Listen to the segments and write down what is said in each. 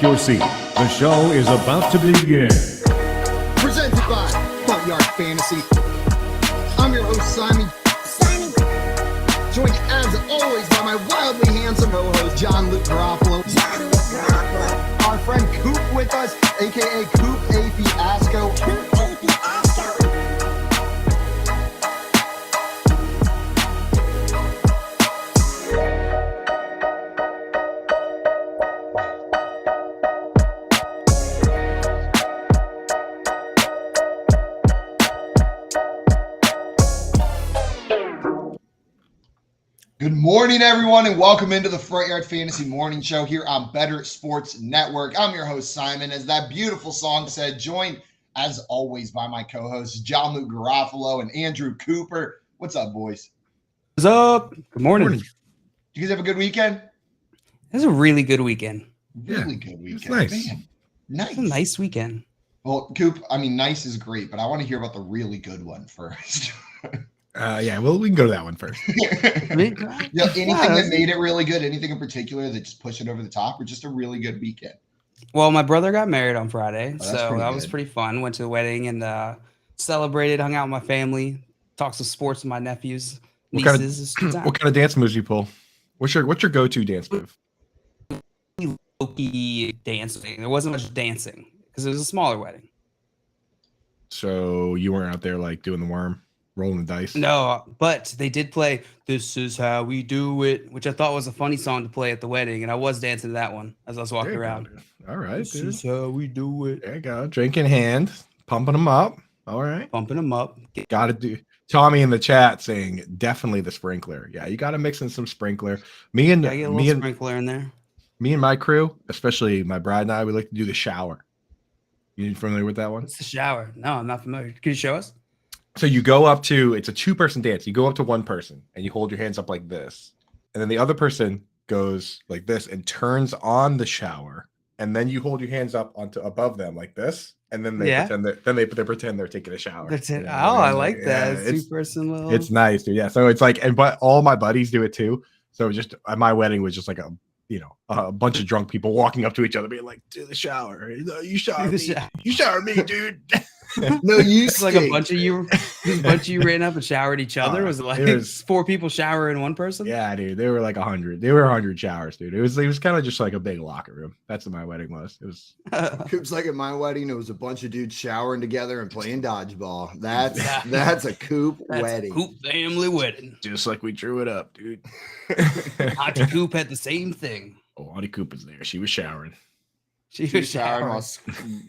Take your seat. The show is about to begin. Presented by Bettor Fantasy. I'm your host, Simon. Joined as always by my wildly handsome co-host, John Luke Garofalo. Our friend Coop with us, aka Coop A. Fiasco. Good morning, everyone, and welcome into the Front Yard Fantasy Morning Show here on Bettor Sports Network. I'm your host, Simon. As that beautiful song said, joined, as always, by my co-hosts, John Luke Garofalo and Andrew Cooper. What's up, boys? What's up? Good morning. Did you guys have a good weekend? It was a really good weekend. Really good weekend. Nice. Man, nice. It was a nice weekend. Well, Coop, I mean, nice is great, but I want to hear about the really good one first. Yeah, well, we can go to that one first. Anything that made it really good? Anything in particular that just pushed it over the top, or just a really good weekend? Well, my brother got married on Friday, that's so pretty that good. was pretty fun. Went to the wedding and celebrated, hung out with my family, talked some sports with my nephews, nieces. What kind of dance moves you pull? What's your go-to dance move? Low-key dancing. There wasn't much dancing because it was a smaller wedding. So you weren't out there like doing the worm, rolling the dice? No, but they did play "This Is How We Do It," which I thought was a funny song to play at the wedding, and I was dancing to that one as I was walking around. All right, This dude. is how we do it. There you go. Drink in hand, pumping them up. All right. Bumping them up. Got to do. Tommy in the chat saying definitely the sprinkler. Yeah, you got to mix in some sprinkler. Get a little sprinkler in there. Me and my crew, especially my bride and I, we like to do the shower. You familiar with that one? What's the shower? No, I'm not familiar. Can you show us? So you go up to, it's a two-person dance. You go up to one person and you hold your hands up like this. And then the other person goes like this and turns on the shower. And then you hold your hands up onto above them like this. And then they pretend they're taking a shower. That's it. You know, I like that. yeah, Two-person little. it's nice, dude. Yeah. So it's like, but all my buddies do it too. So just at my wedding was just like a bunch of drunk people walking up to each other being like, do the shower. You shower me. You shower me, dude. No, you It's like a bunch of you ran up and showered each other. Was it like four people showering one person? Yeah, dude. They were like 100. They were 100 showers, dude. It was kind of just like a big locker room. That's what my wedding was. It was. Coop's like at my wedding, it was a bunch of dudes showering together and playing dodgeball. That's a Coop wedding. Coop family wedding. Just like we drew it up, dude. Auntie Coop had the same thing. Oh, Auntie Coop was there. She was showering. She was showering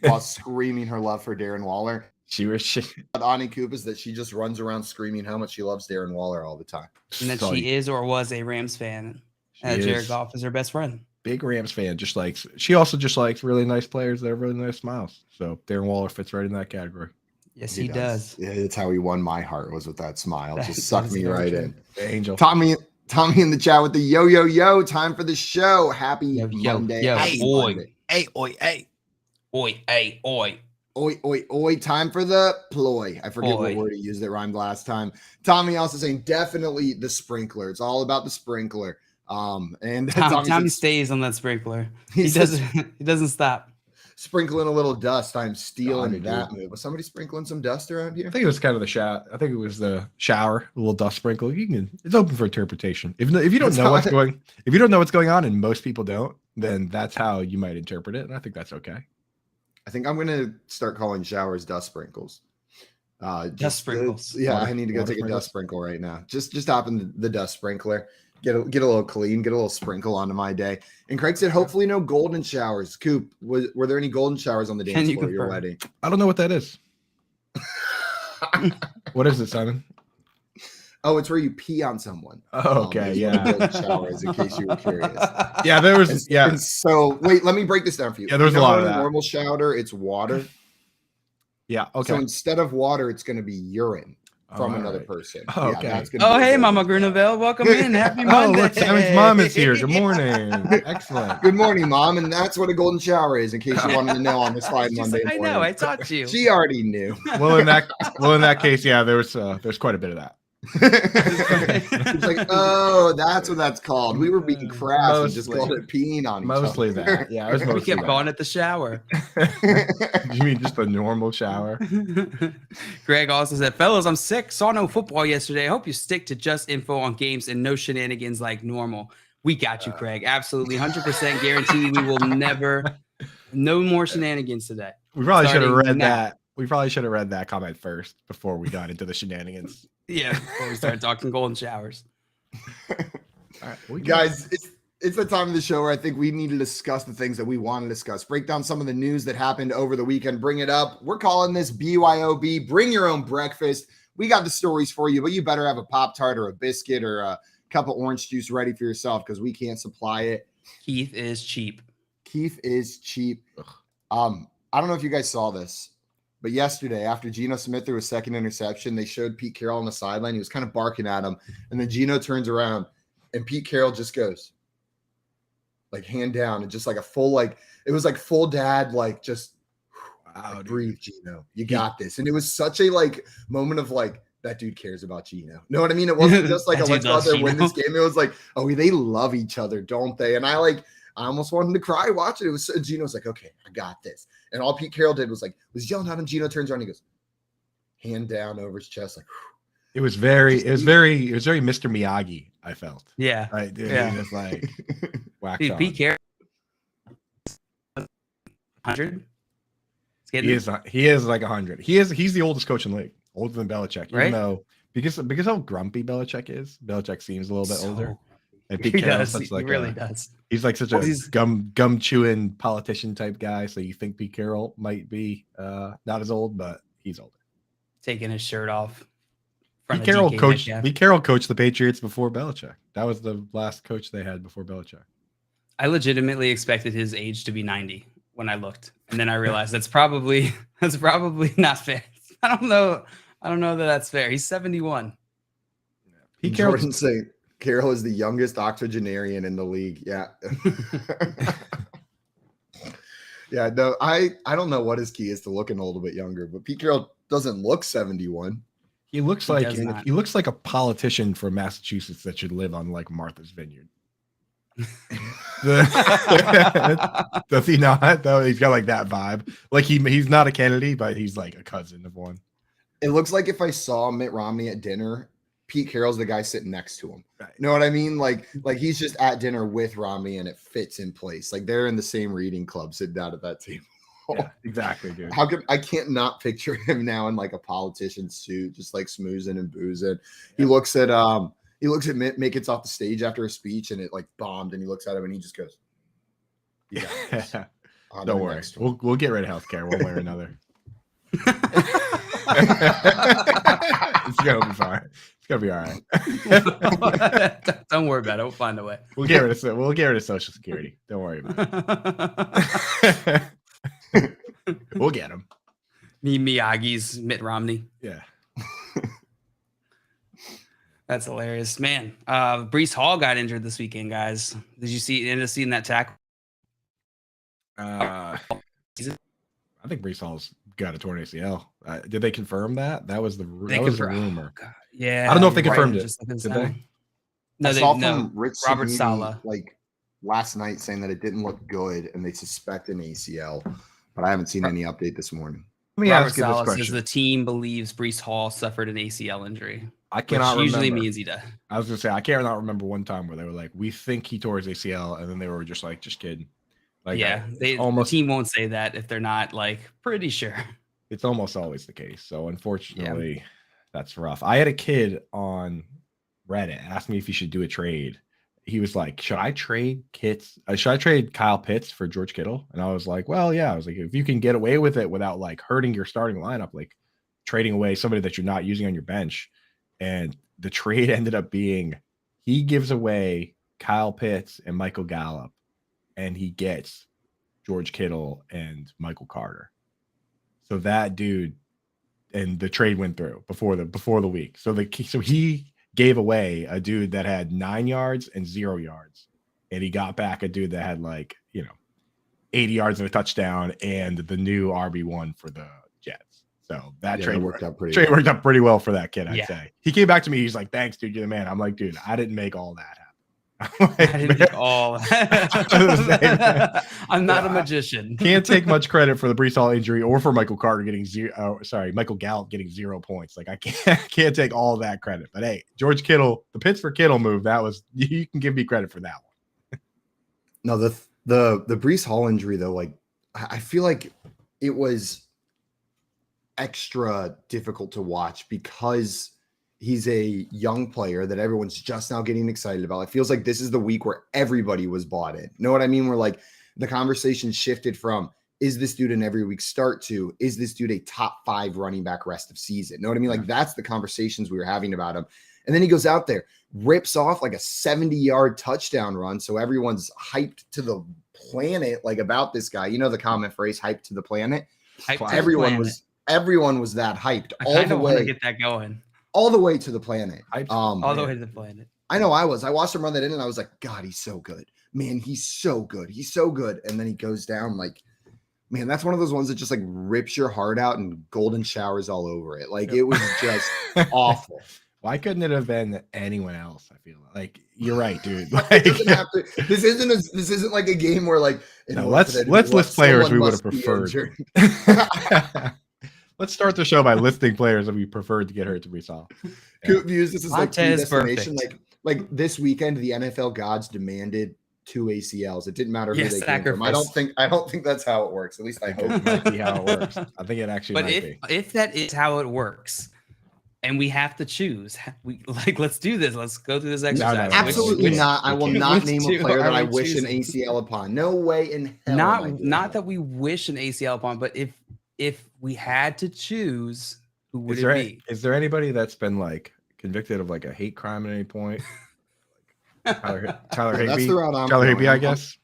while screaming her love for Darren Waller. She was Auntie Coop is that she just runs around screaming how much she loves Darren Waller all the time. And that she is or was a Rams fan. And Jared Goff is her best friend. Big Rams fan. She also just likes really nice players that have really nice smiles. So Darren Waller fits right in that category. Yes, he does. Yeah, that's how he won my heart, was with that smile. Just sucked me right in. Angel. Tommy in the chat with the yo. Time for the show. Happy Monday. Hey, Monday. Hey, oi, hey. Oi, hey, oi. Oi. Time for the ploy. I forget what word he used that rhymed last time. Tommy also saying definitely the sprinkler. It's all about the sprinkler. And Tommy stays on that sprinkler. He doesn't stop. Sprinkling a little dust. I'm stealing that move. Was somebody sprinkling some dust around here? I think it was kind of the shower. I think it was the shower, a little dust sprinkle. It's open for interpretation. If you don't know what's going on, and most people don't, then that's how you might interpret it. And I think that's okay. I think I'm gonna start calling showers dust sprinkles. Dust sprinkles. I need to go take a dust sprinkle right now. Just hop in the dust sprinkler. Get a little clean, get a little sprinkle onto my day. And Craig said, hopefully no golden showers. Coop, were there any golden showers on the dance floor at your wedding? I don't know what that is. What is it, Simon? Oh, it's where you pee on someone. Oh, okay, yeah. Golden showers, in case you were curious. Yeah, there was. And so, wait, let me break this down for you. Yeah, there was a lot of that. Normal shower, it's water. Yeah, okay. So instead of water, it's going to be urine from another person. Oh, okay. Hey, Mama Grunewald, welcome in. Happy Monday. Look, Simon's mom is here. Good morning. Excellent. Good morning, Mom. And that's what a golden shower is, in case you wanted to know on this fine Monday morning. I know. I taught you. She already knew. Well, in that case, yeah, there's quite a bit of that. It's like, oh, that's what that's called. We were being crass and just called it peeing on each other. Mostly that. Yeah, it was We mostly kept that. calling it the shower. You mean just a normal shower? Greg also said, fellas, I'm sick. Saw no football yesterday. I hope you stick to just info on games and no shenanigans like normal. We got you, Craig. Absolutely. 100% guarantee we will never, no more shenanigans today. We probably should have Starting read now. that. We probably should have read that comment first before we got into the shenanigans. Yeah, before we start talking golden showers. All right, Guys, it's the time of the show where I think we need to discuss the things that we want to discuss. Break down some of the news that happened over the weekend. Bring it up. We're calling this BYOB. Bring your own breakfast. We got the stories for you, but you better have a Pop-Tart or a biscuit or a cup of orange juice ready for yourself because we can't supply it. Keith is cheap. Keith is cheap. I don't know if you guys saw this, but yesterday after Geno Smith threw a second interception, they showed Pete Carroll on the sideline. He was kind of barking at him, and then Geno turns around, and Pete Carroll just goes, like hand down, and just like a full, like it was like full dad, like just wow, breathe, Geno, you got this. And it was such a like moment of like that dude cares about Geno. Know what I mean? It wasn't just like a let's go out there and win this game. It was like, oh, they love each other, don't they? And I almost wanted to cry watching it. It was so, Geno's like, okay, I got this. And all Pete Carroll did was yelling at him. Geno turns around and he goes, hand down over his chest, like it was very Mr. Miyagi, I felt. Yeah. Right, dude, yeah. He just like whacked dude, on. Pete Carroll 100. He is like 100. He's the oldest coach in the league, older than Belichick. Even right? though because how grumpy Belichick is, Belichick seems a little bit older. And Pete he Carroll's does. such like he really does. He's like such a gum chewing politician type guy. So you think Pete Carroll might be not as old, but he's older. Taking his shirt off. Pete Carroll coached the Patriots before Belichick. That was the last coach they had before Belichick. I legitimately expected his age to be 90 when I looked, and then I realized that's probably not fair. I don't know that that's fair. He's 71. Pete Carroll didn't say Carroll is the youngest octogenarian in the league. Yeah. Yeah, no, I don't know what his key is to looking a little bit younger, but Pete Carroll doesn't look 71. He looks like a politician from Massachusetts that should live on like Martha's Vineyard. Does he not? Though he's got like that vibe. Like he's not a Kennedy, but he's like a cousin of one. It looks like if I saw Mitt Romney at dinner, Pete Carroll's the guy sitting next to him. Right. You know what I mean? Like he's just at dinner with Romney and it fits in place. Like they're in the same reading club, sitting down at that table. Yeah, exactly, dude. I can't not picture him now in like a politician suit, just like smoozing and boozing. He looks at Mitt gets off the stage after a speech and it like bombed, and he looks at him and he just goes, yeah. Don't worry. We'll get rid of healthcare one way or another. It's gonna be fine. It's gonna be all right. Don't worry about it. We'll find a way. We'll get rid of Social Security. Don't worry about it. We'll get him. Miyagi's Mitt Romney. Yeah. That's hilarious, man. Breece Hall got injured this weekend, guys. Did you end up seeing that tackle? I think Breece Hall's got a torn ACL. Did they confirm that? That was the rumor. Oh, yeah, I don't know if they confirmed it. Did they? No, I saw from Rich Robert Sabini, Saleh like last night saying that it didn't look good and they suspect an ACL, but I haven't seen any update this morning. Let me Robert ask you this Saleh question. says the team believes Breece Hall suffered an ACL injury. I cannot remember. Usually means he does. I was gonna say I cannot remember one time where they were like, "We think he tore his ACL," and then they were just like, "Just kidding." Like, yeah, the team won't say that if they're not like pretty sure. It's almost always the case. So unfortunately, that's rough. I had a kid on Reddit ask me if he should do a trade. He was like, "Should I trade Kyle Pitts for George Kittle?" And I was like, "Well, yeah." I was like, "If you can get away with it without like hurting your starting lineup, like trading away somebody that you're not using on your bench." And the trade ended up being he gives away Kyle Pitts and Michael Gallup, and he gets George Kittle and Michael Carter. So that dude, and the trade went through before the week. So he gave away a dude that had 9 yards and 0 yards, and he got back a dude that had 80 yards and a touchdown and the new RB1 for the Jets. So that Yeah, trade that worked out pretty trade well. worked out pretty well for that kid, I'd Yeah. say. He came back to me. He's like, "Thanks, dude. You're the man." I'm like, "Dude, I didn't make all that happen." I didn't do all. I'm not a magician. Can't take much credit for the Brees Hall injury or for Michael Carter getting Michael Gallup getting 0 points. Like I can't take all that credit. But hey, George Kittle, the Pitts for Kittle move, that was, you can give me credit for that one. No, the Brees Hall injury though, like I feel like it was extra difficult to watch because he's a young player that everyone's just now getting excited about. It feels like this is the week where everybody was bought in. Know what I mean? Where like the conversation shifted from, is this dude an every week start, to, is this dude a top 5 running back rest of season? Know what I mean? Like that's the conversations we were having about him. And then he goes out there, rips off like a 70-yard touchdown run. So everyone's hyped to the planet, like about this guy. You know the common phrase, hyped to the planet. Everyone was that hyped I all kind the of want to way, get that going. all the way to the planet. All the way to the planet. I know I watched him run that in and I was like, God, he's so good, man. He's so good. He's so good. And then he goes down like, man, that's one of those ones that just like rips your heart out and golden showers all over it. Like it was just awful. Why couldn't it have been anyone else? I feel like you're right, dude. It Like, doesn't have to, this isn't like a game where like, no, let's list players we would have preferred. Let's start the show by listing players that we preferred to get hurt to Brees Hall. Coop views this is like Montez predestination. perfect. Like this weekend, the NFL gods demanded 2 ACLs. It didn't matter who they came from. I don't think that's how it works. At least I hope. It might be how it works. I think it actually But might be. if that is how it works, and we have to choose, let's do this. Let's go through this exercise. no, Absolutely which- not. I will not which name a two player that are I we wish an choosing? ACL upon. No way in hell. am I doing Not that we wish an ACL upon, but if we had to choose, who would it be? Is there anybody that's been like convicted of like a hate crime at any point? Tyler Higbee. That's the route I'm Tyler going. Higbee, I guess.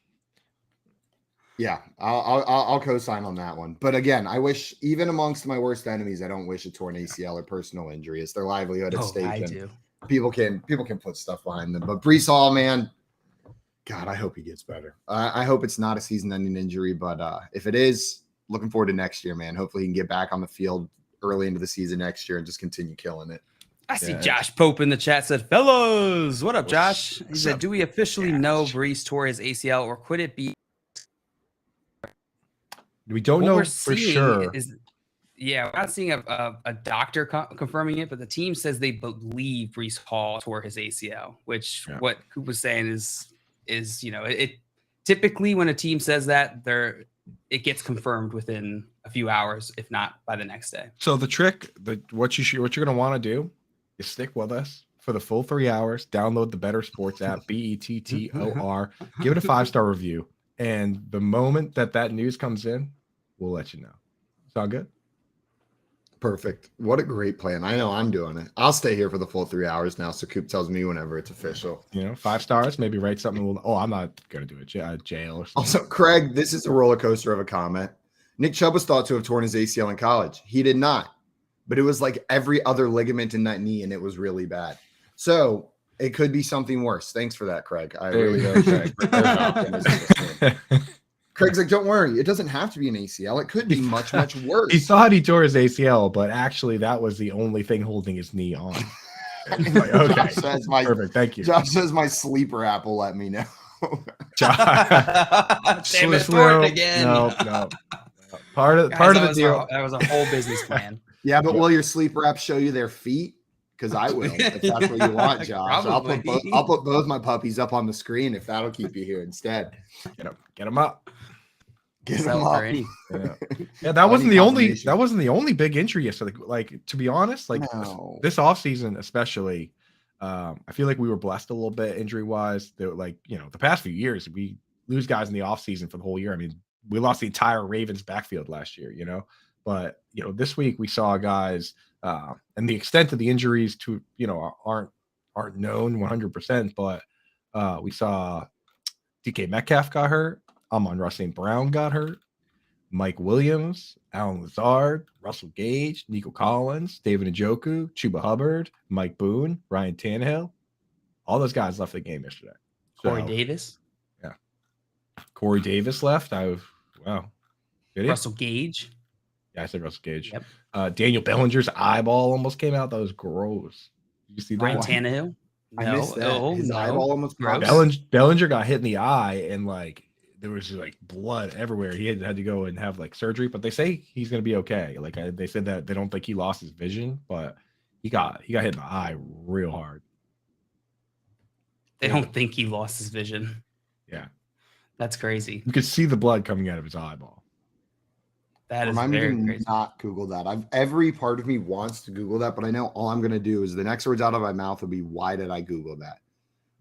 Yeah, I'll co-sign on that one. But again, I wish, even amongst my worst enemies, I don't wish a torn ACL or personal injury. It's their livelihood at stake. I and do. People can put stuff behind them. But Brees Hall, man, God, I hope he gets better. I hope it's not a season-ending injury, but if it is, looking forward to next year, man. Hopefully he can get back on the field early into the season next year and just continue killing it. I see Josh Pope in the chat said, fellas, what up, Josh? He said, up, do we officially know Brees tore his ACL, or could it be? We don't What know we're for seeing sure. we're not seeing a doctor confirming it, but the team says they believe Brees Hall tore his ACL, which what Coop was saying is it typically when a team says that, it gets confirmed within a few hours, if not by the next day. So the trick, what you're gonna want to do is stick with us for the full 3 hours. Download the Bettor Sports app, Bettor. Give it a 5-star review, and the moment that news comes in, we'll let you know. Sound good? Perfect. What a great plan. I know I'm doing it. I'll stay here for the full 3 hours now, so Coop tells me whenever it's official. 5 stars, maybe write something. I'm not gonna do it. Jail or something. Also, Craig, this is a roller coaster of a comment. Nick Chubb was thought to have torn his ACL in college. He did not, but it was like every other ligament in that knee, and it was really bad. So it could be something worse. Thanks for that, Craig. I really do. Craig's like, don't worry. It doesn't have to be an ACL. It could be much, much worse. He thought he tore his ACL, but actually that was the only thing holding his knee on. Like, okay, perfect. Thank you. Josh says my sleeper app will let me know. Damn it, for it again. No. Part of the deal. That was a whole business plan. Yeah, but will your sleeper app show you their feet? Because I will, if that's what you want, Josh. I'll put both my puppies up on the screen if that'll keep you here instead. Get them up. Get them up. Yeah, that wasn't the only big injury yesterday. Like, to be honest, like this offseason especially, I feel like we were blessed a little bit injury wise. That the past few years we lose guys in the offseason for the whole year. I mean, we lost the entire Ravens backfield last year, but this week we saw guys and the extent of the injuries to aren't known 100%, but we saw DK Metcalf got hurt, Amon-Ra St. Brown got hurt, Mike Williams, Alan Lazard, Russell Gage, Nico Collins, David Njoku, Chuba Hubbard, Mike Boone, Ryan Tannehill. All those guys left the game yesterday. Corey Davis. Yeah. Corey Davis left. Russell Gage. Yeah, I said Russell Gage. Yep. Daniel Bellinger's eyeball almost came out. That was gross. Did you see that? Ryan What? Tannehill. I No. missed that. Oh, His no. eyeball almost popped. Gross. Bellinger got hit in the eye, and like there was like blood everywhere. He had to go and have like surgery, but they say he's gonna be okay. Like they said that they don't think he lost his vision, but he got hit in the eye real hard. They don't think he lost his vision. Yeah, That's crazy. you could see the blood coming out of his eyeball. That is Remind me very to crazy. not Google that. Every part of me wants to Google that, but I know all I'm gonna do is the next words out of my mouth will be, "Why did I Google that?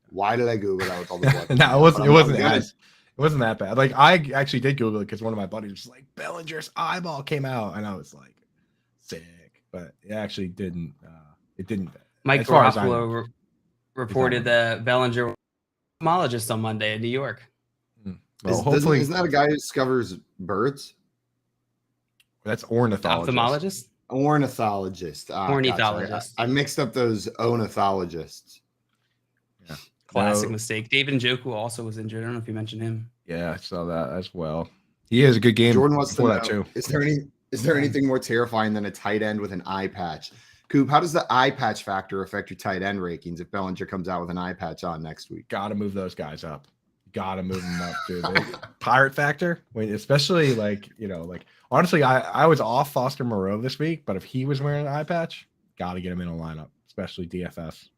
Why did I Google that with all the blood?" No, it wasn't. It It wasn't that bad. Like I actually did Google it because one of my buddies was like, Bellinger's eyeball came out, and I was like, sick. But it actually didn't. It didn't. Mike as far as I know. Garoppolo reported that Bellinger was an ophthalmologist on Monday in New York. Well, hopefully, isn't that a guy who discovers birds? that's ornithologist. Ophthalmologist? Ornithologist. Ornithologist. I mixed up those ornithologists. Yeah. Classic So, mistake. David Njoku also was injured. I don't know if you mentioned him. yeah, I saw that as well. He has a good game. Jordan wants to before know, that too. is there anything more terrifying than a tight end with an eye patch? Coop, how does the eye patch factor affect your tight end rankings if Bellinger comes out with an eye patch on next week? Got to move those guys up. Got to move them up, dude. Pirate factor, especially like honestly, I was off Foster Moreau this week, but if he was wearing an eye patch, got to get him in a lineup, especially DFS.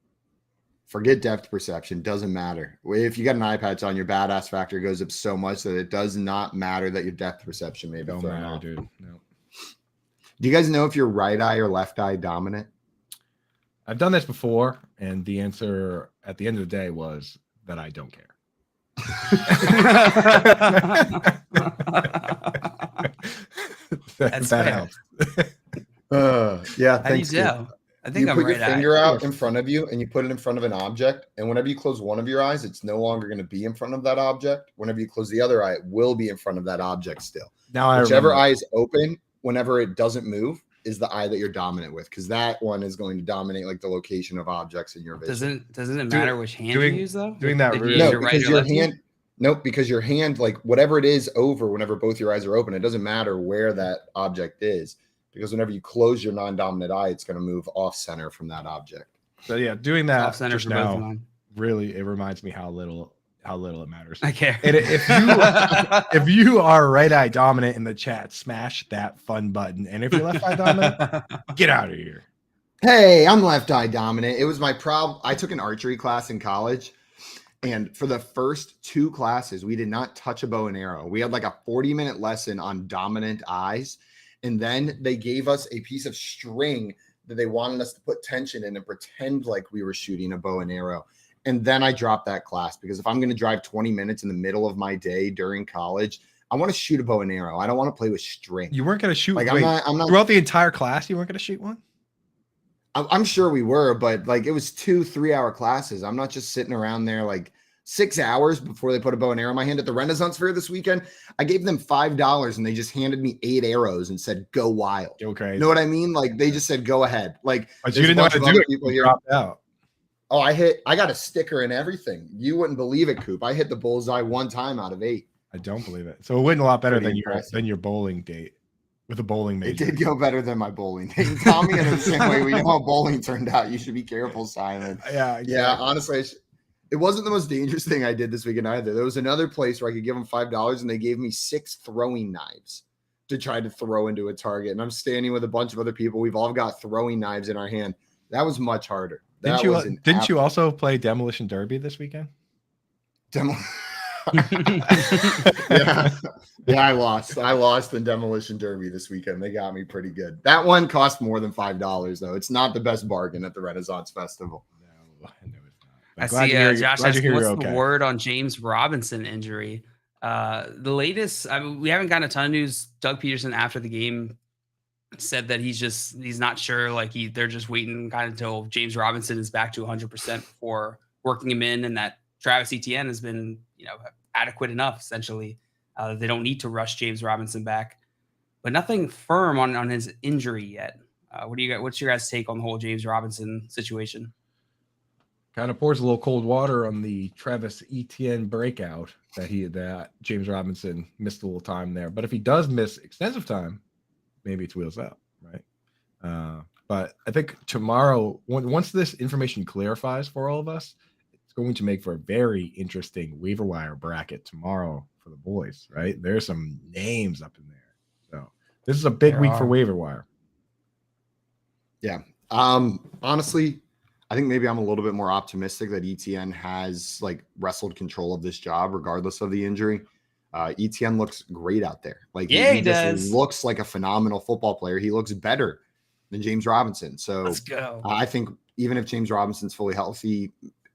Forget depth perception. Doesn't matter. If you got an eye patch on, your badass factor goes up so much that it does not matter that your depth perception may be Don't thrown matter, off. dude. No. Do you guys know if you're right eye or left eye dominant? I've done this before, and the answer at the end of the day was that I don't care. That's that fair. helps. Yeah, How do you thanks. tell? I think You I'm put right. your finger out in front of you and you put it in front of an object, and whenever you close one of your eyes, it's no longer going to be in front of that object. Whenever you close the other eye, it will be in front of that object still. Now Whichever remember. eye is open, whenever it doesn't move, is the eye that you're dominant with, because that one is going to dominate like the location of objects in your vision. Doesn't it matter which hand doing- you use though? doing that Did you really- use No, your right because or your left hand? hand. Nope, because your hand, like whatever it is over, whenever both your eyes are open, it doesn't matter where that object is, because whenever you close your non-dominant eye, it's going to move off center from that object. So yeah, doing that Off center just for both of now mine. really it reminds me how little it matters. I care. And if you are right eye dominant in the chat, smash that fun button. And if you're left eye dominant, get out of here. Hey, I'm left eye dominant. It was my problem. I took an archery class in college, and for the first 2 classes, we did not touch a bow and arrow. We had like a 40-minute lesson on dominant eyes, and then they gave us a piece of string that they wanted us to put tension in and pretend like we were shooting a bow and arrow. And then I dropped that class, because if I'm going to drive 20 minutes in the middle of my day during college, I want to shoot a bow and arrow. I don't want to play with string. You weren't going to shoot. Like, wait, I'm not throughout the entire class, you weren't going to shoot one? I'm sure we were, but like it was 2-3 hour classes. I'm not just sitting around there like 6 hours before they put a bow and arrow in my hand. At the Renaissance Fair this weekend, I gave them $5 and they just handed me 8 arrows and said, "Go wild." Okay. You know what I mean? Like they just said, "Go ahead." Like, But you there's a didn't know how bunch to of do other it. people You here. dropped out. Oh, I got a sticker and everything. You wouldn't believe it, Coop. I hit the bullseye 1 time out of 8. I don't believe it. So it went a lot better Pretty than impressive. your bowling date with a bowling It major. did go better than my bowling. Tommy, in the same way, we know how bowling turned out. You should be careful, Simon. Yeah. Exactly. Yeah, honestly, it wasn't the most dangerous thing I did this weekend either. There was another place where I could give them $5 and they gave me 6 throwing knives to try to throw into a target. And I'm standing with a bunch of other people. We've all got throwing knives in our hand. That was much harder. Didn't you also play Demolition Derby this weekend? yeah, I lost. I lost in Demolition Derby this weekend. They got me pretty good. That one cost more than $5 though. It's not the best bargain at the Renaissance Festival. No, it's not. I Glad see to hear Josh glad to asking, hear what's you're the okay. word on James Robinson injury? The latest, I mean, we haven't gotten a ton of news. Doug Peterson after the game said that he's not sure. Like they're just waiting kind of until James Robinson is back to 100% before working him in, and that Travis Etienne has been, adequate enough essentially. They don't need to rush James Robinson back, but nothing firm on his injury yet. What's your guys' take on the whole James Robinson situation? Kind of pours a little cold water on the Travis Etienne breakout that James Robinson missed a little time there. But if he does miss extensive time, maybe it's wheels up, right? But I think tomorrow, once this information clarifies for all of us, it's going to make for a very interesting waiver wire bracket tomorrow for the boys, right? There's some names up in there. So this is a big week for waiver wire. Yeah. Honestly, I think maybe I'm a little bit more optimistic that ETN has like wrestled control of this job regardless of the injury. ETN looks great out there. Like he just looks like a phenomenal football player. He looks better than James Robinson. So let's go. I think even if James Robinson's fully healthy,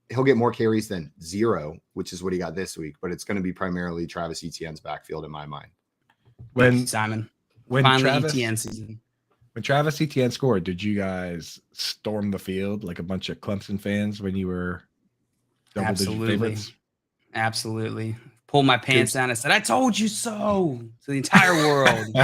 he'll get more carries than 0, which is what he got this week. But it's going to be primarily Travis Etienne's backfield in my mind. When Travis Etienne season. When Travis Etienne scored, did you guys storm the field like a bunch of Clemson fans when you were double-digit favorites? Absolutely. Pulled my pants down and said, "I told you so" to the entire world.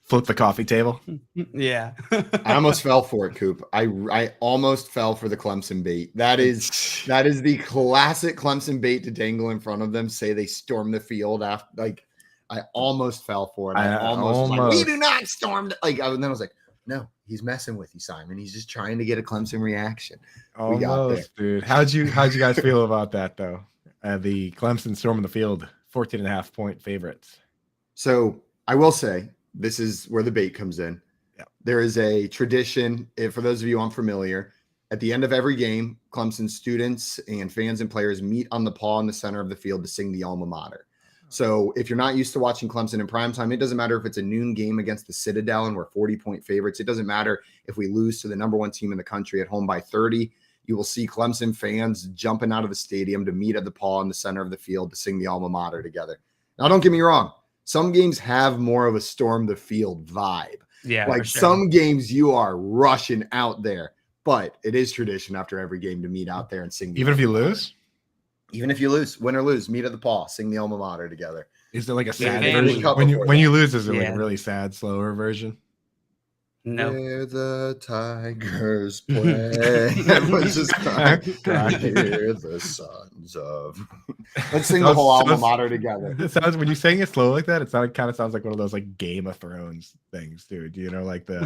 Flip the coffee table. Yeah. I almost fell for it, Coop. I almost fell for the Clemson bait. That is the classic Clemson bait to dangle in front of them. Say they storm the field after, like, I almost fell for it. I almost was like, we do not storm. And then I was like, no, he's messing with you, Simon. He's just trying to get a Clemson reaction. Almost, we got there. Dude. How'd you guys feel about that though? The Clemson storming the field, 14.5 point favorites. So I will say, this is where the bait comes in. Yeah. There is a tradition, for those of you unfamiliar, at the end of every game, Clemson students and fans and players meet on the paw in the center of the field to sing the alma mater. So if you're not used to watching Clemson in primetime, it doesn't matter if it's a noon game against the Citadel and we're 40-point favorites. It doesn't matter if we lose to the number 1 team in the country at home by 30. You will see Clemson fans jumping out of the stadium to meet at the paw in the center of the field to sing the alma mater together. Now, don't get me wrong. Some games have more of a storm the field vibe. Yeah. Like some games you are rushing out there, but it is tradition after every game to meet out there and sing. Even if you lose? Even if you lose, win or lose, meet at the paw, sing the alma mater together. Is there like a sad version? When you lose, is there like a really sad, slower version? No. Where the tigers play. Everyone's just crying. Hear the sons of. Let's sing the whole alma mater together. It sounds, when you sing it slow like that, it kind of sounds like one of those like Game of Thrones things, dude. You know, like the.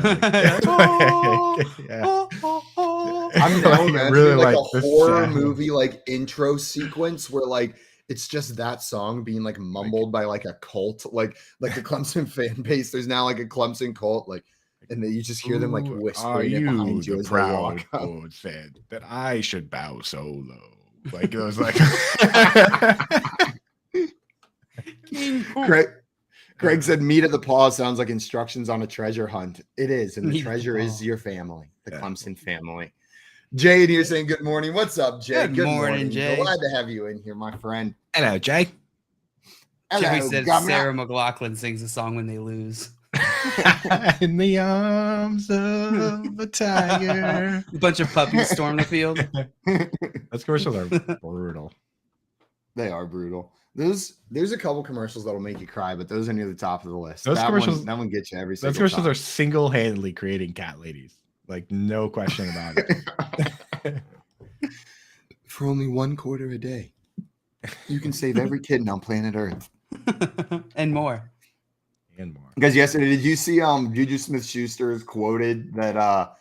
I'm now imagining really like a horror movie like intro sequence where like it's just that song being like mumbled by like a cult, like the Clemson fan base. There's now like a Clemson cult, like. And then you just hear them like whispering it behind you as they walk up. Said that I should bow so low. Like it was like Greg said meet at the paw sounds like instructions on a treasure hunt. It is, and the treasure is your family, the Clemson family. Jay, you're saying good morning. What's up, Jay? Good morning, Jay. Glad to have you in here, my friend. Hello, Jay. Jimmy said Sarah McLachlan sings a song when they lose. In the arms of a tiger. A bunch of puppies storm the field. Those commercials are brutal. They are brutal. There's a couple commercials that'll make you cry, but those are near the top of the list. Those commercials, that one gets you every single time. Those commercials time. are single-handedly creating cat ladies. Like no question about it. For only $1 a day, you can save every kid on planet Earth. And more. Guys, yesterday, did you see Juju Smith-Schuster is quoted that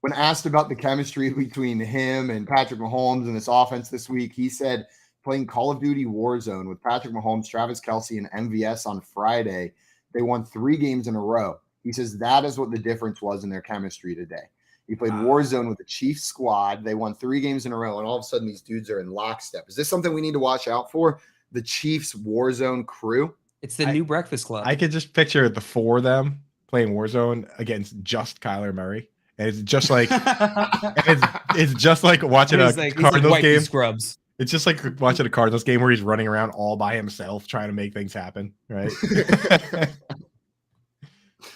when asked about the chemistry between him and Patrick Mahomes and this offense this week, he said playing Call of Duty Warzone with Patrick Mahomes, Travis Kelce, and MVS on Friday, they won 3 games in a row. He says that is what the difference was in their chemistry today. He played Warzone with the Chiefs squad. They won 3 games in a row, and all of a sudden these dudes are in lockstep. Is this something we need to watch out for? The Chiefs Warzone crew? It's the new Breakfast Club. I could just picture the 4 of them playing Warzone against just Kyler Murray. And it's just like it's just like watching Cardinals game. Scrubs. It's just like watching a Cardinals game where he's running around all by himself trying to make things happen, right?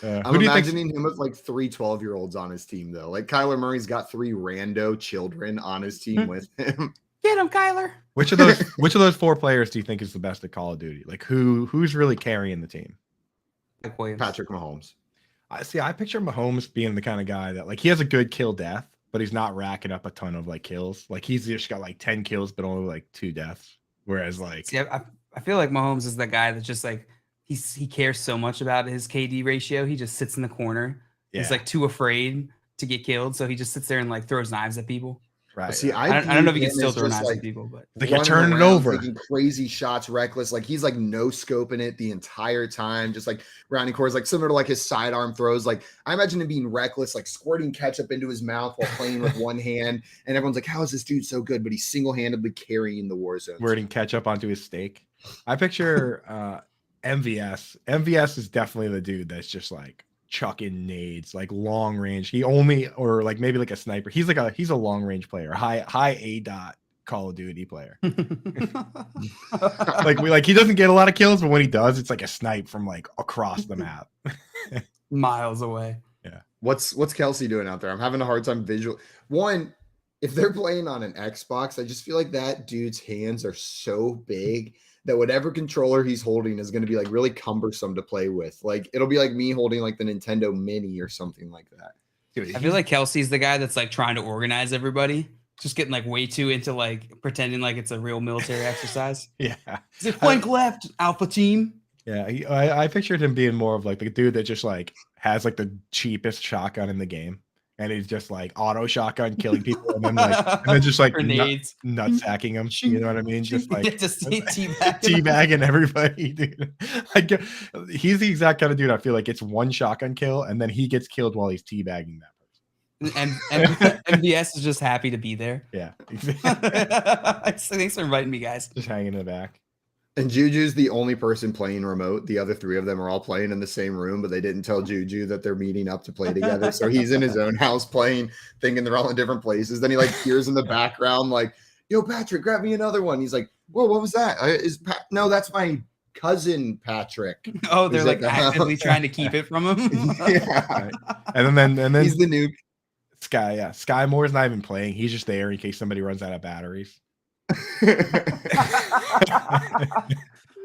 I'm imagining him with like 3 12-year-olds on his team, though. Like Kyler Murray's got 3 rando children on his team with him. Get him, Kyler. Which of those 4 players do you think is the best at Call of Duty? Like who's really carrying the team? Patrick Mahomes. I picture Mahomes being the kind of guy that like he has a good kill death, but he's not racking up a ton of like kills. Like he's just got like 10 kills, but only like 2 deaths. Whereas like I feel like Mahomes is the guy that just like he cares so much about his KD ratio. He just sits in the corner. He's Yeah. like too afraid to get killed, so he just sits there and like throws knives at people. Right. See, right. I don't know if he view can him still as throw just, knives like, at people, but They can running turn it around, over. taking crazy shots, reckless. Like he's like no scoping it the entire time, just like rounding corners, like similar to like his sidearm throws. Like I imagine him being reckless, like squirting ketchup into his mouth while playing with one hand. And everyone's like, "How is this dude so good?" But he's single-handedly carrying the war zone. Wording ketchup onto his steak. I picture MVS. MVS is definitely the dude that's just like chucking nades, like long range. He only, or like maybe like a sniper. He's a long range player, high A dot Call of Duty player. Like he doesn't get a lot of kills, but when he does, it's like a snipe from like across the map. miles away. Yeah. What's Kelsey doing out there? I'm having a hard time visual. One, if they're playing on an Xbox, I just feel like that dude's hands are so big that whatever controller he's holding is going to be like really cumbersome to play with. Like it'll be like me holding like the Nintendo Mini or something like that. Dude, I feel like Kelsey's the guy that's like trying to organize everybody, just getting like way too into like pretending like it's a real military exercise. yeah. Is it flank left, Alpha team? Yeah, I pictured him being more of like the dude that just like has like the cheapest shotgun in the game, and he's just like auto shotgun killing people, and then just like Grenades. nuts hacking them. You know what I mean? Just like just teabagging. teabagging everybody, dude. Like he's the exact kind of dude. I feel like it's one shotgun kill, and then he gets killed while he's teabagging that person. And MVS is just happy to be there. Yeah, Thanks for inviting me, guys. just hanging in the back. And Juju's the only person playing remote. The other three of them are all playing in the same room, but they didn't tell Juju that they're meeting up to play together. So he's in his own house playing, thinking they're all in different places. Then he like hears in the background, like, "Yo, Patrick, grab me another one." He's like, "Whoa, what was that? No, that's my cousin Patrick." Oh, they're He's like actively trying to keep it from him. Yeah. Right. And then He's the nuke. Sky, yeah. Sky Moore's not even playing. He's just there in case somebody runs out of batteries.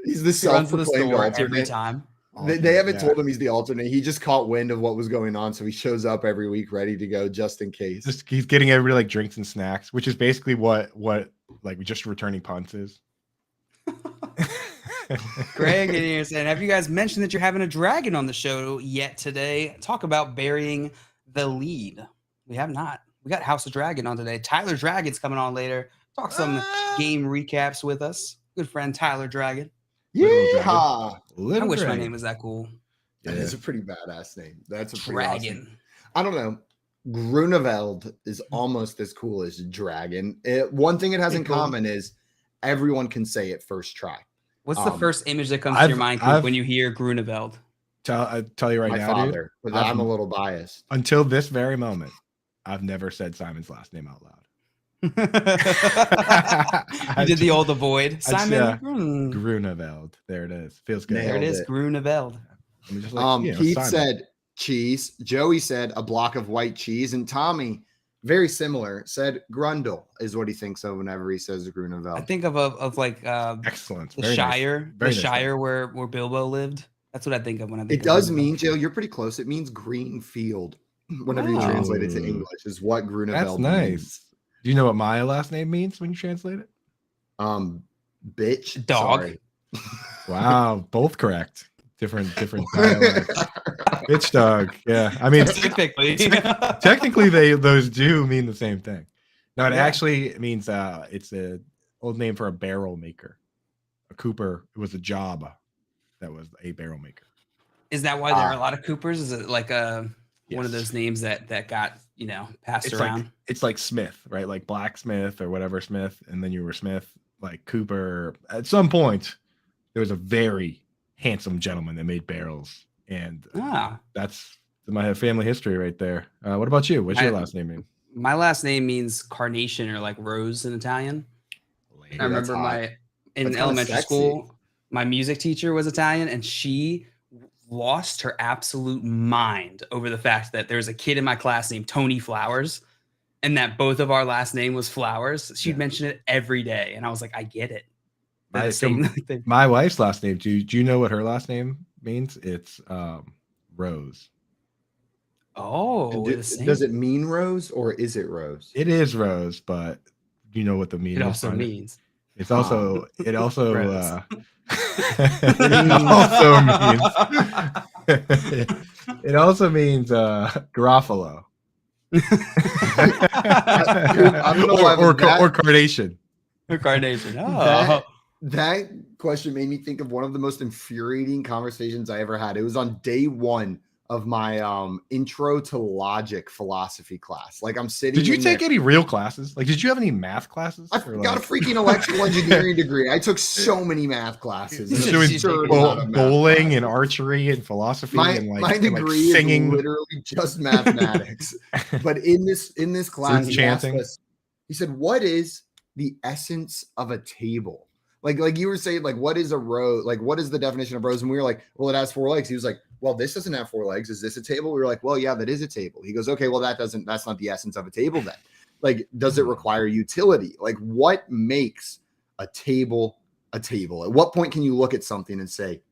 He's the He runs to the self-proclaimed store every alternate. time. They haven't told him he's the alternate. He just caught wind of what was going on, so he shows up every week ready to go just in case. He's getting everybody like drinks and snacks, which is basically what like just returning punts is. Greg in here saying, have you guys mentioned that you're having a dragon on the show yet today? Talk about burying the lead. We have not. We got House of Dragon on today. Tyler Dragon's coming on later. Talk some game recaps with us. Good friend Tyler Dragon. Yeehaw! I wish my name was that cool. That is a pretty badass name. That's a pretty Dragon. awesome. I don't know. Grunewald is almost as cool as Dragon. One thing it has in common is everyone can say it first try. What's the first image that comes to your mind when you hear Grunewald? I tell you right My now, father, dude. but I'm a little biased. Until this very moment, I've never said Simon's last name out loud. You did the old avoid. Simon Grunewald. There it is. Feels good. There it is. Grunewald. Pete said cheese. Joey said a block of white cheese. And Tommy, very similar, said Grundle is what he thinks of whenever he says Grunewald. I think of like excellent. The Very Shire. nice. The Shire where Bilbo lived. That's what I think of when I think it does mean, Joe, you're pretty close. It means green field. Whenever you translate it to English, is what Grunewald nice. means. Do you know what my last name means when you translate it? Bitch. Dog. Sorry. Wow, both correct. Different dialects. Bitch dog. Yeah. I mean technically those do mean the same thing. No, it actually means it's an old name for a barrel maker. A cooper. It was a job that was a barrel maker. Is that why there are a lot of Coopers? Is it like one of those names that got passed around? It's like Smith, right? Like blacksmith or whatever Smith, and then you were Smith. Like Cooper. At some point, there was a very handsome gentleman that made barrels, and that's my family history right there. What about you? What's your last name mean? My last name means carnation or like rose in Italian. I remember in elementary school, my music teacher was Italian, and she lost her absolute mind over the fact that there was a kid in my class named Tony Flowers, and that both of our last name was Flowers. She'd mention it every day, and I was like, I get it. My wife's last name. Do you know what her last name means? It's Rose. Oh, does it mean Rose or is it Rose? It is Rose, but you know what the meaning it also means. It also Gross. it also means Garofalo. I don't know why, or but that- carnation. Incarnation. Oh, That question made me think of one of the most infuriating conversations I ever had. It was on day one of my intro to logic philosophy class. Like I'm sitting. Did you in take there. any real classes? Like, did you have any math classes? I got a freaking electrical engineering degree. I took so many math classes. He's An doing absurd amount of math bowling and classes. archery and philosophy My and my degree is singing. literally just mathematics. But in this class, he asked chanting. us. He said, "What is the essence of a table?" Like you were saying, like what is a row? Like what is the definition of rows? And we were like, well, it has 4 legs. He was like, well, this doesn't have 4 legs. Is this a table? We were like, well, yeah, that is a table. He goes, okay, well, that's not the essence of a table then. Like, does it require utility? Like, what makes a table a table? At what point can you look at something and say,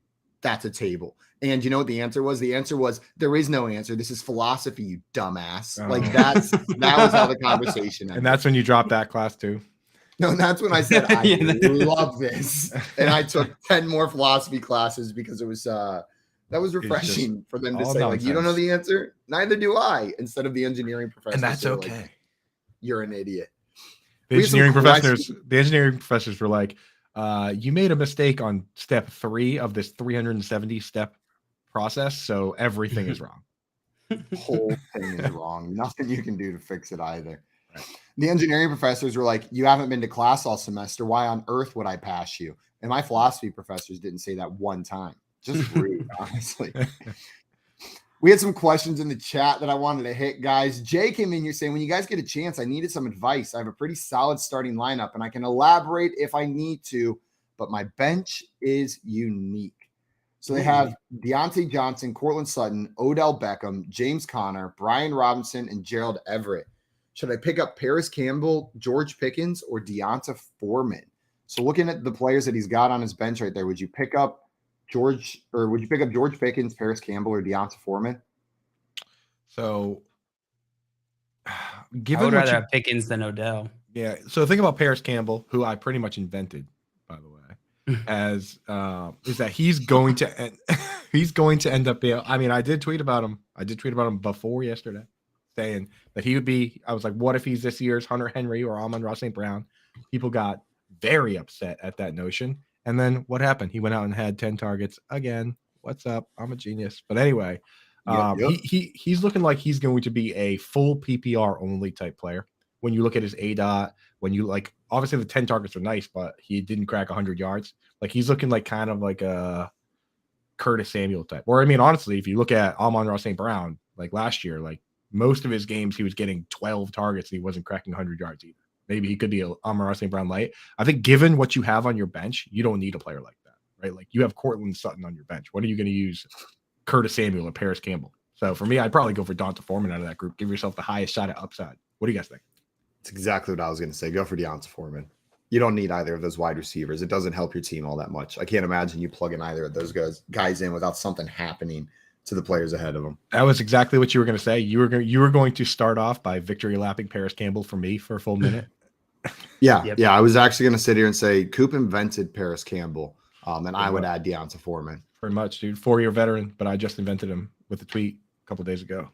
that's a table? And you know what the answer was? The answer was, there is no answer. This is philosophy, you dumbass. Like that was how the conversation ended. And that's when you dropped that class too. No, that's when I said, I love this. And I took 10 more philosophy classes because it was that was refreshing for them to say, like, you don't know the answer? Neither do I. Instead of the engineering professor. And that's okay. Like, you're an idiot. The engineering professors were like, you made a mistake on step 3 of this 370 step process, so everything is wrong. The whole thing is wrong. Nothing you can do to fix it either. Right. The engineering professors were like, you haven't been to class all semester. Why on earth would I pass you? And my philosophy professors didn't say that one time. Just rude, honestly. We had some questions in the chat that I wanted to hit, guys. Jay came in here saying, when you guys get a chance, I needed some advice. I have a pretty solid starting lineup, and I can elaborate if I need to, but my bench is unique. So they have Deontay Johnson, Cortland Sutton, Odell Beckham, James Conner, Brian Robinson, and Gerald Everett. Should I pick up Paris Campbell, George Pickens, or Deonta Foreman? So looking at the players that he's got on his bench right there, would you pick up George Pickens, Paris Campbell, or Deonta Foreman? So, I would rather have Pickens than Odell. Yeah. So think about Paris Campbell, who I pretty much invented, by the way, as is that he's going to end up being. I mean, I did tweet about him. Before yesterday, saying that he would be. I was like, what if he's this year's Hunter Henry or Amon-Ra St. Brown? People got very upset at that notion. And then what happened? He went out and had 10 targets again. What's up? I'm a genius. But anyway, he's looking like he's going to be a full PPR only type player. When you look at his ADOT, when you like, obviously the 10 targets are nice, but he didn't crack 100 yards. Like he's looking like kind of like a Curtis Samuel type. Or I mean, honestly, if you look at Amon-Ra St. Brown, like last year, like most of his games, he was getting 12 targets and he wasn't cracking 100 yards either. Maybe he could be a Amon-Ra St. Brown light. I think given what you have on your bench, you don't need a player like that, right? Like you have Cortland Sutton on your bench. What are you going to use Curtis Samuel or Paris Campbell? So for me, I'd probably go for Deonta Foreman out of that group. Give yourself the highest shot at upside. What do you guys think? It's exactly what I was going to say. Go for Deonta Foreman. You don't need either of those wide receivers. It doesn't help your team all that much. I can't imagine you plugging either of those guys in without something happening to the players ahead of them. That was exactly what you were going to say. You were going to start off by victory lapping Paris Campbell for me for a full minute. Yeah. I was actually going to sit here and say Coop invented Paris Campbell, and I would add Deonta Foreman. Pretty much, dude. 4-year veteran, but I just invented him with a tweet a couple days ago.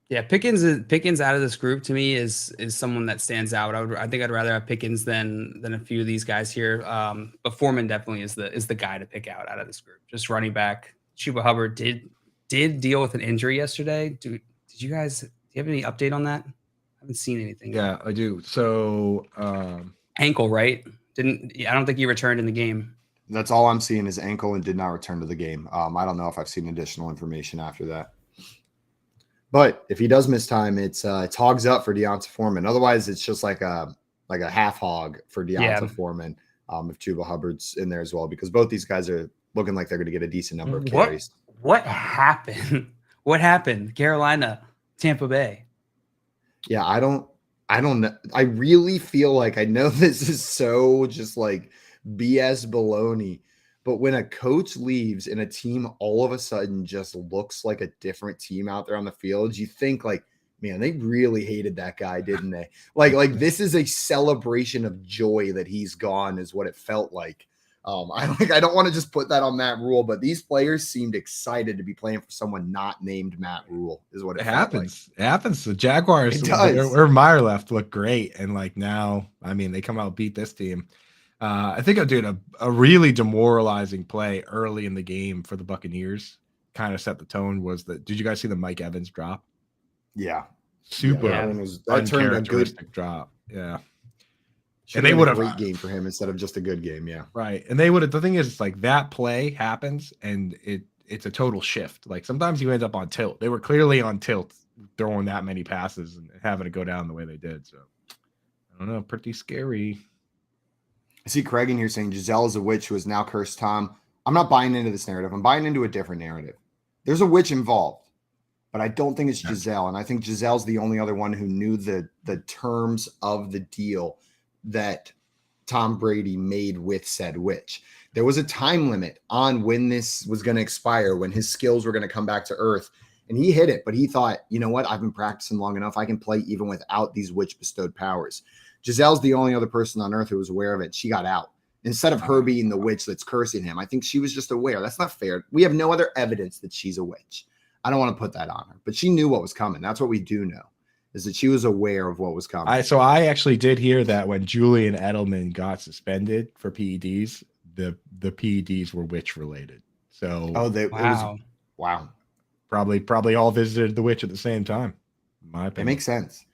Yeah, Pickens out of this group to me is someone that stands out. I think I'd rather have Pickens than a few of these guys here. But Foreman definitely is the guy to pick out of this group. Just running back. Chuba Hubbard did deal with an injury yesterday. Do you have any update on that? I haven't seen anything. Yeah, I do. So ankle, right? I don't think he returned in the game. That's all I'm seeing is ankle and did not return to the game. I don't know if I've seen additional information after that. But if he does miss time, it's hogs up for Deonta Foreman. Otherwise, it's just like a half hog for Deonta Foreman if Chuba Hubbard's in there as well, because both these guys are looking like they're going to get a decent number of carries. What happened? What happened? Carolina, Tampa Bay. Yeah, I don't know. I really feel like I know this is so just like BS baloney. But when a coach leaves and a team all of a sudden just looks like a different team out there on the field, you think like Man, they really hated that guy, didn't they? Like this is a celebration of joy that he's gone, is what it felt like. I don't want to just put that on Matt Rule, but these players seemed excited to be playing for someone not named Matt Rule, is what it felt happens. Like. It happens. The Jaguars, it does. Where Meyer left, looked great, and like now, I mean, they come out and beat this team. I think I'm doing a really demoralizing play early in the game for the Buccaneers. Kind of set the tone. Did you guys see the Mike Evans drop? Yeah, super. Yeah, that turned a good drop. Yeah. And they would have a great game for him instead of just a good game. Yeah. Right. And they would have, the thing is, it's like that play happens and it's a total shift. Like sometimes you end up on tilt. They were clearly on tilt throwing that many passes and having to go down the way they did. So I don't know. Pretty scary. I see Craig in here saying Giselle is a witch who has now cursed Tom. I'm not buying into this narrative. I'm buying into a different narrative. There's a witch involved, but I don't think it's Giselle. And I think Giselle's the only other one who knew the terms of the deal that Tom Brady made with said witch. There was a time limit on when this was going to expire, when his skills were going to come back to earth. And he hit it, but he thought, you know what? I've been practicing long enough. I can play even without these witch bestowed powers. Giselle's the only other person on earth who was aware of it. She got out. Instead of her being the witch that's cursing him, I think she was just aware. That's not fair. We have no other evidence that she's a witch. I don't want to put that on her, but she knew what was coming. That's what we do know, is that she was aware of what was coming. So I actually did hear that when Julian Edelman got suspended for PEDs, the PEDs were witch related. So wow. Probably all visited the witch at the same time. In my opinion. It makes sense.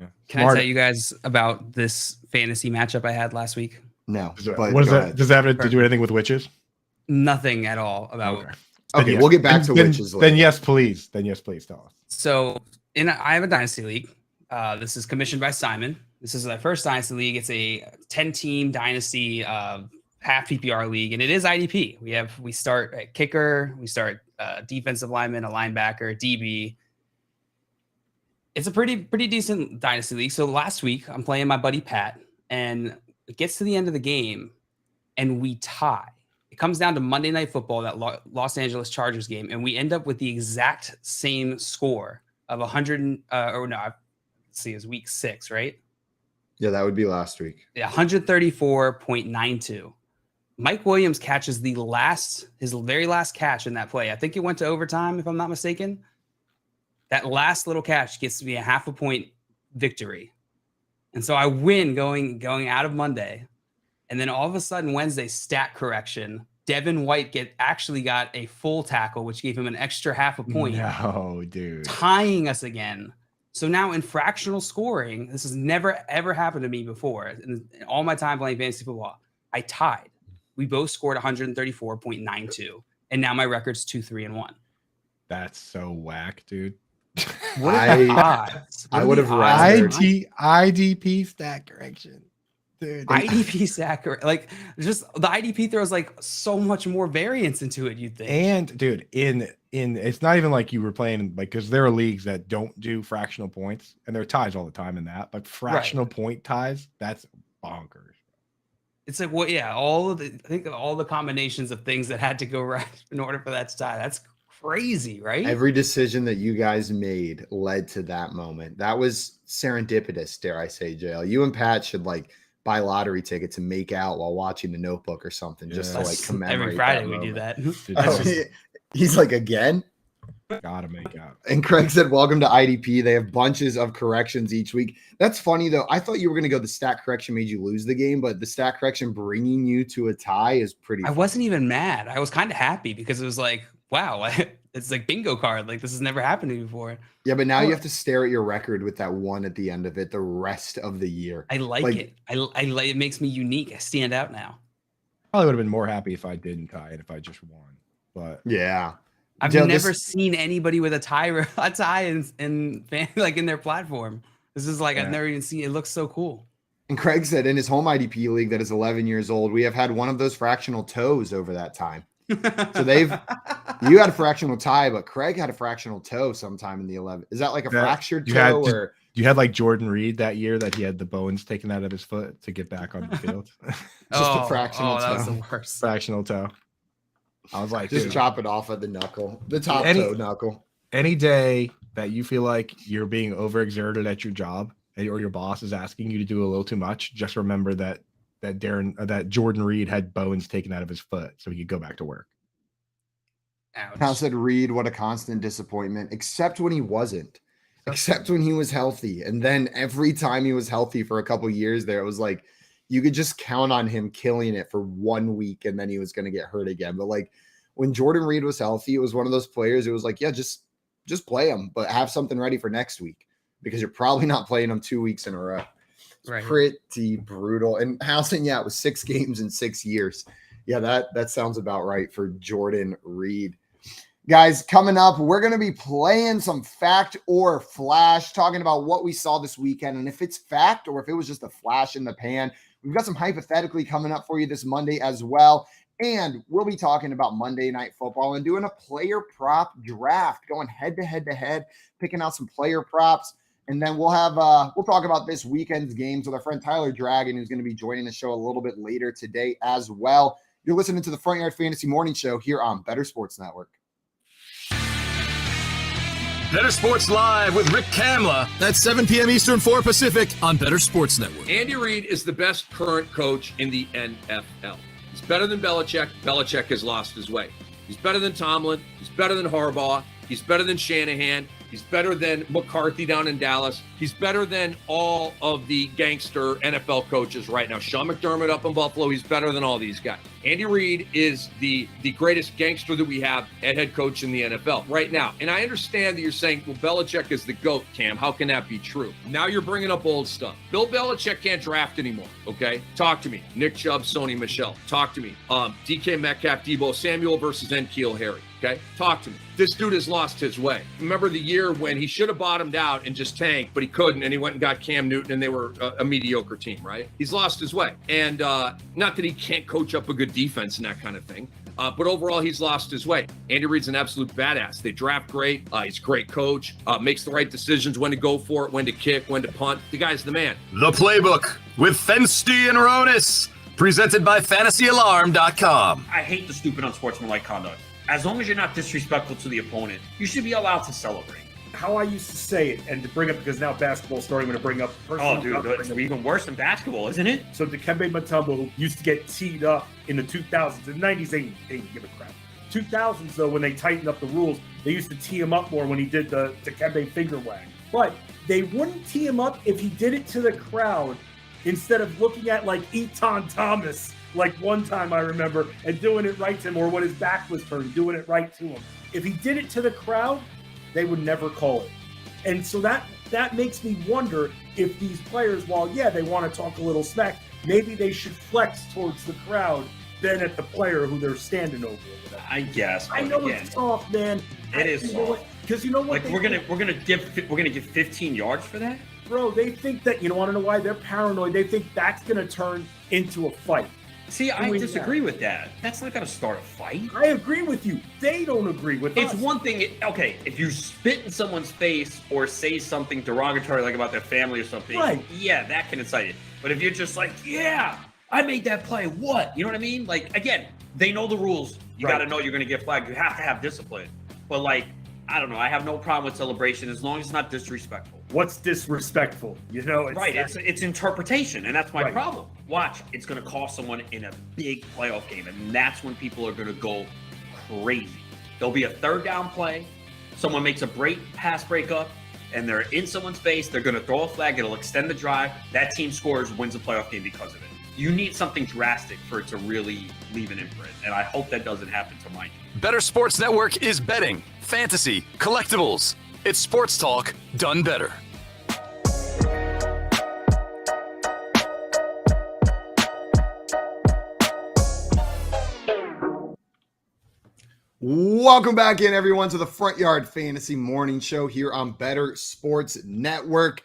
Yeah. Can I tell you guys about this fantasy matchup I had last week? No. What is that? Does that have to do anything with witches? Nothing at all about. Okay, we'll get back to witches later. Then yes, please. Tell us. So I have a dynasty league. This is commissioned by Simon. This is our first dynasty league. It's a 10-team dynasty half PPR league, and it is IDP. We start at kicker, we start defensive lineman, a linebacker, DB. It's a pretty decent dynasty league. So last week I'm playing my buddy Pat, and it gets to the end of the game, and we tie. It comes down to Monday Night Football, that Los Angeles Chargers game, and we end up with the exact same score of 100. Let's see, it was week 6, right? Yeah, that would be last week. Yeah, 134.92. Mike Williams catches his very last catch in that play. I think it went to overtime, if I'm not mistaken. That last little catch gets me a half a point victory. And so I win going out of Monday. And then all of a sudden, Wednesday, stat correction. Devin White actually got a full tackle, which gave him an extra half a point. No, dude. Tying us again. So now in fractional scoring, this has never, ever happened to me before. In all my time playing fantasy football, I tied. We both scored 134.92. And now my record's 2-3-1. That's so whack, dude. What are the odds? I would have IDP stat correction. Dude, IDP stat like just the IDP throws like so much more variance into it, you'd think. And dude, in it's not even like you were playing like, because there are leagues that don't do fractional points, and there are ties all the time in that, but fractional point ties, that's bonkers. It's like, well, yeah, I think all the combinations of things that had to go right in order for that to tie. That's crazy, right? Every decision that you guys made led to that moment. That was serendipitous, dare I say, JL. You and Pat should like buy lottery tickets and make out while watching The Notebook or something, just to like commemorate. Every Friday we do that. He's like, again? Gotta make out. And Craig said, welcome to IDP. They have bunches of corrections each week. That's funny, though. I thought you were going to go the stat correction made you lose the game, but the stat correction bringing you to a tie is pretty funny. I wasn't even mad. I was kind of happy because it was like, wow, it's like bingo card. Like this has never happened to me before. Yeah, but now you have to stare at your record with that one at the end of it the rest of the year. I like it. I like it. Makes me unique. I stand out now. Probably would have been more happy if I didn't tie and if I just won. But yeah. I've never seen anybody with a tie in like in their platform. This is like, I've never even seen it. Looks so cool. And Craig said in his home IDP league that is 11 years old, we have had one of those fractional toes over that time. So you had a fractional tie, but Craig had a fractional toe sometime in the 11. Is that like a fractured toe or you had like Jordan Reed that year that he had the bones taken out of his foot to get back on the field? Just a fractional toe. That was the worst. Fractional toe. I was like, just dude, chop it off at the knuckle, the top toe knuckle. Any day that you feel like you're being overexerted at your job or your boss is asking you to do a little too much, just remember that Jordan Reed had bones taken out of his foot so he could go back to work. Now said Reed, what a constant disappointment, except when he wasn't, except when he was healthy. And then every time he was healthy for a couple years there, it was like you could just count on him killing it for 1 week and then he was going to get hurt again. But like when Jordan Reed was healthy, it was one of those players. It was like, yeah, just play him, but have something ready for next week because you're probably not playing him 2 weeks in a row. It's Right. pretty brutal. And Houston, yeah, it was 6 games in 6 years. Yeah, that sounds about right for Jordan Reed. Guys, coming up, we're going to be playing some fact or flash, talking about what we saw this weekend and if it's fact or if it was just a flash in the pan. We've got some hypothetically coming up for you this Monday as well. And we'll be talking about Monday Night Football and doing a player prop draft, going head to head, picking out some player props. And then we'll talk about this weekend's games with our friend Tyler Dragon, who's going to be joining the show a little bit later today as well. You're listening to the Front Yard Fantasy Morning Show here on Bettor Sports Network. Bettor Sports Live with Rick Kamla. That's 7 p.m. Eastern, 4 Pacific on Bettor Sports Network. Andy Reid is the best current coach in the NFL. He's better than Belichick. Belichick has lost his way. He's better than Tomlin. He's better than Harbaugh. He's better than Shanahan. He's better than McCarthy down in Dallas. He's better than all of the gangster NFL coaches right now. Sean McDermott up in Buffalo, he's better than all these guys. Andy Reid is the greatest gangster that we have at head coach in the NFL right now. And I understand that you're saying, well, Belichick is the GOAT, Cam. How can that be true? Now you're bringing up old stuff. Bill Belichick can't draft anymore, okay? Talk to me. Nick Chubb, Sony Michel. Talk to me. DK Metcalf, Debo Samuel versus N'Keal Harry. Okay, talk to me. This dude has lost his way. Remember the year when he should have bottomed out and just tanked, but he couldn't, and he went and got Cam Newton, and they were a mediocre team, right? He's lost his way. And not that he can't coach up a good defense and that kind of thing, but overall, he's lost his way. Andy Reid's an absolute badass. They draft great. He's a great coach, makes the right decisions, when to go for it, when to kick, when to punt. The guy's the man. The Playbook with Fensty and Ronis, presented by FantasyAlarm.com. I hate the stupid unsportsmanlike conduct. As long as you're not disrespectful to the opponent, you should be allowed to celebrate. How I used to say it, and to bring up, because now basketball's starting to bring up. Oh, dude, it's even worse than basketball, isn't it? So Dikembe Mutombo used to get teed up in the 2000s. In the 90s, they didn't give a crap. 2000s, though, when they tightened up the rules, they used to tee him up more when he did the Dikembe finger wag. But they wouldn't tee him up if he did it to the crowd instead of looking at, like, Eton Thomas, like one time I remember, and doing it right to him, or when his back was turned, doing it right to him. If he did it to the crowd, they would never call it. And so that makes me wonder if these players, while, yeah, they want to talk a little smack, maybe they should flex towards the crowd than at the player who they're standing over. I guess. I know it's soft, man. It is soft. Because you know what? Like we're gonna give 15 yards for that, bro. They think that, you want to know why? They're paranoid. They think that's gonna turn into a fight. See, I disagree with that. That's not going to start a fight. I agree with you. They don't agree with us. It's one thing, okay, if you spit in someone's face or say something derogatory, like about their family or something, right, yeah, that can incite you. But if you're just like, yeah, I made that play, what? You know what I mean? Like, again, they know the rules. You got to know you're going to get flagged. You have to have discipline. But, like, I don't know. I have no problem with celebration as long as it's not disrespectful. What's disrespectful? It's interpretation, and that's my problem. Watch, it's going to cost someone in a big playoff game, and that's when people are going to go crazy. There'll be a third down play. Someone makes a pass breakup, and they're in someone's face. They're going to throw a flag. It'll extend the drive. That team scores, wins the playoff game because of it. You need something drastic for it to really leave an imprint, and I hope that doesn't happen to my team. Bettor Sports Network is betting, fantasy, collectibles. It's sports talk done better. Welcome back in, everyone, to the Front Yard Fantasy Morning Show here on Bettor Sports Network.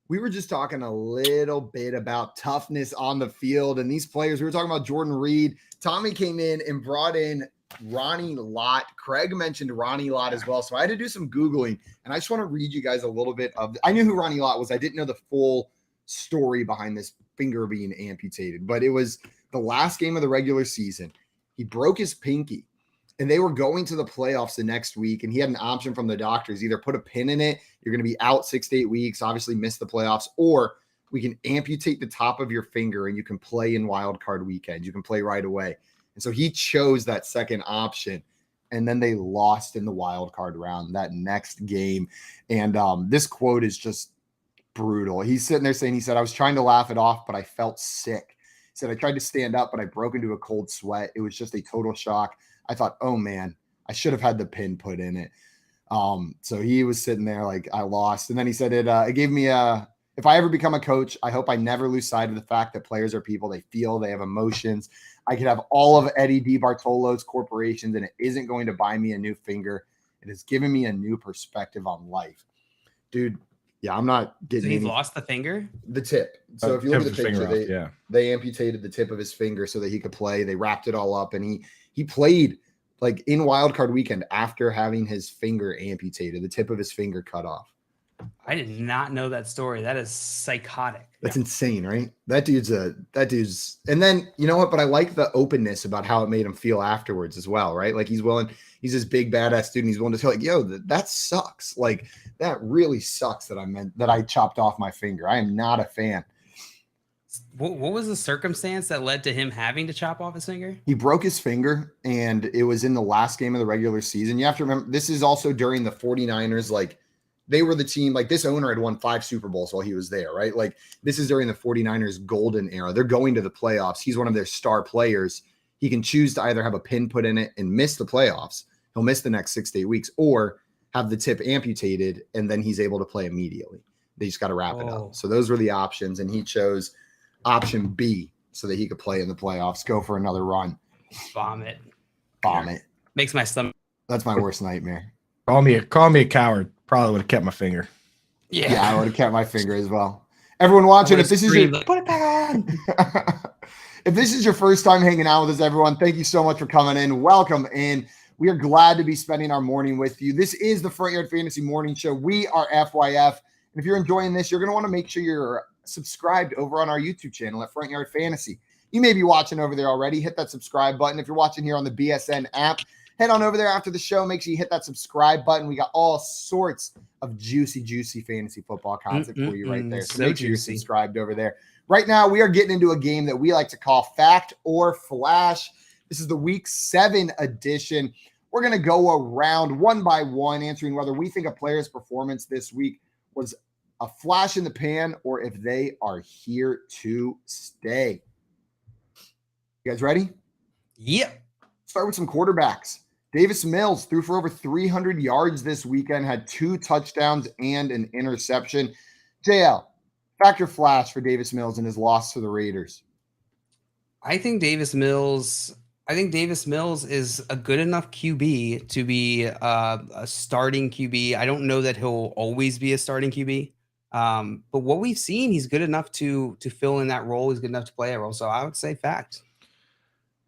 We were just talking a little bit about toughness on the field and these players. We were talking about Jordan Reed. Tommy came in and brought in Ronnie Lott. Craig mentioned Ronnie Lott as well. So I had to do some Googling, and I just want to read you guys a little bit of I knew who Ronnie Lott was. I didn't know the full story behind this finger being amputated, but it was the last game of the regular season. He broke his pinky, And they were going to the playoffs the next week, and he had an option from the doctors: either put a pin in it, you're going to be out 6 to 8 weeks, obviously miss the playoffs, or we can amputate the top of your finger and you can play in wild card weekend. You can play right away. And so he chose that second option. And then they lost in the wild card round that next game. And this quote is just brutal. He's sitting there saying, he said, "I was trying to laugh it off, but I felt sick." He said, "I tried to stand up, but I broke into a cold sweat. It was just a total shock. I thought, oh man, I should have had the pin put in it." So he was sitting there like, I lost. And then he said, it gave me if I ever become a coach, I hope I never lose sight of the fact that players are people. They feel, they have emotions. I could have all of Eddie DeBartolo's corporations, and it isn't going to buy me a new finger. It has given me a new perspective on life." Dude, yeah, I'm not getting. So he's lost the finger? The tip. So if you look at the picture, off, they amputated the tip of his finger so that he could play. They wrapped it all up, and he played like in wild card weekend after having his finger amputated, the tip of his finger cut off. I did not know that story. That is psychotic. That's insane, that dude's, and then you know what? But I like the openness about how it made him feel afterwards as well, right? Like he's this big badass dude, and he's willing to tell, like, yo, that sucks. Like that really sucks that I chopped off my finger. I am not a fan. What was the circumstance that led to him having to chop off his finger? He broke his finger, and it was in the last game of the regular season. You have to remember, this is also during the 49ers, like, they were the team, like this owner had won 5 Super Bowls while he was there, right? Like this is during the 49ers golden era. They're going to the playoffs. He's one of their star players. He can choose to either have a pin put in it and miss the playoffs. He'll miss the next 6 to 8 weeks, or have the tip amputated, and then he's able to play immediately. They just got to wrap it up. So those were the options, and he chose option B so that he could play in the playoffs, go for another run. Vomit. Makes my stomach. That's my worst nightmare. Call me a coward. Probably would have kept my finger. Yeah, I would have kept my finger as well. Everyone watching, if this is your put it back on. If this is your first time hanging out with us, everyone, thank you so much for coming in. Welcome in. We are glad to be spending our morning with you. This is the Front Yard Fantasy Morning Show. We are FYF. And if you're enjoying this, you're going to want to make sure you're subscribed over on our YouTube channel at Front Yard Fantasy. You may be watching over there already. Hit that subscribe button. If you're watching here on the BSN app, head on over there after the show. Make sure you hit that subscribe button. We got all sorts of juicy fantasy football content for you right there. So make sure you're subscribed over there. Right now, we are getting into a game that we like to call Fact or Flash. This is the Week 7 edition. We're going to go around one by one, answering whether we think a player's performance this week was a flash in the pan or if they are here to stay. You guys ready? Yep. Start with some quarterbacks. Davis Mills threw for over 300 yards this weekend, had 2 touchdowns and an interception. JL, factor flash for Davis Mills and his loss to the Raiders. I think Davis Mills is a good enough QB to be a starting QB. I don't know that he'll always be a starting QB. But what we've seen, he's good enough to fill in that role. He's good enough to play a role. So I would say fact.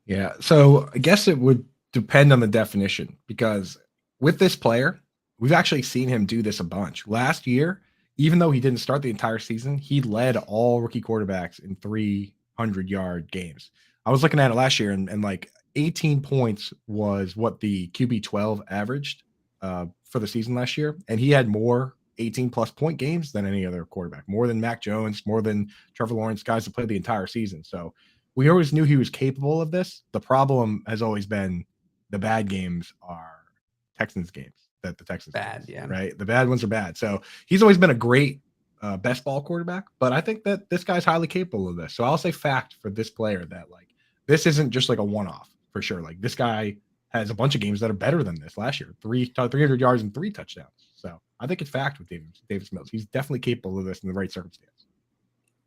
Yeah. So I guess it would depend on the definition, because with this player, we've actually seen him do this a bunch. Last year, even though he didn't start the entire season, he led all rookie quarterbacks in 300-yard games. I was looking at it last year, and like 18 points was what the QB 12 averaged for the season last year. And he had more 18-plus point games than any other quarterback, more than Mac Jones, more than Trevor Lawrence, guys that played the entire season. So we always knew he was capable of this. The problem has always been the bad games are Texans games that the Texans bad, games, yeah, right? The bad ones are bad. So he's always been a great best ball quarterback, but I think that this guy's highly capable of this. So I'll say fact for this player that like this isn't just like a one-off for sure. Like this guy has a bunch of games that are better than this last year, 300 yards and 3 touchdowns. So I think it's fact with Davis Mills. He's definitely capable of this in the right circumstance.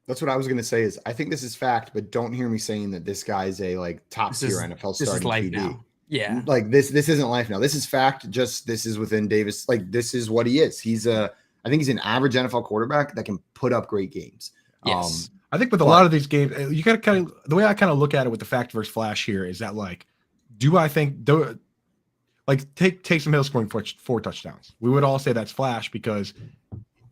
That's what I was going to say is I think this is fact, but don't hear me saying that this guy's a like top tier NFL starting this is life QB. Now. Yeah. Like this isn't life now. This is fact. Just this is within Davis. Like this is what he is. I think he's an average NFL quarterback that can put up great games. Yes. I think with a lot of these games, you got to kind of, the way I kind of look at it with the fact versus flash here is that like, like Taysom Hill scoring 4 touchdowns. We would all say that's flash because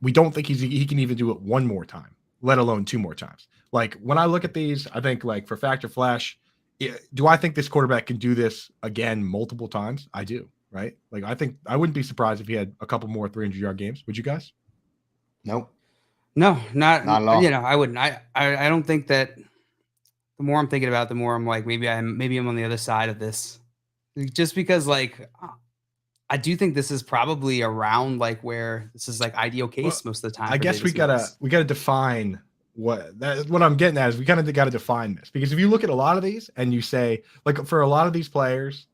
we don't think he can even do it one more time, let alone 2 more times. Like when I look at these, I think like for fact or flash, Yeah, do I think this quarterback can do this again multiple times? I do, right? Like I think I wouldn't be surprised if he had a couple more 300-yard games. Would you guys? Nope. No, not Not at all. I wouldn't. I don't think that. The more I'm thinking about it, the more I'm like, maybe I'm on the other side of this, just because like I do think this is probably around like where this is like ideal case most of the time. I for guess Davis Mills. we gotta define what I'm getting at is we kind of got to define this, because if you look at a lot of these and you say like for a lot of these players,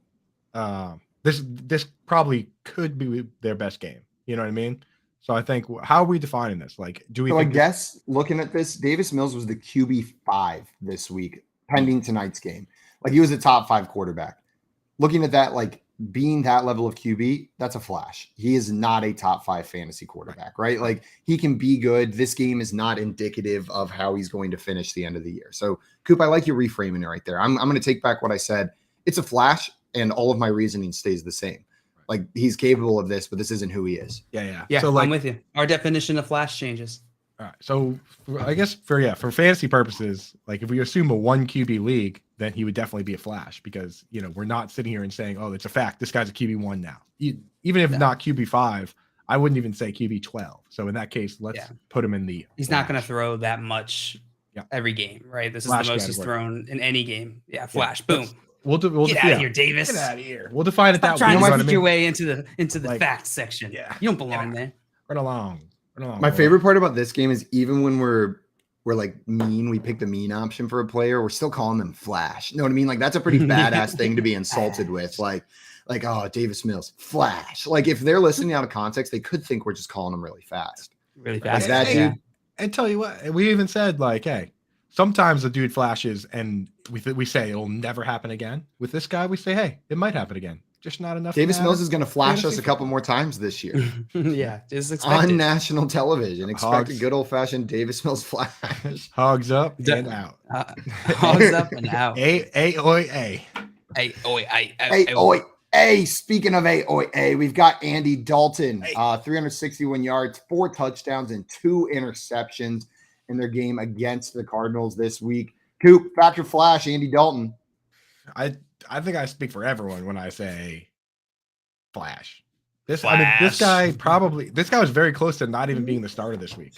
this probably could be their best game. You know what I mean? So I think, how are we defining this? Like, do we? So think I guess looking at this, Davis Mills was the QB5 this week, pending tonight's game. Like he was a top 5 quarterback. Looking at that, like being that level of QB, that's a flash. He is not a top 5 fantasy quarterback, right? Like he can be good. This game is not indicative of how he's going to finish the end of the year. So Coop, I like you reframing it right there. I'm going to take back what I said. It's a flash, and all of my reasoning stays the same. Like he's capable of this, but this isn't who he is. Yeah. So like, I'm with you. Our definition of flash changes. all right. So I guess for fantasy purposes, like if we assume a 1 QB league, then he would definitely be a flash, because we're not sitting here and saying, oh, it's a fact, this guy's a QB1 now. Even if not QB5, I wouldn't even say QB12. So in that case, let's put him in the. He's not going to throw that much every game, right? This is the most he's thrown in any game. Yeah, flash, boom. We'll get out of here, Davis. Get out of here. We'll define it that way. Trying to make your way into the like, fact section. Yeah, you don't belong there. Run along. My favorite part about this game is even when we're like mean, we pick the mean option for a player, we're still calling them flash. You know what I mean? Like that's a pretty badass thing to be insulted with. Like, oh, Davis Mills, flash. Like if they're listening out of context, they could think we're just calling them really fast. Really fast. Like that dude. And tell you what, we even said like, hey, sometimes the dude flashes and we say it'll never happen again. With this guy, we say, hey, it might happen again. Just not enough. Davis Mills is going to flash us a couple more times this year. Yeah, just on national television. Expect a good old fashioned Davis Mills flash. Hogs up and out. Hogs up and out. Speaking of we've got Andy Dalton, 361 yards, 4 touchdowns, and 2 interceptions in their game against the Cardinals this week. Coop, Factor Flash, Andy Dalton. I think I speak for everyone when I say flash. This guy was very close to not even being the starter this week.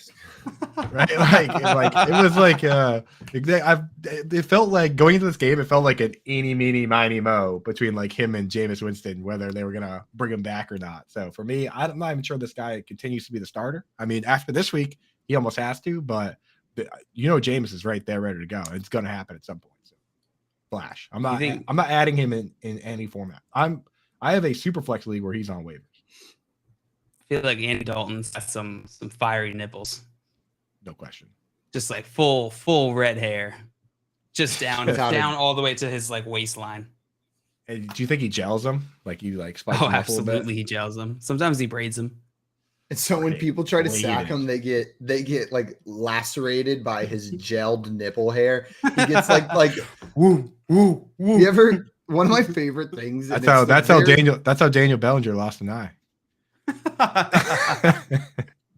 Right? It was like it felt like going into this game, it felt like an eeny, meeny, miny, mo between like him and Jameis Winston, whether they were gonna bring him back or not. So for me, I'm not even sure this guy continues to be the starter. I mean, after this week, he almost has to, but Jameis is right there ready to go. It's gonna happen at some point. So flash. I'm not adding him in any format. I have a super flex league where he's on waivers. I feel like Andy Dalton's got some fiery nipples. No question. Just like full red hair. Just down all the way to his like waistline. Hey, do you think he gels them? Like you like spikes them up a little bit? Absolutely he gels them. Sometimes he braids them. And so when people try to sack him, they get like lacerated by his gelled nipple hair. He gets like woo. You ever, one of my favorite things. That's how Daniel Bellinger lost an eye.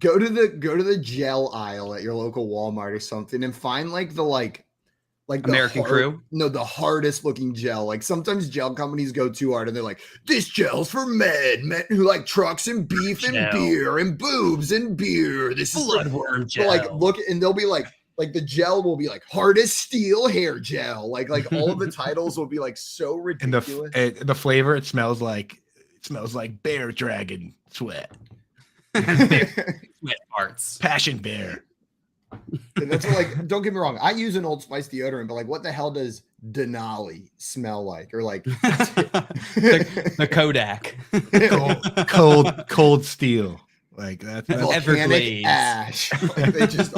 Go to the gel aisle at your local Walmart or something and find like the American Crew. No, the hardest looking gel. Like sometimes gel companies go too hard and they're like, this gel's for men who like trucks and beef and beer and boobs and beer. This is bloodworm gel. Like look, and they'll be like the gel will be like hardest steel hair gel. Like all of the titles will be like so ridiculous. And the flavor, it smells like bear dragon sweat. Sweat parts. Passion bear. And that's like, don't get me wrong. I use an Old Spice deodorant, but like, what the hell does Denali smell like? Or like the Kodak, cold steel. Like that's Everglades ash. Like they just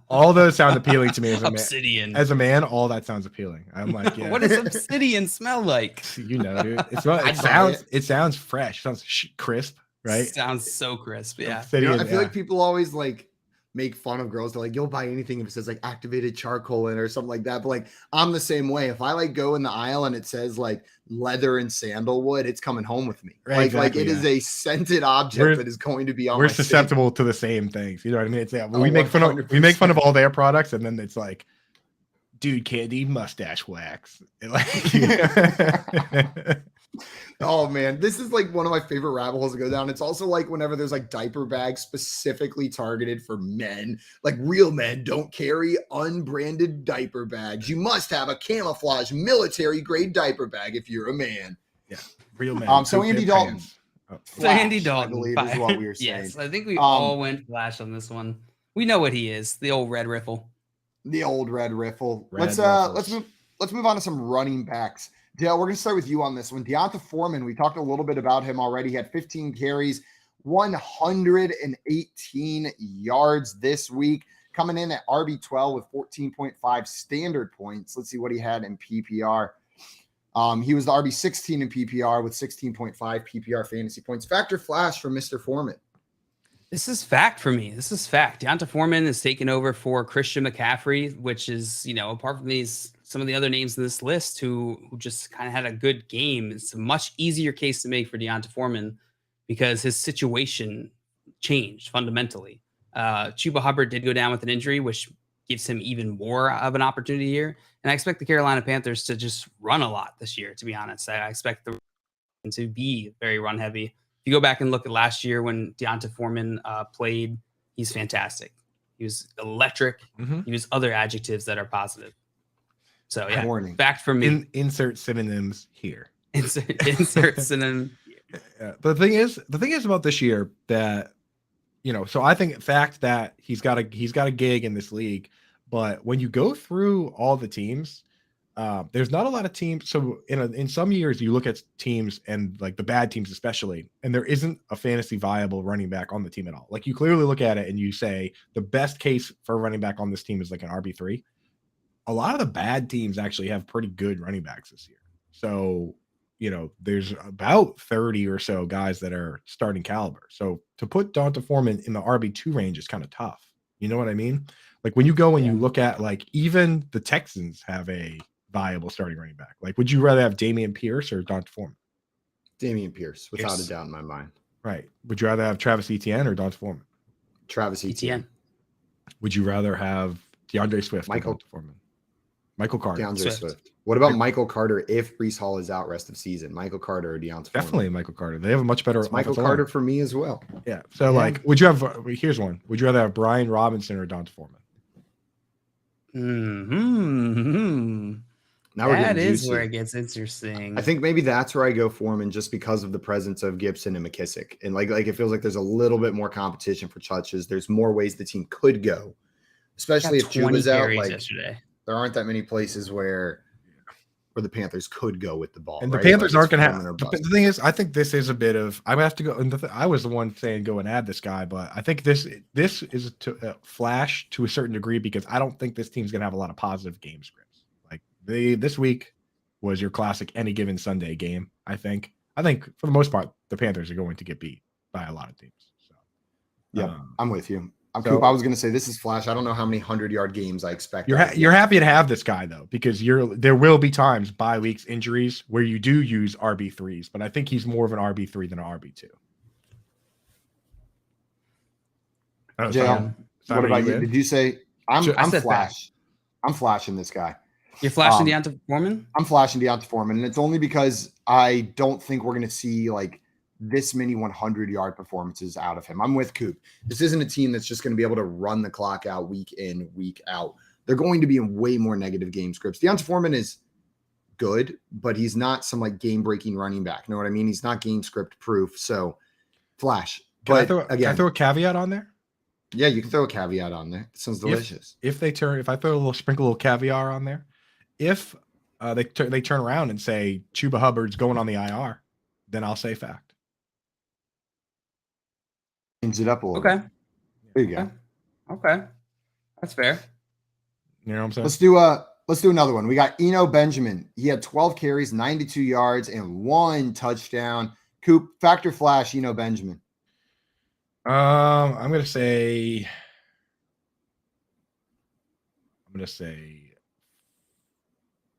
all those sound appealing to me as a obsidian. Man. As a man, all that sounds appealing. I'm like, yeah. What does obsidian smell like? Dude. It sounds fresh. It sounds crisp, right? Sounds so crisp. Yeah. I feel like people always like make fun of girls. They're like, you'll buy anything if it says like activated charcoal in it or something like that. But like, I'm the same way. If I like go in the aisle and it says like leather and sandalwood, it's coming home with me. Right, like it is a scented object that is going to be on. We're susceptible to the same things. You know what I mean? It's we make fun of all their products, and then it's like dude can't need mustache wax. Like, Oh man, this is like one of my favorite rabbit holes to go down. It's also like whenever there's like diaper bags specifically targeted for men, like real men don't carry unbranded diaper bags. You must have a camouflage military grade diaper bag if you're a man. yeah, real man. So Andy Dalton. Oh, So Andy Flash, Dalton, I believe, is fire. what we were saying. Yes, I think we all went Flash on this one. We know what he is, the old red riffle. The old red riffle. Red Let's move on to some running backs. Dale, we're gonna start with you on this one. Deonta Foreman, we talked a little bit about him already. He had 15 carries, 118 yards this week, coming in at RB12 with 14.5 standard points. Let's see what he had in PPR. He was the RB16 in PPR with 16.5 PPR fantasy points. Factor flash for Mr. Foreman. This is fact for me. This is fact. Deonta Foreman is taking over for Christian McCaffrey, which is, apart from some of the other names in this list who just kind of had a good game. It's a much easier case to make for Deonta Foreman because his situation changed fundamentally. Chuba Hubbard did go down with an injury, which gives him even more of an opportunity here. And I expect the Carolina Panthers to just run a lot this year, to be honest. I expect them to be very run heavy. If you go back and look at last year when Deonta Foreman played, he's fantastic. He was electric. Mm-hmm. He was other adjectives that are positive. So yeah, Warning. fact for me. Insert synonyms here. Insert synonym. But the thing is about this year that, so I think fact that he's got a gig in this league, but when you go through all the teams, there's not a lot of teams. So in some years you look at teams and like the bad teams especially, and there isn't a fantasy viable running back on the team at all. Like you clearly look at it and you say the best case for a running back on this team is like an RB3. A lot of the bad teams actually have pretty good running backs this year. So, there's about 30 or so guys that are starting caliber. So to put Deonta Foreman in the RB2 range is kind of tough. You know what I mean? Like when you go and you look at like even the Texans have a viable starting running back. Like, would you rather have Dameon Pierce or Deonta Foreman? Dameon Pierce, without a doubt in my mind. Right. Would you rather have Travis Etienne or Deonta Foreman? Travis Etienne. Would you rather have DeAndre Swift or Deonta Foreman? Michael Carter. DeAndre Swift. What about Michael Carter if Breece Hall is out rest of season? Michael Carter or Deonta Foreman? Definitely Michael Carter. They have a much better Michael Carter for me as well. Yeah. So like, would you have? Here's one. Would you rather have Brian Robinson or Deonta Foreman? Now we're that getting is juicy. where it gets interesting. I think maybe that's where I go Foreman just because of the presence of Gibson and McKissick. And like it feels like there's a little bit more competition for touches. There's more ways the team could go, especially if Chuba's out. Like yesterday. There aren't that many places where the Panthers could go with the ball. And the right? Panthers Like aren't going to Foreman or have. bust. The thing is, I think this is a bit of. I have to go. And I was the one saying go and add this guy, but I think this is to flash to a certain degree because I don't think this team's going to have a lot of positive game scripts. Like this week was your classic any given Sunday game. I think for the most part the Panthers are going to get beat by a lot of teams. So yeah, I'm with you. Coop, I was going to say this is flash. I don't know how many 100-yard games I expect. You're happy to have this guy though, because there will be times bye weeks injuries where you do use RB3s, but I think he's more of an RB3 than an RB2. Jay, what about you? Did you say I'm flash? I'm flashing this guy. You're flashing Deonta Foreman? I'm flashing Deonta Foreman, and it's only because I don't think we're going to see like this many 100-yard performances out of him. I'm with Coop. This isn't a team that's just going to be able to run the clock out week in, week out. They're going to be in way more negative game scripts. Deonta Foreman is good, but he's not some like game-breaking running back. You know what I mean? He's not game script proof. So flash. Can I throw a caveat on there? Yeah, you can throw a caveat on there. It sounds delicious. If I sprinkle a little caviar on there, if they turn around and say Chuba Hubbard's going on the IR, then I'll say fact. Change it up a little. Okay. Bit. There you go. Okay. That's fair. You know what I'm saying? Let's do another one. We got Eno Benjamin. He had 12 carries, 92 yards, and 1 touchdown. Coop, factor flash, Eno Benjamin. I'm gonna say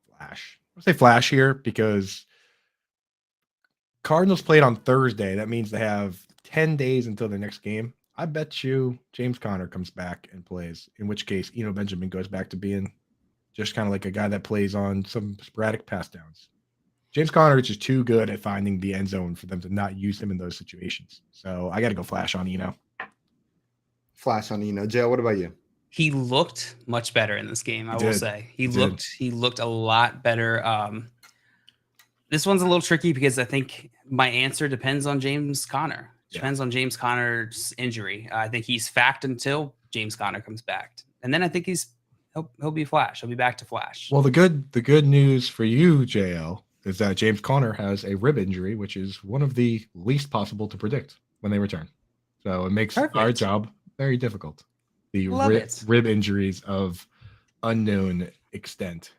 flash. I'll say flash here because Cardinals played on Thursday. That means they have 10 days until their next game. I bet you James Conner comes back and plays, in which case Eno Benjamin goes back to being just kind of like a guy that plays on some sporadic pass downs. James Conner is just too good at finding the end zone for them to not use him in those situations. So I got to go flash on Eno. Flash on Eno. Jail, what about you? He looked much better in this game. I will say he did. looked a lot better. This one's a little tricky because I think my answer depends on James Conner. Depends on James Conner's injury. I think he's fact until James Conner comes back, and then I think he'll be flash. He'll be back to flash. Well, the good news for you, JL, is that James Conner has a rib injury, which is one of the least possible to predict when they return. So it makes our job very difficult. The rib injuries of unknown extent.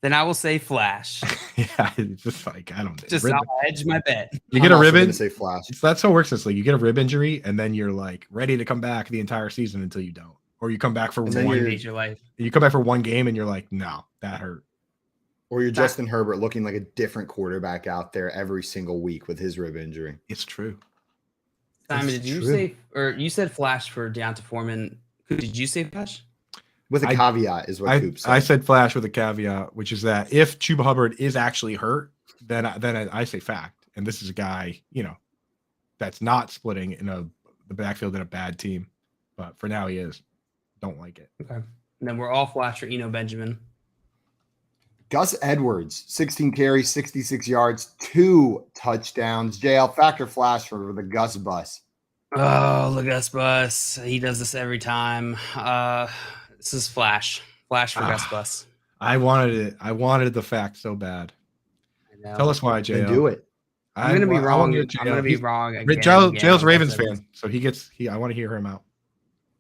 Then I will say flash. Yeah, it's just like I don't. Just I'll hedge my bet. You get a rib injury. Say flash. That's how it works this league. You get a rib injury, and then you're like ready to come back the entire season until you don't, or you come back for your life. You come back for one game, and you're like, no, that hurt. Or you're Justin Herbert looking like a different quarterback out there every single week with his rib injury. It's true. Simon, did you say, or you said flash for Deonta Foreman? Did you say flash? With a caveat is what Coop said. I said flash with a caveat, which is that if Chuba Hubbard is actually hurt, then I say fact. And this is a guy, that's not splitting in the backfield in a bad team. But for now he is. Don't like it. Okay. And then we're all flash for Eno Benjamin. Gus Edwards, 16 carries, 66 yards, 2 touchdowns. JL, factor flash for the Gus bus. Oh, the Gus bus. He does this every time. This is flash. Flash for Gus bus. I wanted it. I wanted the fact so bad. I know. Tell us why, JL. Do it. I'm going to be wrong. I'm going to be wrong. JL's Ravens fan, so I want to hear him out.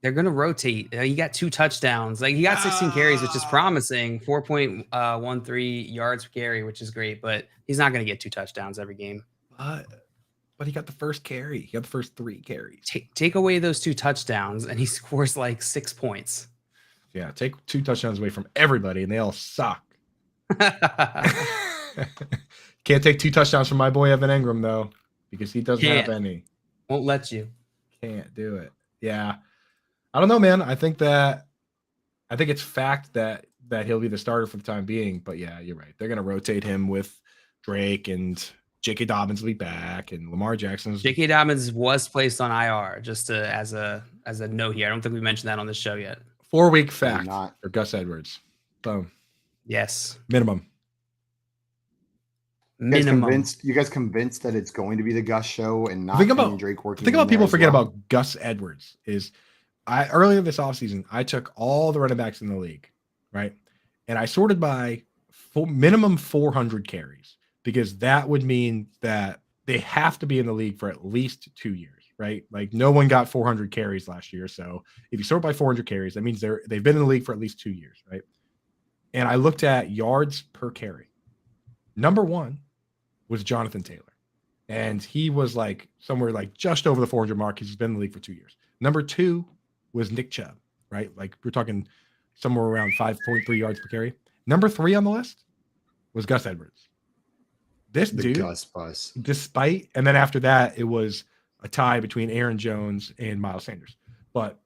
They're going to rotate. He got 2 touchdowns. Like he got 16 carries, which is promising. 4.13 yards per carry, which is great. But he's not going to get 2 touchdowns every game. But he got the first carry. He got the first 3 carries. Take away those 2 touchdowns, and he scores like 6 points. Yeah, take 2 touchdowns away from everybody, and they all suck. Can't take 2 touchdowns from my boy Evan Engram though, because he doesn't have any. Won't let you. Can't do it. Yeah. I don't know, man. I think it's fact that he'll be the starter for the time being. But yeah, you're right. They're gonna rotate him with Drake, and J.K. Dobbins will be back, and Lamar Jackson's. J.K. Dobbins was placed on IR, just as a note here. I don't think we mentioned that on the show yet. 4-week fact for Gus Edwards. Boom. Yes. Minimum. You guys convinced that it's going to be the Gus show and not Drake working? Think about people forget about Gus Edwards. Earlier this offseason, I took all the running backs in the league, right? And I sorted by minimum 400 carries, because that would mean that they have to be in the league for at least 2 years, right? Like no one got 400 carries last year. So if you sort by 400 carries, that means they've been in the league for at least 2 years, right? And I looked at yards per carry. Number 1 was Jonathan Taylor. And he was like somewhere like just over the 400 mark. He's been in the league for 2 years. Number 2 was Nick Chubb, right? Like we're talking somewhere around 5.3 yards per carry. Number 3 on the list was Gus Edwards. This dude, Gus bus. Despite, and then after that, it was a tie between Aaron Jones and Miles Sanders. But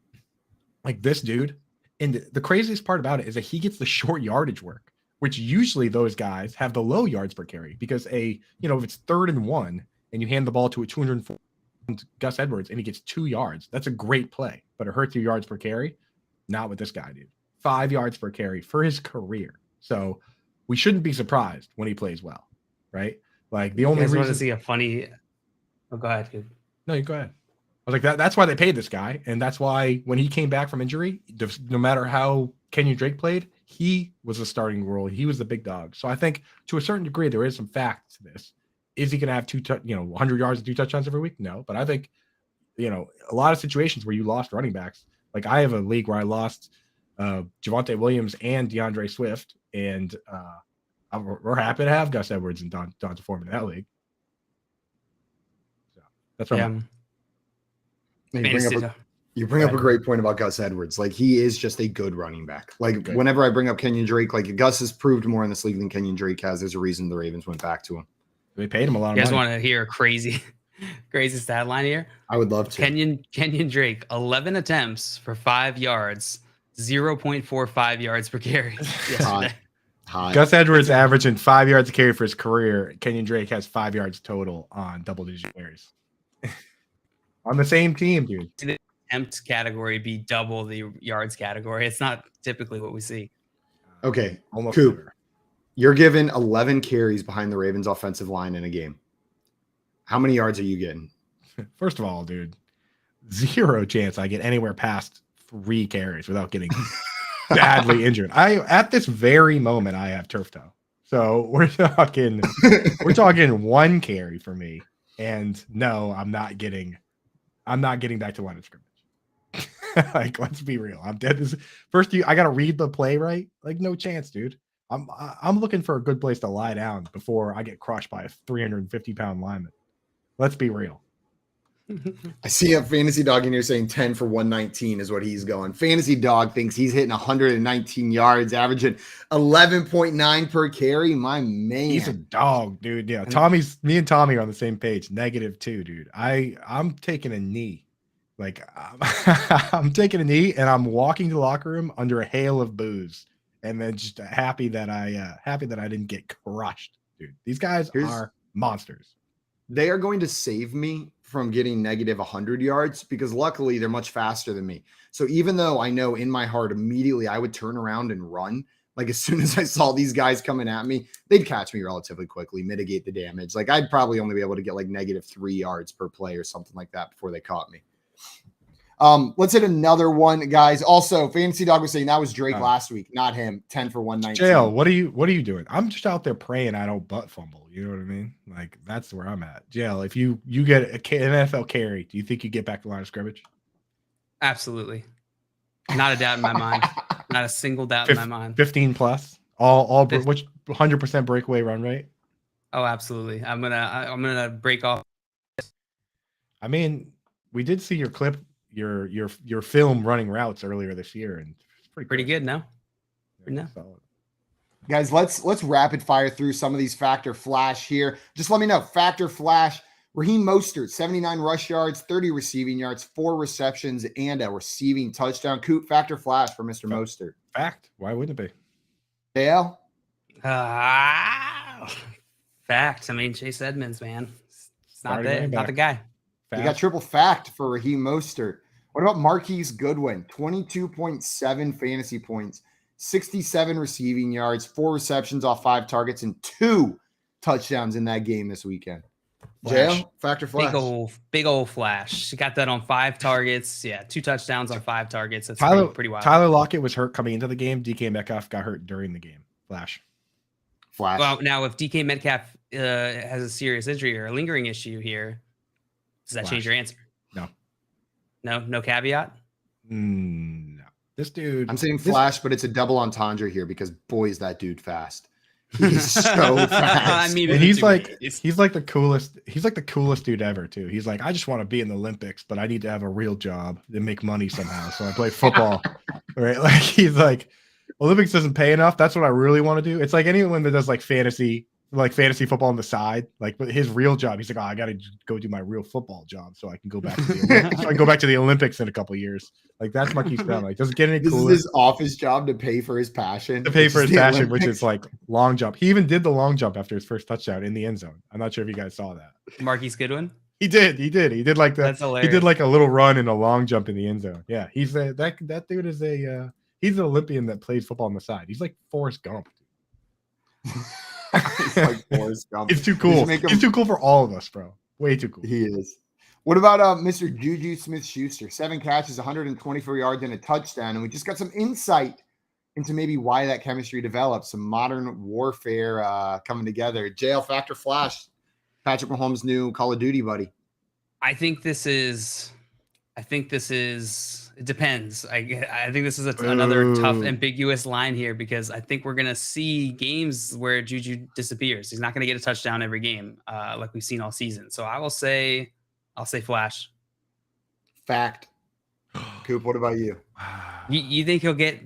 like this dude, and the craziest part about it is that he gets the short yardage work, which usually those guys have the low yards per carry, because if it's 3rd and 1 and you hand the ball to a 204 Gus Edwards and he gets 2 yards, that's a great play, but it hurts your yards per carry. Not with this guy, dude. 5 yards per carry for his career. So we shouldn't be surprised when he plays well, right? Like the only reason want to see a funny. Oh, go ahead, kid. No, you go ahead. I was like, that's why they paid this guy, and that's why when he came back from injury, no matter how Kenyon Drake played, he was the starting role. He was the big dog. So I think to a certain degree there is some fact to this. Is he going to have 100 yards and 2 touchdowns every week? No, but I think a lot of situations where you lost running backs. Like I have a league where I lost Javonte Williams and DeAndre Swift, and we're happy to have Gus Edwards and Deonta Foreman in that league. So that's right. You bring up a great point about Gus Edwards. Like he is just a good running back. Like whenever I bring up Kenyon Drake, like Gus has proved more in this league than Kenyon Drake has. There's a reason the Ravens went back to him. They paid him a lot of money. You guys want to hear a crazy stat line here? I would love to. Kenyon Drake, 11 attempts for 5 yards, 0.45 yards per carry yesterday. Hot. Gus Edwards averaging 5 yards a carry for his career. Kenyon Drake has 5 yards total on double-digit carries. On the same team, dude. The attempt category be double the yards category. It's not typically what we see. Okay, Almost Coop, never. you're given 11 carries behind the Ravens offensive line in a game. How many yards are you getting? First of all, dude, 0 chance I get anywhere past 3 carries without getting badly injured. At this very moment I have turf toe. So we're talking 1 carry for me. And no, I'm not getting back to line of scrimmage. Like, let's be real. I'm dead. First, I gotta read the play right. Like, no chance, dude. I'm looking for a good place to lie down before I get crushed by a 350-pound lineman. Let's be real. I see a fantasy dog in here saying 10 for 119 is what he's going. Fantasy dog thinks he's hitting 119 yards, averaging 11.9 per carry. My man. He's a dog, dude. Yeah. Me and Tommy are on the same page. -2, dude. I'm taking a knee. Like, I'm taking a knee and I'm walking to the locker room under a hail of booze. And then just happy that I didn't get crushed, dude. These guys are monsters. They are going to save me from getting negative 100 yards because luckily they're much faster than me. So even though I know in my heart immediately I would turn around and run, like as soon as I saw these guys coming at me, they'd catch me relatively quickly, mitigate the damage. Like I'd probably only be able to get like -3 yards per play or something like that before they caught me. Let's hit another one, guys. Also, Fantasy Dog was saying that was Drake last week, not him. 10 for 119. JL, what are you doing? I'm just out there praying I don't butt fumble. You know what I mean? Like that's where I'm at. JL, if you get an NFL carry, do you think you get back to line of scrimmage? Absolutely. Not a doubt in my mind. Not a single doubt in my mind. 15 plus. All which 100% breakaway run rate? Oh, absolutely. I'm gonna break off. I mean, we did see your clip, your film running routes earlier this year, and it's pretty good now. Solid. Guys, let's rapid fire through some of these factor flash here. Just let me know. Factor flash. Raheem Mostert, 79 rush yards, 30 receiving yards, 4 receptions, and a receiving touchdown. Coop, factor flash for Mr. Mostert. Fact. Why wouldn't it be? JL? Fact. I mean, Chase Edmonds, man. It's not the guy. You got triple fact for Raheem Mostert. What about Marquise Goodwin? 22.7 fantasy points, 67 receiving yards, 4 receptions off 5 targets, and 2 touchdowns in that game this weekend. Jail, factor flash. Big old flash. She got that on 5 targets. Yeah, 2 touchdowns on 5 targets. That's pretty wild. Tyler Lockett was hurt coming into the game. DK Metcalf got hurt during the game. Flash. Well, now if DK Metcalf has a serious injury or a lingering issue here, does that change your answer? No caveat? No. This dude. I'm saying flash, but it's a double entendre here because boy, is that dude fast. He's so fast. I mean, and he's like the coolest. He's like the coolest dude ever too. He's like, I just want to be in the Olympics, but I need to have a real job and make money somehow. So I play football, right? Like he's like, Olympics doesn't pay enough. That's what I really want to do. It's like anyone that does like fantasy football on the side, like but his real job. He's like, oh, I got to go do my real football job so I can go back to the Olympics. So I can go back to the Olympics in a couple of years. Like that's Marquise Brown. Like doesn't get any cooler. This is his office job to pay for his passion. Which is like long jump. He even did the long jump after his first touchdown in the end zone. I'm not sure if you guys saw that. Marquise Goodwin. He did like the. That's hilarious. He did like a little run and a long jump in the end zone. Yeah, he's that dude is a he's an Olympian that plays football on the side. He's like Forrest Gump. He's like Forrest Gump. It's too cool. He's too cool for all of us, bro. Way too cool. He is. What about Mr. Juju Smith-Schuster? 7 catches, 124 yards, and a touchdown. And we just got some insight into maybe why that chemistry developed. Some modern warfare coming together. JL factor flash. Patrick Mahomes' new Call of Duty buddy. I think this is. It depends. I think this is another tough, ambiguous line here because I think we're gonna see games where Juju disappears. He's not gonna get a touchdown every game, like we've seen all season. So I'll say flash. Fact. Coop, what about you? You think he'll get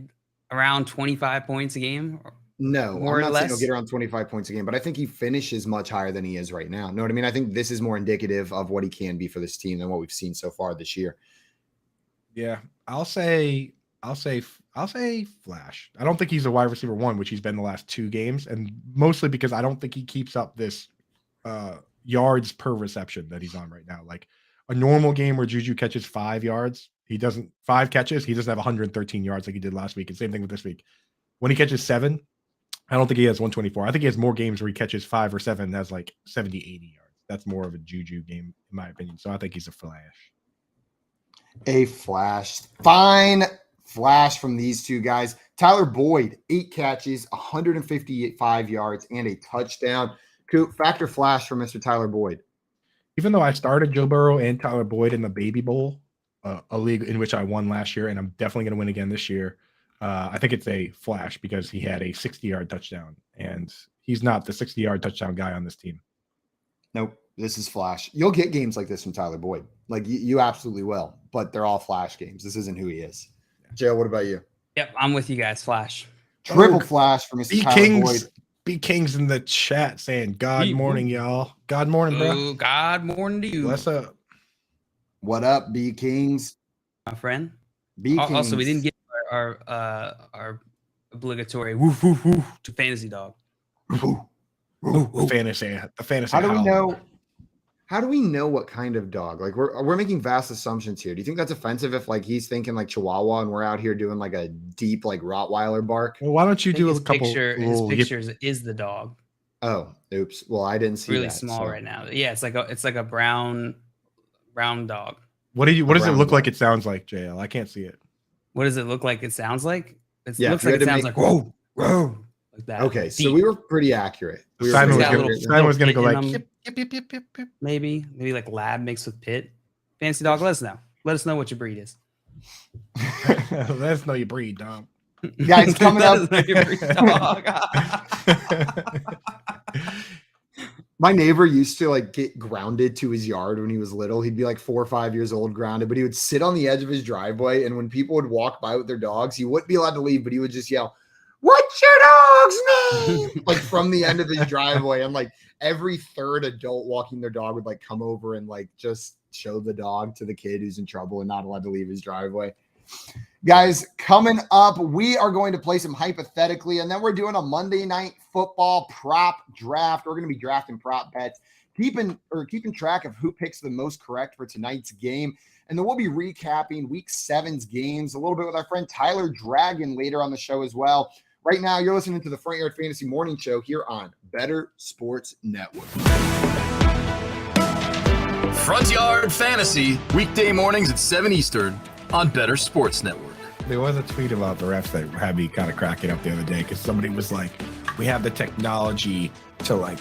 around 25 points a game? No, I'm not saying he'll get around 25 points a game, but I think he finishes much higher than he is right now. Know what I mean? I think this is more indicative of what he can be for this team than what we've seen so far this year. Yeah, I'll say I'll say Flash. I don't think he's a wide receiver 1, which he's been the last 2 games, and mostly because I don't think he keeps up this yards per reception that he's on right now. Like a normal game where Juju catches 5 yards, he doesn't 5 catches, he doesn't have 113 yards like he did last week. And same thing with this week. When he catches 7, I don't think he has 124. I think he has more games where he catches 5 or 7 and has like 70, 80 yards. That's more of a Juju game, in my opinion. So I think he's a Flash. A Flash. Fine Flash from these two guys. Tyler Boyd, 8 catches, 155 yards, and a touchdown. Coop, factor Flash for Mr. Tyler Boyd. Even though I started Joe Burrow and Tyler Boyd in the Baby Bowl, a league in which I won last year, and I'm definitely going to win again this year, I think it's a Flash because he had a 60-yard touchdown, and he's not the 60-yard touchdown guy on this team. Nope, this is Flash. You'll get games like this from Tyler Boyd. Like, you absolutely will, but they're all Flash games. This isn't who he is. Joe, what about you? Yep, I'm with you guys. Flash. Triple Flash for Mr. Tyler Boyd. B King's in the chat saying, God morning, y'all. God morning, bro. Ooh, God morning to you. What's up? What up, B Kings? My friend. B Kings. Also, we didn't get our obligatory woof woof woof to fantasy dog. The fantasy. How do we know? How do we know what kind of dog? Like we're making vast assumptions here. Do you think that's offensive if like he's thinking like Chihuahua and we're out here doing like a deep like Rottweiler bark? Well, why don't you do a couple? His pictures is the dog. Oh, oops. Well, I didn't see really that, small right now. Yeah, it's like a brown dog. What does it look like? It sounds like JL. I can't see it. What does it look like? It sounds like. It looks like it sounds like whoa, whoa, like that. Okay, so we were pretty accurate. Simon was going to go like yip, yip, yip, yip, yip, yip. Maybe like lab mixed with pit. Fancy dog. Let us know. Let us know what your breed is. Let us know your breed, dog. Guys, coming up. My neighbor used to like get grounded to his yard when he was little. He'd be like 4 or 5 years old, grounded, but he would sit on the edge of his driveway. And when people would walk by with their dogs, he wouldn't be allowed to leave, but he would just yell, "What's your dog's name?" like from the end of his driveway. And like every third adult walking their dog would like come over and like just show the dog to the kid who's in trouble and not allowed to leave his driveway. Guys, coming up, we are going to play some hypothetically, and then we're doing a Monday Night Football prop draft. We're going to be drafting prop bets, keeping track of who picks the most correct for tonight's game. And then we'll be recapping Week 7's games a little bit with our friend Tyler Dragon later on the show as well. Right now, you're listening to the Front Yard Fantasy Morning Show here on Bettor Sports Network. Front Yard Fantasy, weekday mornings at 7 Eastern on Bettor Sports Network. There was a tweet about the refs that had me kind of cracking up the other day because somebody was like, we have the technology to like,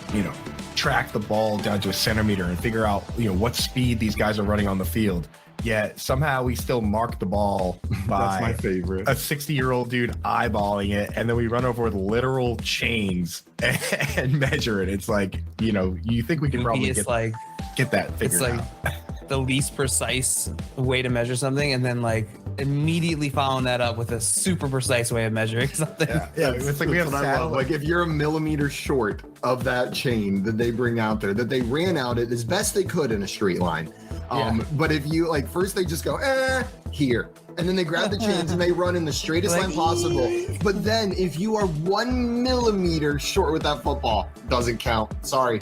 track the ball down to a centimeter and figure out, what speed these guys are running on the field. Yet somehow we still mark the ball by That's my favorite. A 60-year-old dude eyeballing it, and then we run over with literal chains and measure it. It's like, you think we can probably get that figured out. The least precise way to measure something, and then like immediately following that up with a super precise way of measuring something. Yeah, it's like we have satellite. Like if you're a millimeter short of that chain that they bring out there, that they ran out it as best they could in a straight line. But if you like, first they just go here, and then they grab the chains and they run in the straightest line possible. But then if you are 1 millimeter short with that football, doesn't count. Sorry.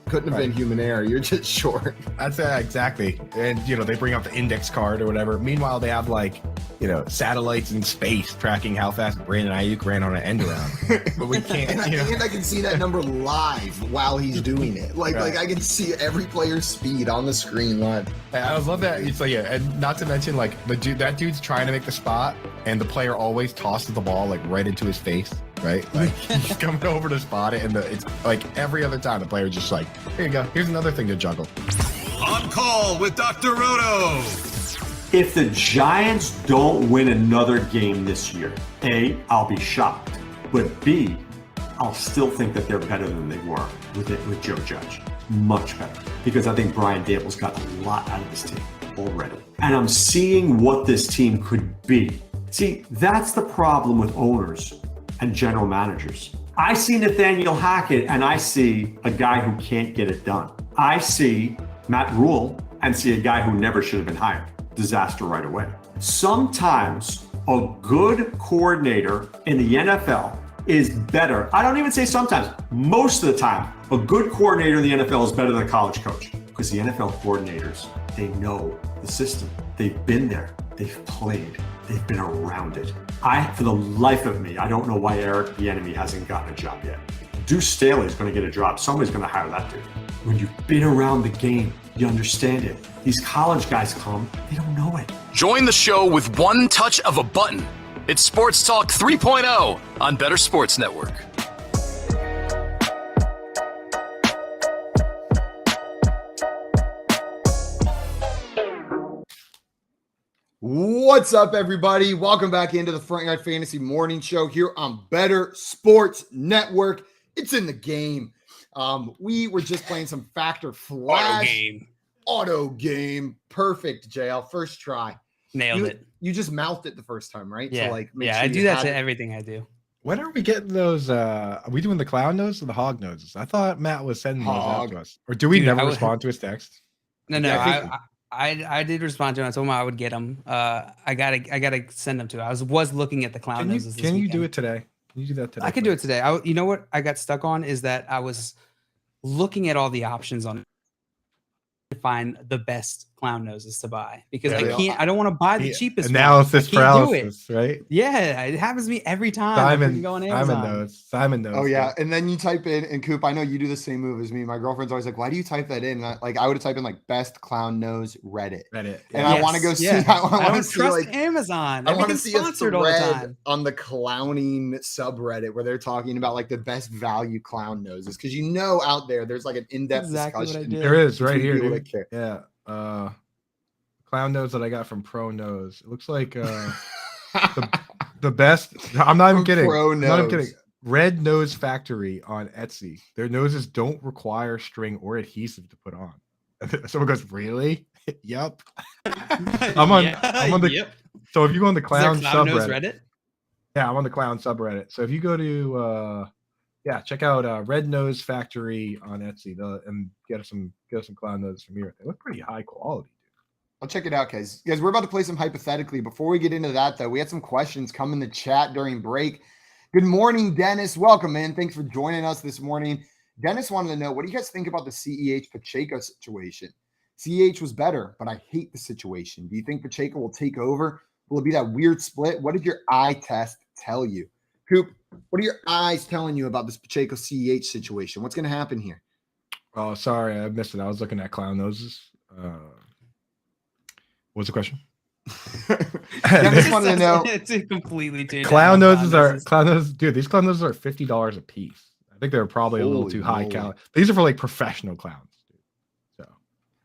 Couldn't have been human error. You're just short. That's exactly. And, they bring out the index card or whatever. Meanwhile, they have satellites in space tracking how fast Brandon Ayuk ran on an end around. But we can't, and I can see that number live while he's doing it. Like I can see every player's speed on the screen live. I love that. It's like, and not to mention that dude's trying to make the spot and the player always tosses the ball right into his face. Right? Like he's coming over to spot it, and it's like every other time the player just like, here you go. Here's another thing to juggle. On call with Dr. Roto. If the Giants don't win another game this year, A, I'll be shocked. But B, I'll still think that they're better than they were with Joe Judge. Much better. Because I think Brian Dable's got a lot out of this team already. And I'm seeing what this team could be. See, that's the problem with owners and general managers. I see Nathaniel Hackett and I see a guy who can't get it done. I see Matt Rule and see a guy who never should have been hired. Disaster right away. Sometimes A good coordinator in the NFL is better. I don't even say sometimes, most of the time, a good coordinator in the NFL is better than a college coach because the NFL coordinators, they know the system. They've been there. They've played. They've been around it. For the life of me, I don't know why Eric Bieniemy hasn't gotten a job yet. Deuce Staley is going to get a job. Somebody's going to hire that dude. When you've been around the game, you understand it. These college guys come, they don't know it. Join the show with one touch of a button. It's Sports Talk 3.0 on Better Sports Network. What's up, everybody? Welcome back into the Front Yard Fantasy Morning Show here on Better Sports Network. It's in the game. We were just playing some Factor Flash. Auto game. Perfect, JL. First try. Nailed it. You just mouthed it the first time, right? Yeah. So make sure I do that to everything I do. When are we getting those? Are we doing the clown nose or the hog noses? I thought Matt was sending those out to us. Or do we never respond to his text? No. I did respond to him. I told him I would get them. I gotta send them to him. I was looking at the clown noses. Can you do it today? Can you do that today? I can do it today. You know what I got stuck on is that I was looking at all the options on to find the best clown noses to buy because I don't want to buy the cheapest analysis paralysis, right? Yeah, it happens to me every time. Simon knows. Oh yeah, and then you type in, and Coop, I know you do the same move as me. My girlfriend's always like, "Why do you type that in?" And I would have typed in like best clown nose Reddit, yeah. And I want to go see. Yeah. I don't trust Amazon. I want to see a sponsored all the thread time on the clowning subreddit where they're talking about like the best value clown noses because out there's like an in-depth discussion. There is right here, dude. Yeah. Clown nose that I got from Pro Nose. It looks like the best. I'm not even kidding. Not even kidding. Red Nose Factory on Etsy. Their noses don't require string or adhesive to put on. Someone goes, really? Yep. I'm on the. Yep. So if you go on the clown subreddit, Reddit? Yeah, I'm on the clown subreddit. So if you go to check out Red Nose Factory on Etsy and get some clown noses from here. They look pretty high quality. I'll check it out, guys. We're about to play some hypothetically. Before we get into that, though, we had some questions come in the chat during break. Good morning, Dennis. Welcome, man. Thanks for joining us this morning. Dennis wanted to know, what do you guys think about the CEH Pacheco situation? CEH was better, but I hate the situation. Do you think Pacheco will take over? Will it be that weird split? What did your eye test tell you? Coop, what are your eyes telling you about this Pacheco CEH situation? What's going to happen here? Oh, sorry. I missed it. I was looking at clown noses. What's the question? I just wanted to know. It's completely changed. Clown noses, dude. These clown noses are $50 a piece. I think they're probably a little too high calorie. These are for like professional clowns. Dude. So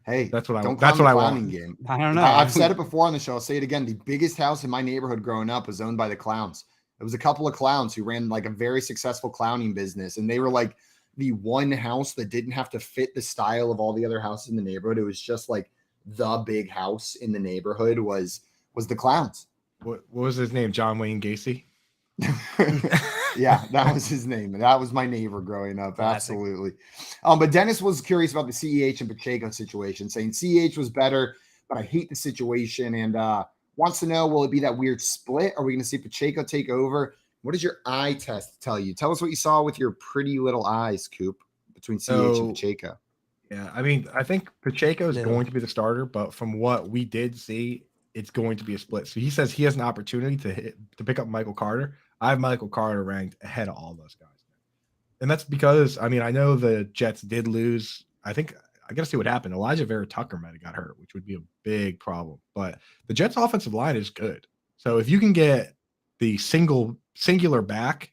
hey, that's what I want. That's what I want. Game. I don't know. I've said it before on the show. I'll say it again. The biggest house in my neighborhood growing up was owned by the clowns. It was a couple of clowns who ran like a very successful clowning business, and they were like the one house that didn't have to fit the style of all the other houses in the neighborhood. It was just like the big house in the neighborhood was the clowns. What was his name? John Wayne Gacy? Yeah, that was his name. That was my neighbor growing up. Classic. Absolutely. But Dennis was curious about the CEH and Pacheco situation, saying CEH was better, but I hate the situation, and wants to know, will it be that weird split? Are we going to see Pacheco take over? What does your eye test tell you? Tell us what you saw with your pretty little eyes, Coop, between CEH and Pacheco. Yeah, I mean, I think Pacheco is going to be the starter, but from what we did see, it's going to be a split. So he says he has an opportunity to pick up Michael Carter. I have Michael Carter ranked ahead of all those guys. And that's because, I mean, I know the Jets did lose. I think I got to see what happened. Elijah Vera Tucker might have got hurt, which would be a big problem. But the Jets offensive line is good. So if you can get the singular back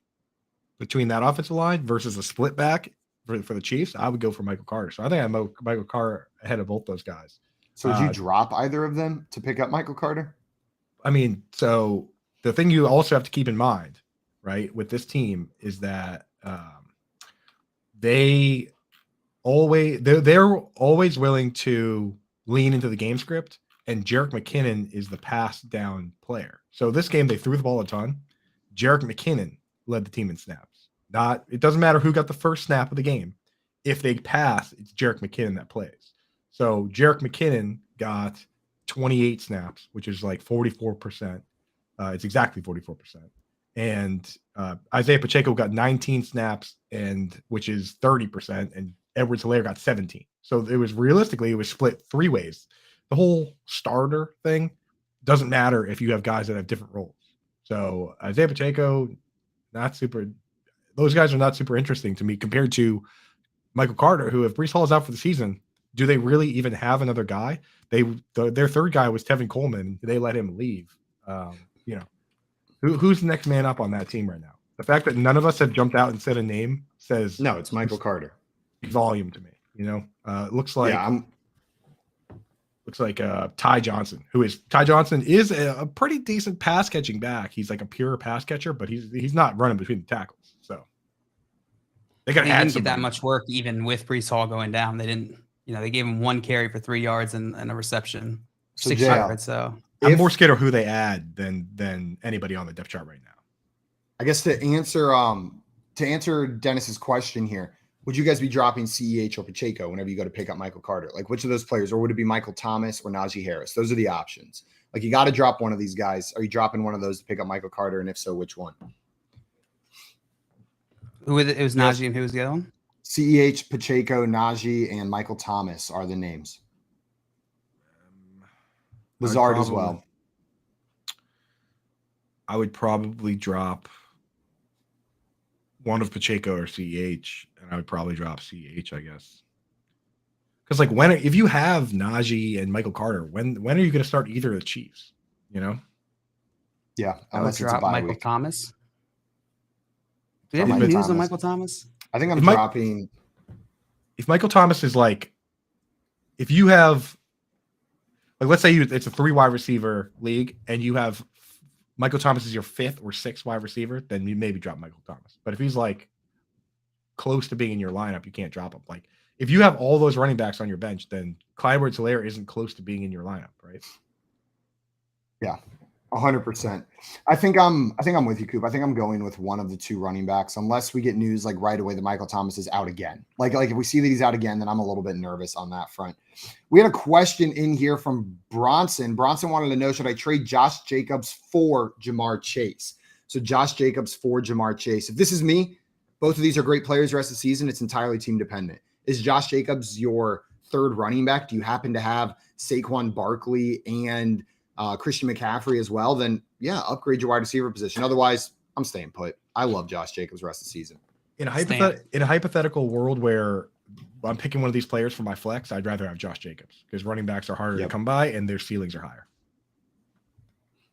between that offensive line versus a split back for the Chiefs, I would go for Michael Carter. So I think I'm Michael Carter ahead of both those guys. So would you drop either of them to pick up Michael Carter? I mean, so the thing you also have to keep in mind, right, with this team is that they're always willing to lean into the game script, and Jerick McKinnon is the pass down player. So this game they threw the ball a ton. Jerick McKinnon led the team in snaps. It doesn't matter who got the first snap of the game. If they pass, it's Jerick McKinnon that plays. So Jerick McKinnon got 28 snaps, which is like 44%. It's exactly 44%. And Isaiah Pacheco got 19 snaps, which is 30%, and Edwards-Helaire got 17. So it was split 3 ways. The whole starter thing doesn't matter if you have guys that have different roles. So Isaiah Pacheco, those guys are not super interesting to me compared to Michael Carter, who, if Breece Hall is out for the season, do they really even have another guy? Their third guy was Tevin Coleman. They let him leave. Who's the next man up on that team right now? The fact that none of us have jumped out and said a name says No, it's Michael Carter. Volume to me. It looks like Ty Johnson, Ty Johnson is a pretty decent pass catching back. He's like a pure pass catcher, but he's not running between the tackles. So they got to add get that much work even with Breece Hall going down. They didn't. They gave him 1 carry for 3 yards and a reception, 6 yards. So I'm more scared of who they add than anybody on the depth chart right now. I guess to answer Dennis's question here, would you guys be dropping CEH or Pacheco whenever you go to pick up Michael Carter? Like, which of those players, or would it be Michael Thomas or Najee Harris? Those are the options. Like, you got to drop one of these guys. Are you dropping one of those to pick up Michael Carter? And if so, which one? It was Najee, and who was the other one? CEH, Pacheco, Najee, and Michael Thomas are the names. Lazard as well. I would probably drop one of Pacheco or CEH, and I would probably drop CEH, I guess. Because if you have Najee and Michael Carter, when are you going to start either of the Chiefs? Yeah, I would drop Michael Thomas. Do you Drop have any Michael news on Thomas. Michael Thomas? I think I'm dropping. If Michael Thomas is if you have, let's say it's a 3 wide receiver league, and you have Michael Thomas is your 5th or 6th wide receiver, then you maybe drop Michael Thomas. But if he's close to being in your lineup, you can't drop him. If you have all those running backs on your bench, then Clyde Edwards-Helaire isn't close to being in your lineup, right? Yeah, 100%. I think I'm with you, Coop. I think I'm going with one of the 2 running backs, unless we get news right away that Michael Thomas is out again. Like if we see that he's out again, then I'm a little bit nervous on that front. We had a question in here from Bronson. Bronson wanted to know, should I trade Josh Jacobs for Jamar Chase? So Josh Jacobs for Jamar Chase. If this is me, both of these are great players the rest of the season. It's entirely team dependent. Is Josh Jacobs your 3rd running back? Do you happen to have Saquon Barkley and Christian McCaffrey as well? Then upgrade your wide receiver position. Otherwise, I'm staying put. I love Josh Jacobs the rest of the season. In a hypothetical world where I'm picking one of these players for my flex, I'd rather have Josh Jacobs because running backs are harder to come by and their ceilings are higher.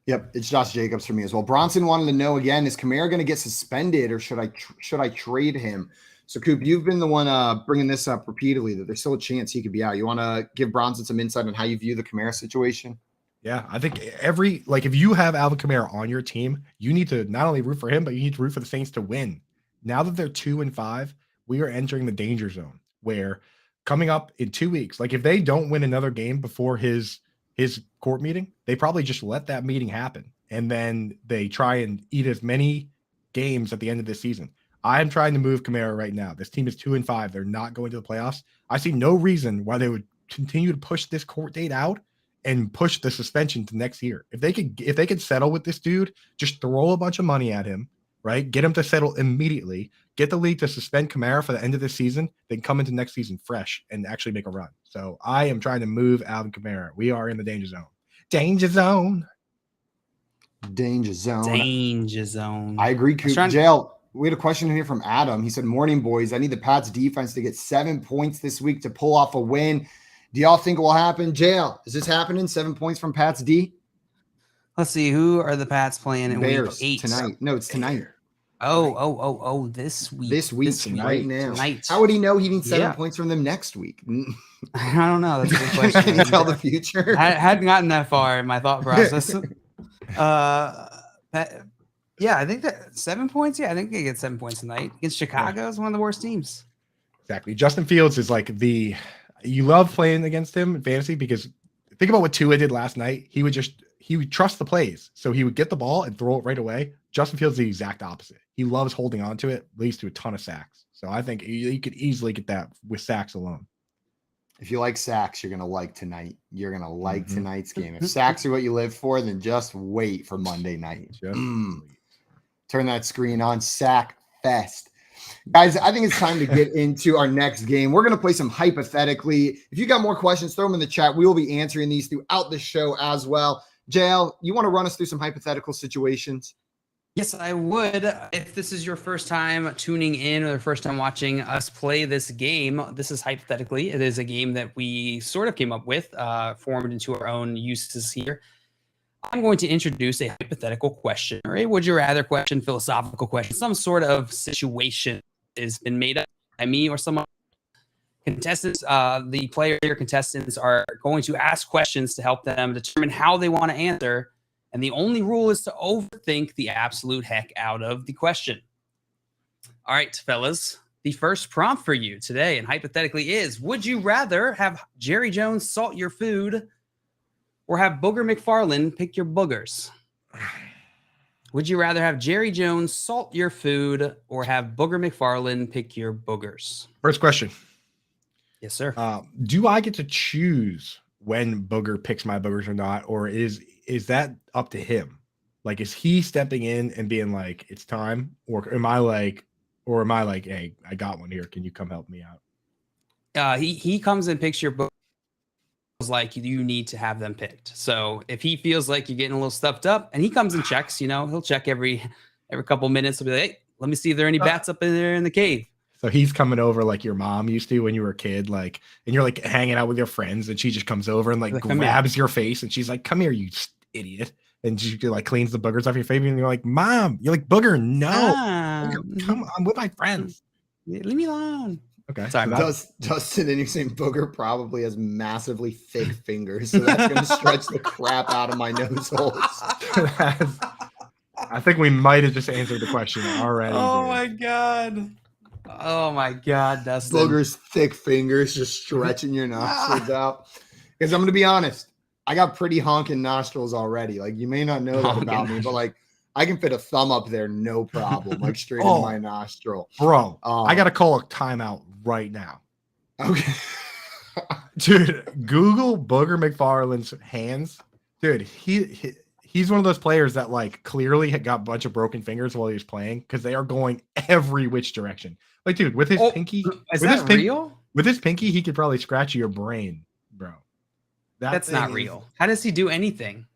Yep, it's Josh Jacobs for me as well. Bronson wanted to know again, is Kamara going to get suspended, or should I trade him? So, Coop, you've been the one bringing this up repeatedly, that there's still a chance he could be out. You want to give Bronson some insight on how you view the Kamara situation? Yeah, I think if you have Alvin Kamara on your team, you need to not only root for him, but you need to root for the Saints to win. Now that they're 2-5, we are entering the danger zone where coming up in 2 weeks, if they don't win another game before his court meeting, they probably just let that meeting happen. And then they try and eat as many games at the end of this season. I'm trying to move Kamara right now. This team is 2-5. They're not going to the playoffs. I see no reason why they would continue to push this court date out and push the suspension to next year. If they could settle with this dude, just throw a bunch of money at him, right? Get him to settle immediately. Get the league to suspend Kamara for the end of the season, then come into next season fresh and actually make a run. So I am trying to move Alvin Kamara. We are in the danger zone. Danger zone. Danger zone. Danger zone. I agree, Coop. Jail. We had a question in here from Adam. He said, morning, boys. I need the Pats defense to get 7 points this week to pull off a win. Do y'all think it will happen? Jail. Is this happening? 7 points from Pats D? Let's see. Who are the Pats playing in Bears week 8? Tonight. No, it's tonight. Oh, this week. This week, tonight. right now. Tonight. How would he know he needs 7 points from them next week? I don't know. That's a good question. Can you tell the future? I hadn't gotten that far in my thought process. Yeah, I think that 7 points. Yeah, I think they get 7 points tonight against Chicago. Is one of the worst teams. Exactly. Justin Fields is you love playing against him in fantasy because think about what Tua did last night. He would trust the plays. So he would get the ball and throw it right away. Justin Fields is the exact opposite. He loves holding on to it, leads to a ton of sacks. So I think you could easily get that with sacks alone. If you like sacks, you're gonna like tonight. You're gonna like tonight's game. If sacks are what you live for, then just wait for Monday night. Turn that screen on. Sack Fest. Guys, I think it's time to get into our next game. We're going to play some hypothetically. If you got more questions, throw them in the chat. We will be answering these throughout the show as well. JL, you want to run us through some hypothetical situations? Yes, I would. If this is your first time tuning in or the first time watching us play this game, this is hypothetically. It is a game that we sort of came up with, formed into our own uses here. I'm going to introduce a hypothetical question or a would you rather question, philosophical question, some sort of situation has been made up by me or someone. Contestants, the player contestants are going to ask questions to help them determine how they want to answer. And the only rule is to overthink the absolute heck out of the question. All right, fellas, the first prompt for you today and hypothetically is, would you rather have Jerry Jones salt your food or have Booger McFarland pick your boogers? Would you rather have Jerry Jones salt your food or have Booger McFarland pick your boogers? First question. Yes, sir. Do I get to choose when Booger picks my boogers or not, or is that up to him? Like, is he stepping in and being like, it's time, or am I like, hey, I got one here. Can you come help me out? He comes and picks your boogers like you need to have them picked. So if he feels like you're getting a little stuffed up, and he comes and checks, he'll check every couple minutes. He'll be like, hey, let me see if there are any bats up in there in the cave. So he's coming over like your mom used to when you were a kid, like, and you're like hanging out with your friends, and she just comes over and like grabs your face, and she's like, "Come here, you idiot!" And she like cleans the boogers off your face, and you're like, "Mom, you're like Booger, no, come on, I'm with my friends, leave me alone." Okay, sorry. Dustin, and you're saying Booger probably has massively thick fingers, so that's going to stretch the crap out of my nose holes. I think we might have just answered the question already. Oh my god, Dustin. Booger's thick fingers just stretching your nostrils out. Because I'm going to be honest, I got pretty honking nostrils already. Like, you may not know that about me, but like, I can fit a thumb up there, no problem, like straight in my nostril. Bro, I got to call a timeout right now. Okay. Dude, Google Booger McFarland's hands. Dude, he's one of those players that like clearly had got a bunch of broken fingers while he was playing because they are going every which direction. Like, dude, with his pinky, real? With his pinky, he could probably scratch your brain, bro. That's not real. How does he do anything?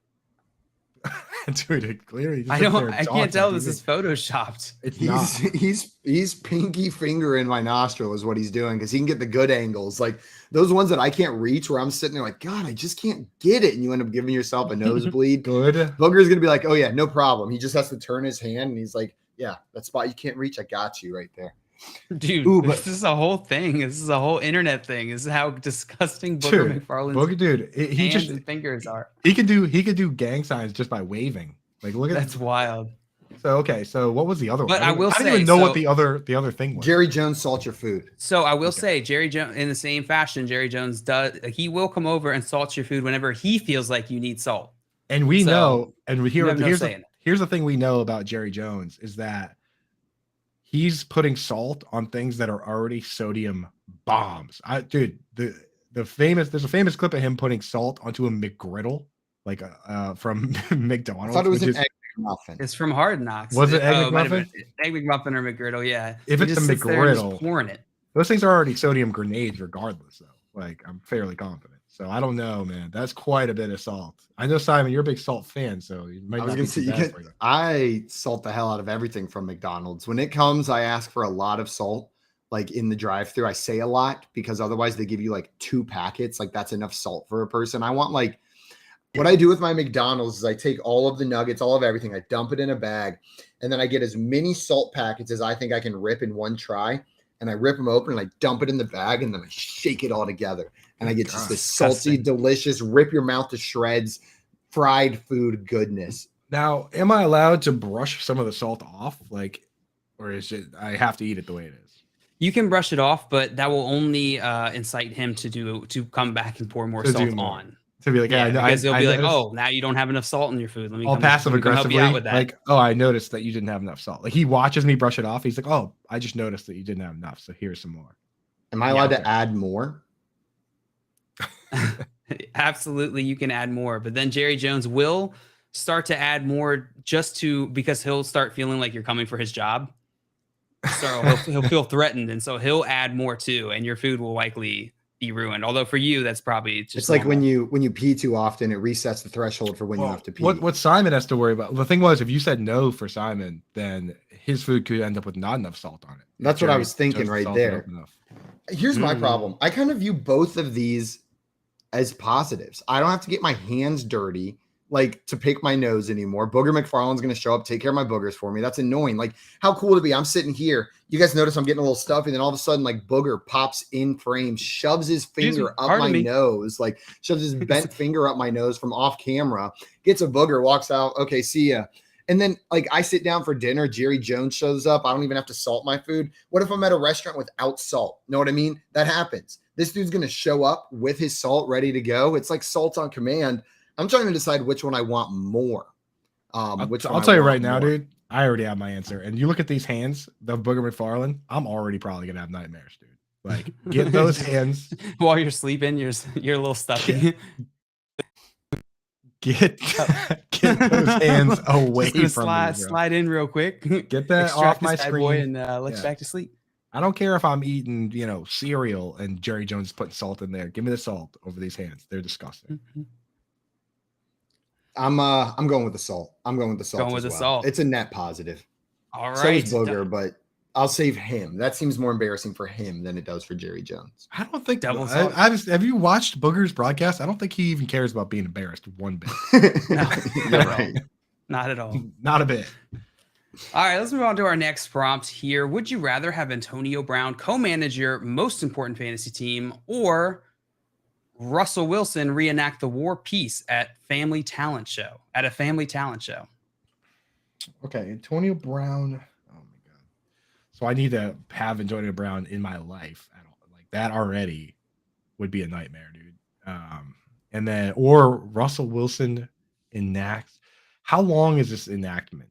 Dude, clearly I can't tell this is photoshopped. He's pinky finger in my nostril is what he's doing because he can get the good angles, like those ones that I can't reach, where I'm sitting there like, God, I just can't get it, and you end up giving yourself a nosebleed. Good. Booger's gonna be like, oh yeah, no problem. He just has to turn his hand, and he's like, yeah, that spot you can't reach, I got you right there. Dude, this is a whole thing. This is a whole internet thing. This is how disgusting Booger McFarland's hands and fingers are. He could do gang signs just by waving. Like, look at that's wild. So okay, so what was the other one? But I didn't even know what the other thing was. Jerry Jones salt your food. So I will say, Jerry Jones, in the same fashion, Jerry Jones does. He will come over and salt your food whenever he feels like you need salt. And we know, and here's the thing we know about Jerry Jones is that he's putting salt on things that are already sodium bombs. Dude, there's a famous clip of him putting salt onto a McGriddle, like from McDonald's. I thought it was an egg McMuffin. It's from Hard Knocks. Was it Egg McMuffin? Egg McMuffin or McGriddle, yeah. If it's a McGriddle, pouring it. Those things are already sodium grenades, regardless. Though, like, I'm fairly confident. So I don't know, man. That's quite a bit of salt. I know, Simon, you're a big salt fan, so you might not be too bad for you. I salt the hell out of everything from McDonald's. When it comes, I ask for a lot of salt. Like in the drive-thru, I say a lot because otherwise they give you like 2 packets. Like that's enough salt for a person. I want like what I do with my McDonald's is I take all of the nuggets, all of everything, I dump it in a bag, and then I get as many salt packets as I think I can rip in one try. And I rip them open and I dump it in the bag and then I shake it all together. And I get just this salty, delicious, rip your mouth to shreds, fried food goodness. Now, am I allowed to brush some of the salt off? Like, or is it I have to eat it the way it is? You can brush it off, but that will only incite him to come back and pour more salt on. To be like, because they'll be like, oh, now you don't have enough salt in your food. Let me passive aggressively help you out with that. Like, oh, I noticed that you didn't have enough salt. Like he watches me brush it off. He's like, oh, I just noticed that you didn't have enough. So here's some more. Am I allowed to add more? Absolutely, you can add more, but then Jerry Jones will start to add more because he'll start feeling like you're coming for his job. So he'll feel threatened, and so he'll add more too, and your food will likely be ruined. Although for you, that's probably just It's like when normal. you pee too often, it resets the threshold for when you have to pee. What Simon has to worry about. The thing was, if you said no for Simon, then his food could end up with not enough salt on it. That's what I was thinking right there. Here's my problem. I kind of view both of these as positives. I don't have to get my hands dirty, like to pick my nose anymore. Booger McFarland's going to show up, take care of my boogers for me. That's annoying. Like, how cool would it be? I'm sitting here. You guys notice I'm getting a little stuffy, and then all of a sudden, like, Booger pops in frame, shoves his finger up my nose, like shoves his bent finger up my nose from off camera, gets a booger, walks out. Okay, see ya. And then, like, I sit down for dinner. Jerry Jones shows up. I don't even have to salt my food. What if I'm at a restaurant without salt? Know what I mean? That happens. This dude's going to show up with his salt ready to go. It's like salt on command. I'm trying to decide which one I want more. I'll tell you right now, dude. I already have my answer. And you look at these hands, the Booger McFarland, I'm already probably going to have nightmares, dude. Like, get those hands. While you're sleeping, you're a little stuffy. Get those hands away from me, slide in real quick. Get that off my screen and let you back to sleep. I don't care if I'm eating, cereal and Jerry Jones is putting salt in there. Give me the salt over these hands. They're disgusting. I'm going with the salt. I'm going with the salt. Salt. It's a net positive. All right. So is Booger, but I'll save him. That seems more embarrassing for him than it does for Jerry Jones. I don't think have you watched Booger's broadcast? I don't think he even cares about being embarrassed one bit. Not at all. Not a bit. All right, let's move on to our next prompt here. Would you rather have Antonio Brown co-manage your most important fantasy team, or Russell Wilson reenact the war piece at a family talent show? Okay, Antonio Brown. Oh my god. So I need to have Antonio Brown in my life. I don't like that already would be a nightmare, dude. And then or Russell Wilson enacts. How long is this enactment?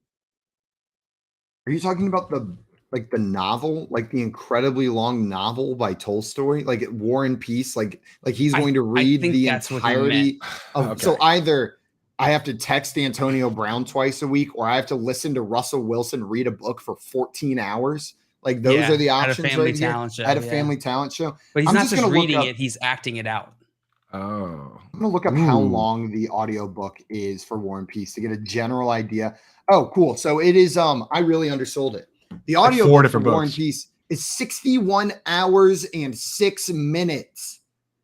Are you talking about the novel, like the incredibly long novel by Tolstoy, like War and Peace? Like he's going to read the entirety of. Okay. So either I have to text Antonio Brown twice a week, or I have to listen to Russell Wilson read a book for 14 hours. Like those are the options at a family talent show. At a family talent show. But he's not just reading it; he's acting it out. Oh, I'm gonna look up how long the audiobook is for War and Peace to get a general idea. Oh, cool. So it is. I really undersold it. The audio book for War and Peace is 61 hours and 6 minutes.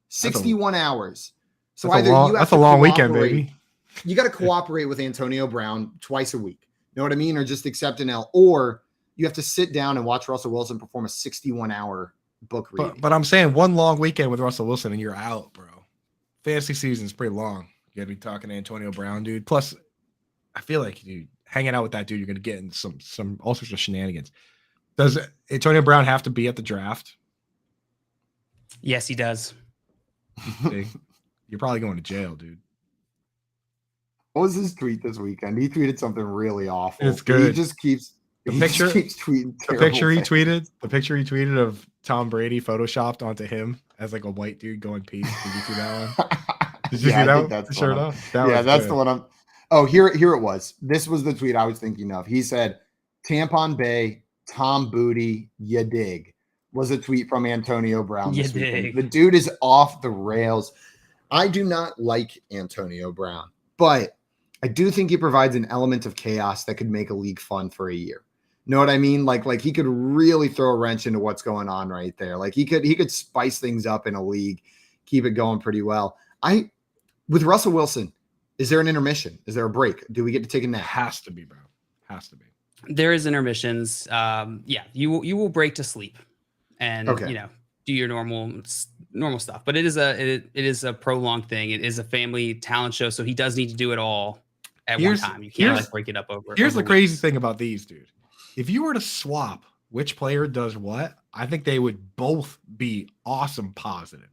61 hours. So that's a long weekend, baby. You got to cooperate with Antonio Brown twice a week. Know what I mean? Or just accept an L. Or you have to sit down and watch Russell Wilson perform a 61-hour book reading. But I'm saying one long weekend with Russell Wilson and you're out, bro. Fantasy season's pretty long. You got to be talking to Antonio Brown, dude. Plus, I feel like, dude, hanging out with that dude, you're going to get in some all sorts of shenanigans. Does Antonio Brown have to be at the draft? Yes, he does. You're probably going to jail, dude. What was his tweet this weekend? He tweeted something really awful. It's good. He just keeps tweeting. The picture he tweeted of Tom Brady photoshopped onto him as like a white dude going peace. Did you see that one? Did you see that one? That's sure enough. That's the one. Here it was. This was the tweet I was thinking of. He said, "Tampon Bay, Tom Booty, ya dig," was a tweet from Antonio Brown this weekend. The dude is off the rails. I do not like Antonio Brown, but I do think he provides an element of chaos that could make a league fun for a year. Know what I mean? Like he could really throw a wrench into what's going on right there. Like he could spice things up in a league, keep it going pretty well. With Russell Wilson, is there an intermission? Is there a break? Do we get to take a nap? Has to be, bro. Has to be. There is intermissions. You will break to sleep, and do your normal stuff. But it is a prolonged thing. It is a family talent show, so he does need to do it all at one time. You can't break it up over. Here's the crazy thing about these, dude. If you were to swap which player does what, I think they would both be awesome positives.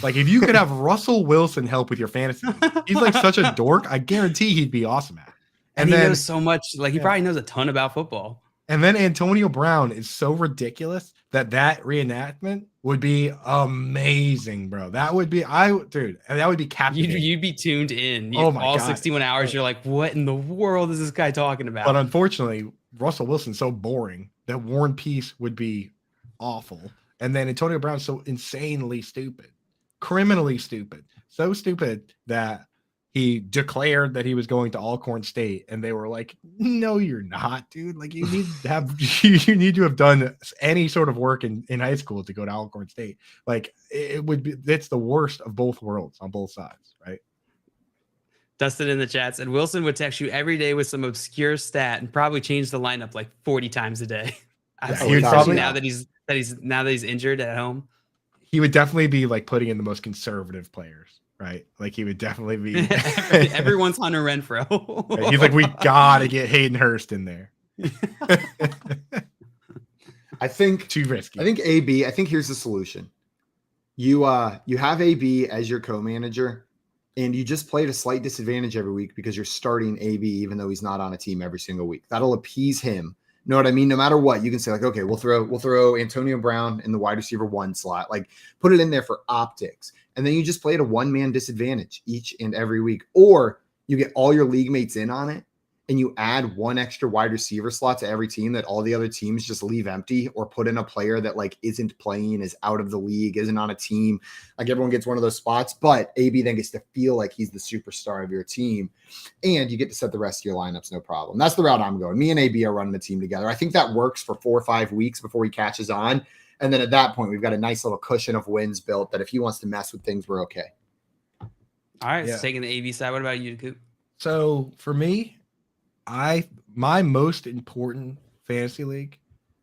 Like if you could have Russell Wilson help with your fantasy, he's like such a dork. I guarantee he'd be awesome at it. And he knows so much. Like he probably knows a ton about football. And then Antonio Brown is so ridiculous that reenactment would be amazing, bro. That would be that would be captivating. You'd be tuned in. Oh my all God. 61 hours. You're like, what in the world is this guy talking about? But unfortunately, Russell Wilson's so boring that War and Peace would be awful. And then Antonio Brown's so insanely stupid, criminally stupid, so stupid that he declared that he was going to Alcorn State, and they were like, "No, you're not, dude. Like, you need to have you need to have done any sort of work in high school to go to Alcorn State. Like, it would be. It's the worst of both worlds on both sides, right?" Dustin in the chat said Wilson would text you every day with some obscure stat and probably change the lineup like 40 times a day. Especially now that he's injured at home. He would definitely be like putting in the most conservative players, right? Like he would definitely be everyone's Hunter Renfrow. Right? He's like, we gotta get Hayden Hurst in there. I think too risky. I think AB. I think here's the solution. You have AB as your co-manager, and you just play at a slight disadvantage every week because you're starting AB even though he's not on a team every single week. That'll appease him. Know what I mean? No matter what, you can say like, okay, we'll throw Antonio Brown in the wide receiver 1 slot, like put it in there for optics. And then you just play at a 1-man disadvantage each and every week, or you get all your league mates in on it and you add 1 extra wide receiver slot to every team that all the other teams just leave empty, or put in a player that like isn't playing, is out of the league, isn't on a team. Like everyone gets one of those spots, but AB then gets to feel like he's the superstar of your team, and you get to set the rest of your lineups. No problem. That's the route I'm going. Me and AB are running the team together. I think that works for 4 or 5 weeks before he catches on. And then at that point, we've got a nice little cushion of wins built that if he wants to mess with things, we're okay. All right. Yeah. So taking the AB side. What about you, Coop? So for me, my most important fantasy league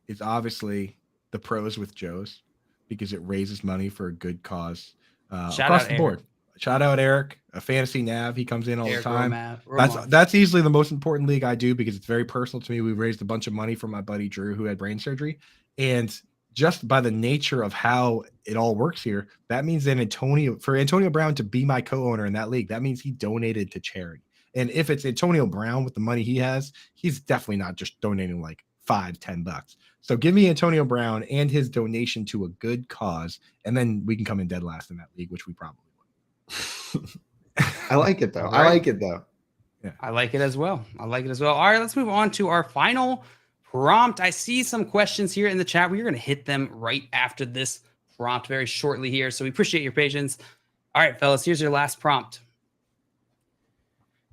is obviously the Pros with Joe's, because it raises money for a good cause across the board. Shout out Eric, a fantasy nav. He comes in all the time. That's easily the most important league I do because it's very personal to me. We raised a bunch of money for my buddy Drew, who had brain surgery, and just by the nature of how it all works here, that means that for Antonio Brown to be my co-owner in that league, that means he donated to charity. And if it's Antonio Brown with the money he has, he's definitely not just donating like $5-10. So give me Antonio Brown and his donation to a good cause, and then we can come in dead last in that league, which we probably will. I like it though. Yeah. I like it as well. All right, let's move on to our final prompt. I see some questions here in the chat. We're going to hit them right after this prompt very shortly here. So we appreciate your patience. All right, fellas, here's your last prompt.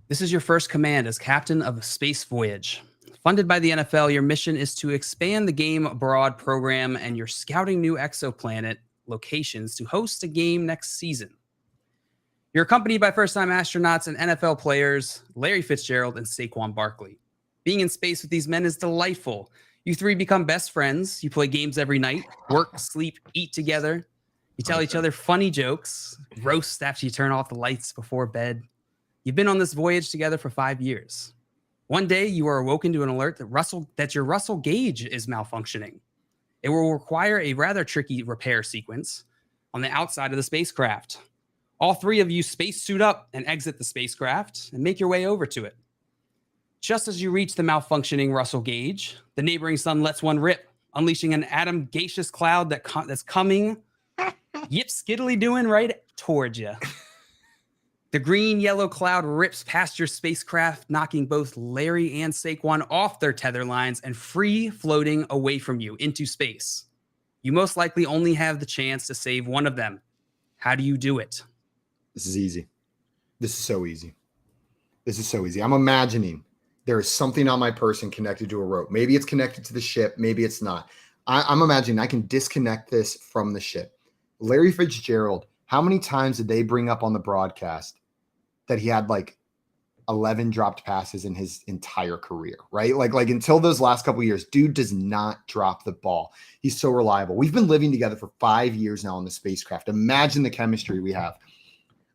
This is your first command as captain of a space voyage. Funded by the NFL, your mission is to expand the game abroad program, and you're scouting new exoplanet locations to host a game next season. You're accompanied by first-time astronauts and NFL players Larry Fitzgerald and Saquon Barkley. Being in space with these men is delightful. You 3 become best friends. You play games every night, work, sleep, eat together. You tell each other funny jokes, roast after you turn off the lights before bed. You've been on this voyage together for 5 years. One day, you are awoken to an alert that your Russell gauge is malfunctioning. It will require a rather tricky repair sequence on the outside of the spacecraft. All 3 of you spacesuit up and exit the spacecraft and make your way over to it. Just as you reach the malfunctioning Russell gauge, the neighboring sun lets one rip, unleashing an atom gaseous cloud that's coming, yip skiddly doing right towards you. The green-yellow cloud rips past your spacecraft, knocking both Larry and Saquon off their tether lines and free floating away from you into space. You most likely only have the chance to save one of them. How do you do it? This is easy. This is so easy. I'm imagining there is something on my person connected to a rope. Maybe it's connected to the ship. Maybe it's not. I'm imagining I can disconnect this from the ship. Larry Fitzgerald, how many times did they bring up on the broadcast that he had like 11 dropped passes in his entire career, right? Like until those last couple of years, dude does not drop the ball. He's so reliable. We've been living together for 5 years now on the spacecraft. Imagine the chemistry we have.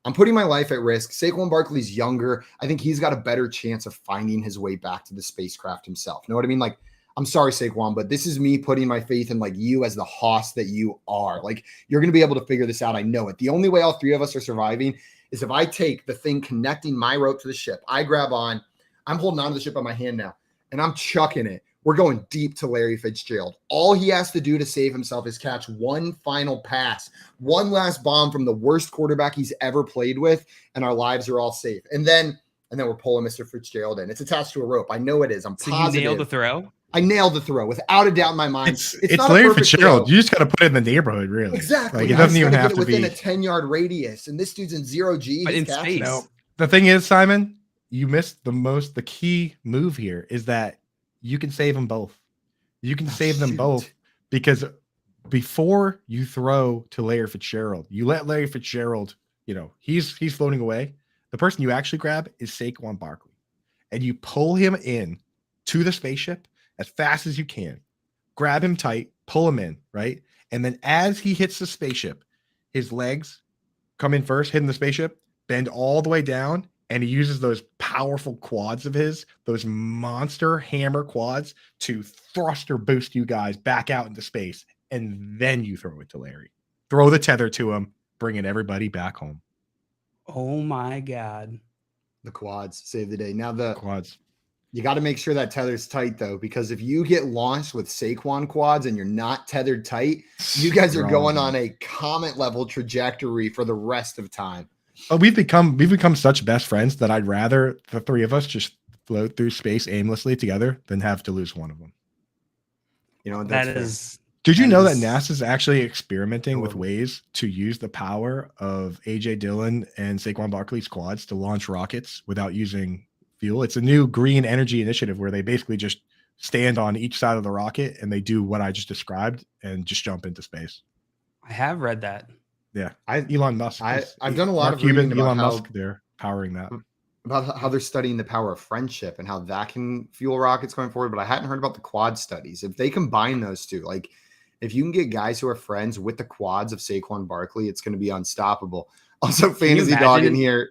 I'm putting my life at risk. Saquon Barkley's younger. I think he's got a better chance of finding his way back to the spacecraft himself. Know what I mean? Like, I'm sorry, Saquon, but this is me putting my faith in like you as the hoss that you are. Like, you're going to be able to figure this out. I know it. The only way all 3 of us are surviving is if I take the thing connecting my rope to the ship, I grab on, I'm holding on to the ship on my hand now, and I'm chucking it. We're going deep to Larry Fitzgerald. All he has to do to save himself is catch one final pass, one last bomb from the worst quarterback he's ever played with, and our lives are all safe. And then we're pulling Mr. Fitzgerald in. It's attached to a rope. I know it is. I'm positive. You nailed the throw? I nailed the throw without a doubt in my mind. It's not Larry a perfect Fitzgerald. throw. You just got to put it in the neighborhood, really. Exactly. Like, it doesn't even have get to within be a 10-yard radius, and this dude's in 0G. But He's in catching space. it. No, the thing is, Simon, you missed the key move here is that you can save them both. You can save them both because before you throw to Larry Fitzgerald, you let Larry Fitzgerald, he's floating away. The person you actually grab is Saquon Barkley, and you pull him in to the spaceship as fast as you can. Grab him tight, pull him in, right? And then as he hits the spaceship, his legs come in first, hitting the spaceship, bend all the way down, and he uses those powerful quads of his, those monster hammer quads, to thruster boost you guys back out into space. And then you throw it to Larry. Throw the tether to him, bringing everybody back home. Oh my God. The quads save the day. Now the Quads. You got to make sure that tether's tight, though, because if you get launched with Saquon quads and you're not tethered tight, you guys are going on a comet level trajectory for the rest of time. But we've become such best friends that I'd rather the three of us just float through space aimlessly together than have to lose one of them. That is. Did you know that NASA's actually experimenting with ways to use the power of AJ Dillon and Saquon Barkley's quads to launch rockets without using fuel? It's a new green energy initiative where they basically just stand on each side of the rocket and they do what I just described and just jump into space. I have read that. Yeah, Elon Musk. I've done a lot of reading about Elon how, Musk. They're powering that. About how they're studying the power of friendship and how that can fuel rockets going forward. But I hadn't heard about the quad studies. If they combine those two, like if you can get guys who are friends with the quads of Saquon Barkley, it's going to be unstoppable. Also, Fantasy Dog in here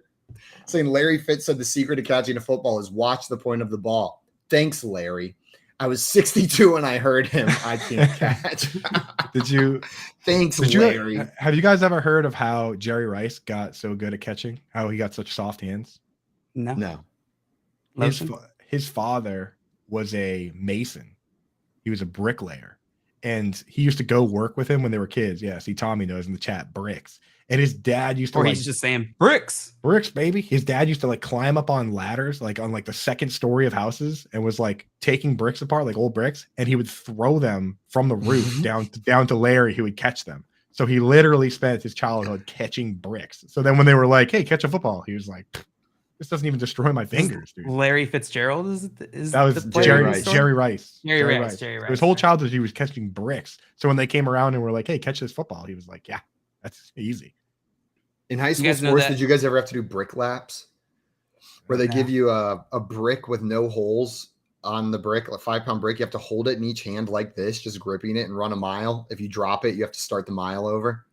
saying Larry Fitz said the secret to catching a football is watch the point of the ball. Thanks, Larry. I was 62 when I heard him. I can't catch. Did you? Thanks, Larry. Have you guys ever heard of how Jerry Rice got so good at catching? How he got such soft hands? No. His father was a mason. He was a bricklayer, and he used to go work with him when they were kids. Yeah, see, Tommy knows in the chat, bricks. And his dad used to, he's just saying bricks, baby. His dad used to climb up on ladders, on the second story of houses, and was taking bricks apart, like old bricks, and he would throw them from the roof down to Larry, who would catch them. So he literally spent his childhood catching bricks. So then when they were like, "Hey, catch a football," he was like, "This doesn't even destroy my fingers, dude." Larry Fitzgerald that was Jerry Rice. Jerry Rice. His whole childhood, he was catching bricks. So when they came around and were like, "Hey, catch this football," he was like, "Yeah, that's easy." In high school sports, did you guys ever have to do brick laps? Where they give you a brick with no holes on the brick, a 5-pound brick. You have to hold it in each hand like this, just gripping it and run a mile. If you drop it, you have to start the mile over.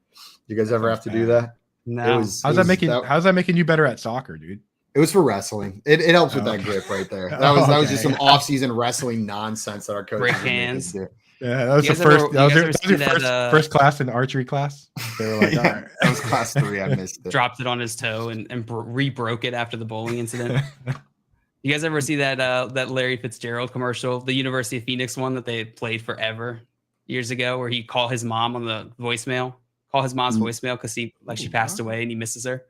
You guys ever have to do that? No. How's that making you better at soccer, dude? It was for wrestling. It helps with that grip right there. That was just some off-season wrestling nonsense that our coaches brick hands. do. Yeah, that was the first. That was your first class in archery class. They were like, "All right." That was class 3. I missed it. Dropped it on his toe and re-broke it after the bowling incident. You guys ever see that Larry Fitzgerald commercial, the University of Phoenix one that they played forever years ago, where he called his mom on the voicemail, voicemail because she passed away and he misses her.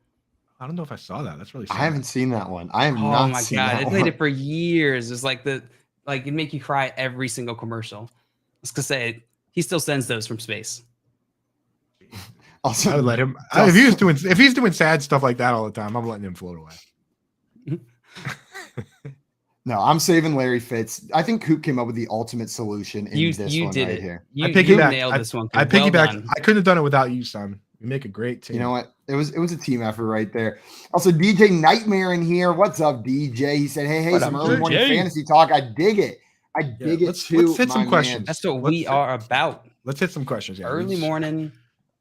I don't know if I saw that. That's really sad. I haven't seen that one. I have not Oh my seen god, that they one. played it for years. It's it'd make you cry every single commercial. I was gonna say he still sends those from space. Also, I would let him. If he's doing sad stuff like that all the time, I'm letting him float away. No, I'm saving Larry Fitz. I think Coop came up with the ultimate solution in this one right here. You nailed this one. I piggybacked. I couldn't have done it without you, son. You make a great team. You know what? It was a team effort right there. Also, DJ Nightmare in here. What's up, DJ? He said, "Hey, some early morning fantasy talk. I dig it. I dig it too." Let's hit some questions. That's what we are about. Let's hit some questions. Yeah, early morning.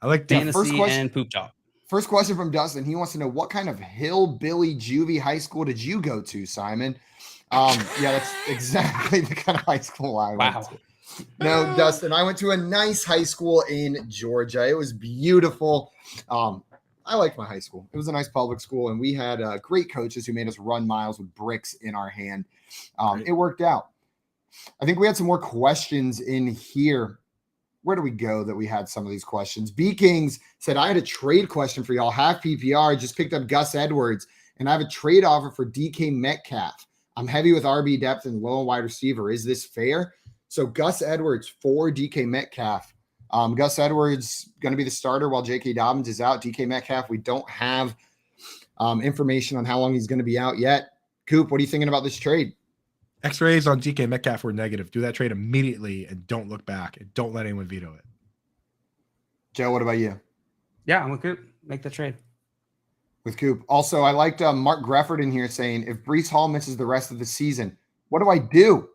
I like fantasy and poop talk. First question from Dustin. He wants to know, what kind of hillbilly juvie high school did you go to, Simon? Yeah, that's exactly the kind of high school I went to. No, Dustin, I went to a nice high school in Georgia. It was beautiful. I liked my high school. It was a nice public school, and we had great coaches who made us run miles with bricks in our hand. It worked out. I think we had some more questions in here. Where do we go that we had some of these questions? B Kings said, I had a trade question for y'all. Half PPR, just picked up Gus Edwards, and I have a trade offer for DK Metcalf. I'm heavy with RB depth and low on wide receiver. Is this fair? So Gus Edwards for DK Metcalf. Gus Edwards going to be the starter while J.K. Dobbins is out. DK Metcalf, we don't have information on how long he's going to be out yet. Coop, what are you thinking about this trade? X-rays on DK Metcalf were negative. Do that trade immediately and don't look back. And don't let anyone veto it. Joe, what about you? Yeah, I'm with Coop. Make the trade. With Coop. Also, I liked Mark Grefford in here saying, if Breece Hall misses the rest of the season, what do I do?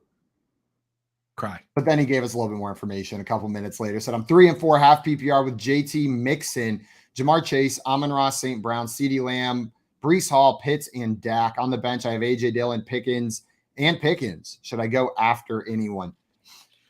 Cry. But then he gave us a little bit more information a couple minutes later. Said, I'm 3 and 4 half PPR with JT Mixon, Jamar Chase, Amon-Ra St. Brown, CeeDee Lamb, Breece Hall, Pitts, and Dak. On the bench, I have A.J. Dillon, Pickens. Should I go after anyone?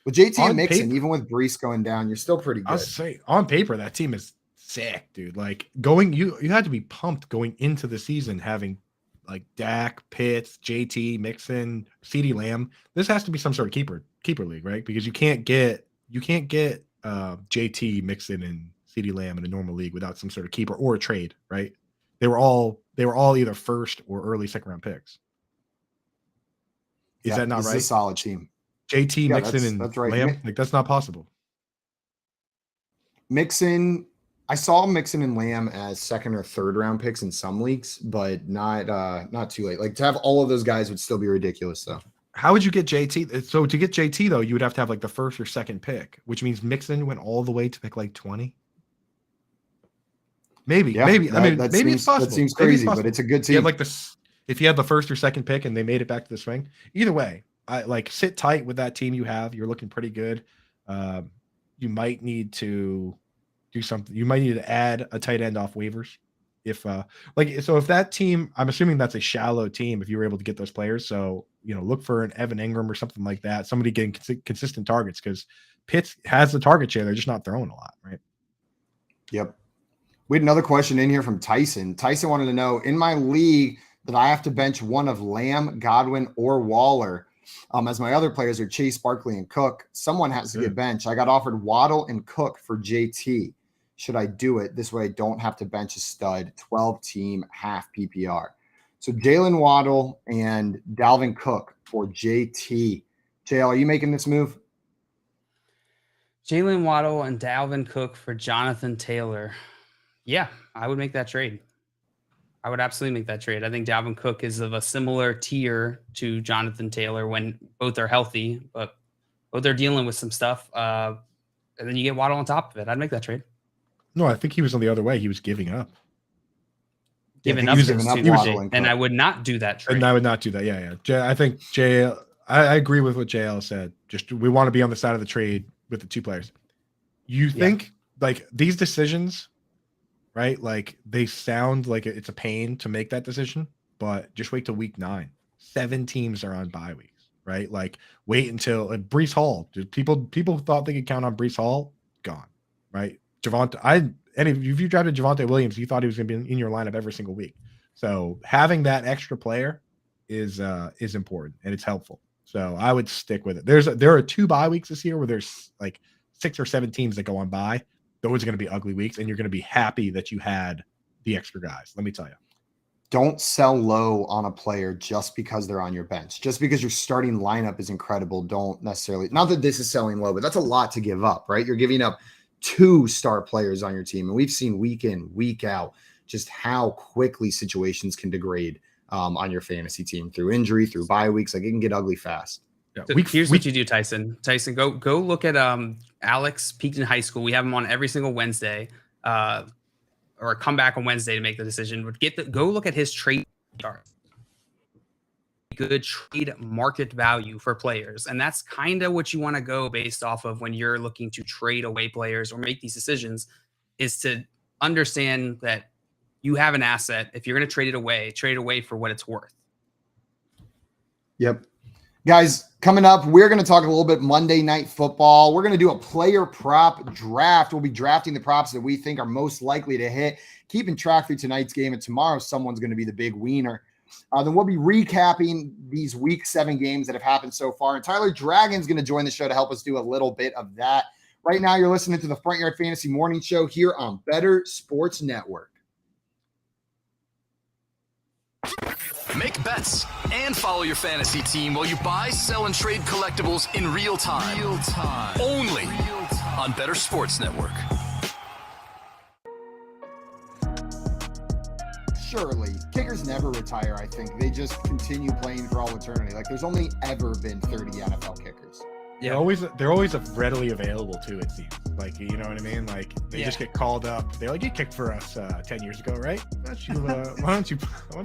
With JT and Mixon, paper, even with Breece going down, you're still pretty good. I'll say on paper, that team is sick, dude. Like you had to be pumped going into the season having like Dak, Pitts, JT, Mixon, CeeDee Lamb. This has to be some sort of keeper league, right? Because you can't get JT, Mixon, and CeeDee Lamb in a normal league without some sort of keeper or a trade, right? They were all either first or early second round picks. Is that not right? It's a solid team. JT, Mixon, and that's right. Lamb, like that's not possible. Mixon, I saw Mixon and Lamb as second or third round picks in some leagues, but not too late. Like to have all of those guys would still be ridiculous, though. How would you get JT? So to get JT though, you would have to have like the first or second pick, which means Mixon went all the way to pick like 20. Maybe. Maybe it's possible. That seems crazy, but it's a good team. If you had the first or second pick and they made it back to the swing, either way, I like sit tight with that team you have. You're looking pretty good. You might need to do something. You might need to add a tight end off waivers. If that team, I'm assuming that's a shallow team. If you were able to get those players, so look for an Evan Ingram or something like that. Somebody getting consistent targets because Pitts has the target share. They're just not throwing a lot, right? Yep. We had another question in here from Tyson. Tyson wanted to know, in my league, that I have to bench one of Lamb, Godwin, or Waller, as my other players are Chase, Barkley, and Cook. Someone has to get benched. I got offered Waddle and Cook for JT. Should I do it? This way I don't have to bench a stud, 12-team, half PPR. So Jalen Waddle and Dalvin Cook for JT. JL, are you making this move? Jalen Waddle and Dalvin Cook for Jonathan Taylor. Yeah, I would make that trade. I would absolutely make that trade. I think Dalvin Cook is of a similar tier to Jonathan Taylor when both are healthy, but both are dealing with some stuff. And then you get Waddle on top of it. I'd make that trade. No, I think he was on the other way. He was giving up. And I would not do that trade. And I would not do that. Yeah. I think I agree with what JL said. Just we want to be on the side of the trade with the two players. You think like these decisions, right? Like they sound like it's a pain to make that decision, but just wait till week 9. 7 teams are on bye weeks, right? Like wait until Breece Hall. People thought they could count on Breece Hall, gone, right? If you drafted Javonte Williams, you thought he was going to be in your lineup every single week. So having that extra player is important and it's helpful. So I would stick with it. There are 2 bye weeks this year where there's like 6 or 7 teams that go on bye. Those are going to be ugly weeks, and you're going to be happy that you had the extra guys. Let me tell you. Don't sell low on a player just because they're on your bench. Just because your starting lineup is incredible, don't necessarily – not that this is selling low, but that's a lot to give up, right? You're giving up 2 star players on your team, and we've seen week in, week out just how quickly situations can degrade on your fantasy team through injury, through bye weeks. Like it can get ugly fast. Yeah. So here's what you do, Tyson. Tyson, go look at Alex peaked in high school. We have him on every single Wednesday, or come back on Wednesday to make the decision. But go look at his trade chart. Good trade market value for players, and that's kind of what you want to go based off of when you're looking to trade away players or make these decisions. Is to understand that you have an asset. If you're going to trade it away for what it's worth. Yep. Guys, coming up, we're going to talk a little bit Monday Night Football. We're going to do a player prop draft. We'll be drafting the props that we think are most likely to hit, keeping track through tonight's game, and tomorrow someone's going to be the big wiener. Then we'll be recapping these week 7 games that have happened so far. And Tyler Dragon's going to join the show to help us do a little bit of that. Right now, you're listening to the Front Yard Fantasy Morning Show here on Bettor Sports Network. Make bets and follow your fantasy team while you buy, sell, and trade collectibles in real time. Only on Bettor Sports Network. Surely, kickers never retire, I think. They just continue playing for all eternity. Like, there's only ever been 30 NFL kickers. They're always readily available too, it seems. Like, you know what I mean? Like, they just get called up. They're like, you kicked for us 10 years ago, right? Why don't you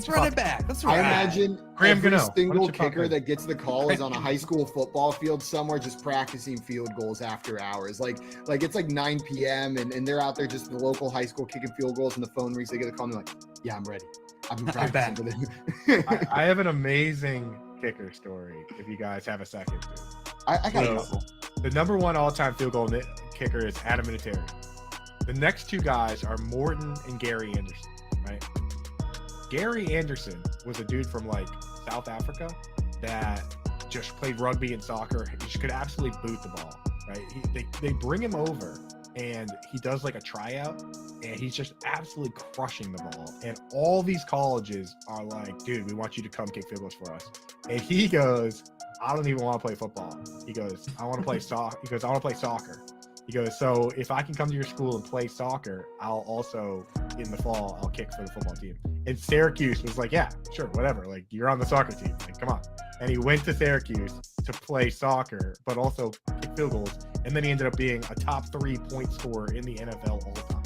run it back? I imagine every Gano, single kicker that gets the call is on a high school football field somewhere just practicing field goals after hours. Like it's like 9 p.m. and they're out there just the local high school kicking field goals, and the phone rings. They get the call and they're like, yeah, I'm ready. I've been practicing for this. I have an amazing kicker story if you guys have a second to. I got a couple. The number one all-time field goal kicker is Adam Vinatieri. The next two guys are Morton and Gary Anderson, right? Gary Anderson was a dude from like South Africa that just played rugby and soccer. He just could absolutely boot the ball, right? They bring him over and he does like a tryout and he's just absolutely crushing the ball. And all these colleges are like, dude, we want you to come kick field goals for us. And he goes, I don't even want to play football. He goes, I want to play soccer. He goes, I want to play soccer. He goes, so if I can come to your school and play soccer, I'll also, in the fall, I'll kick for the football team. And Syracuse was like, yeah, sure, whatever. Like, you're on the soccer team. Like, come on. And he went to Syracuse to play soccer, but also kick field goals. And then he ended up being a top 3 point scorer in the NFL all the time.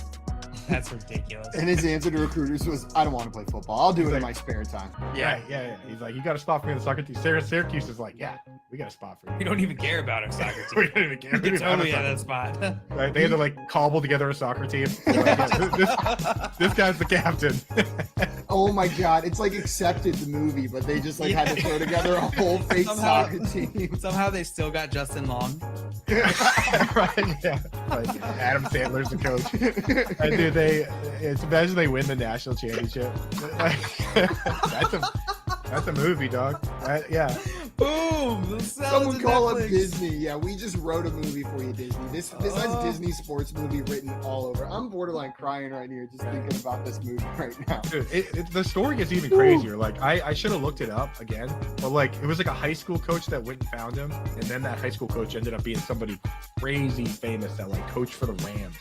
That's ridiculous. And his answer to recruiters was, I don't want to play football. I'll do it in my spare time. Yeah. He's like, you got a spot for me on the soccer team. Syracuse is like, yeah, we got a spot for you. We don't even care about our soccer team. We don't even care. We totally have that spot. Right? They had to like cobble together a soccer team. Like, yeah, this guy's the captain. Oh my God. It's like Accepted, the movie, but they just like had to throw together a whole fake soccer team. Somehow they still got Justin Long. Right, yeah. Like Adam Sandler's the coach. And dude, imagine they win the national championship. That's a movie, dog. Yeah. Boom! Someone call up Disney. Yeah, we just wrote a movie for you, Disney. This has Disney sports movie written all over. I'm borderline crying right here just thinking about this movie right now. Dude, the story gets even crazier. Like I should have looked it up again, but like it was like a high school coach that went and found him, and then that high school coach ended up being somebody crazy famous that like coached for the Rams.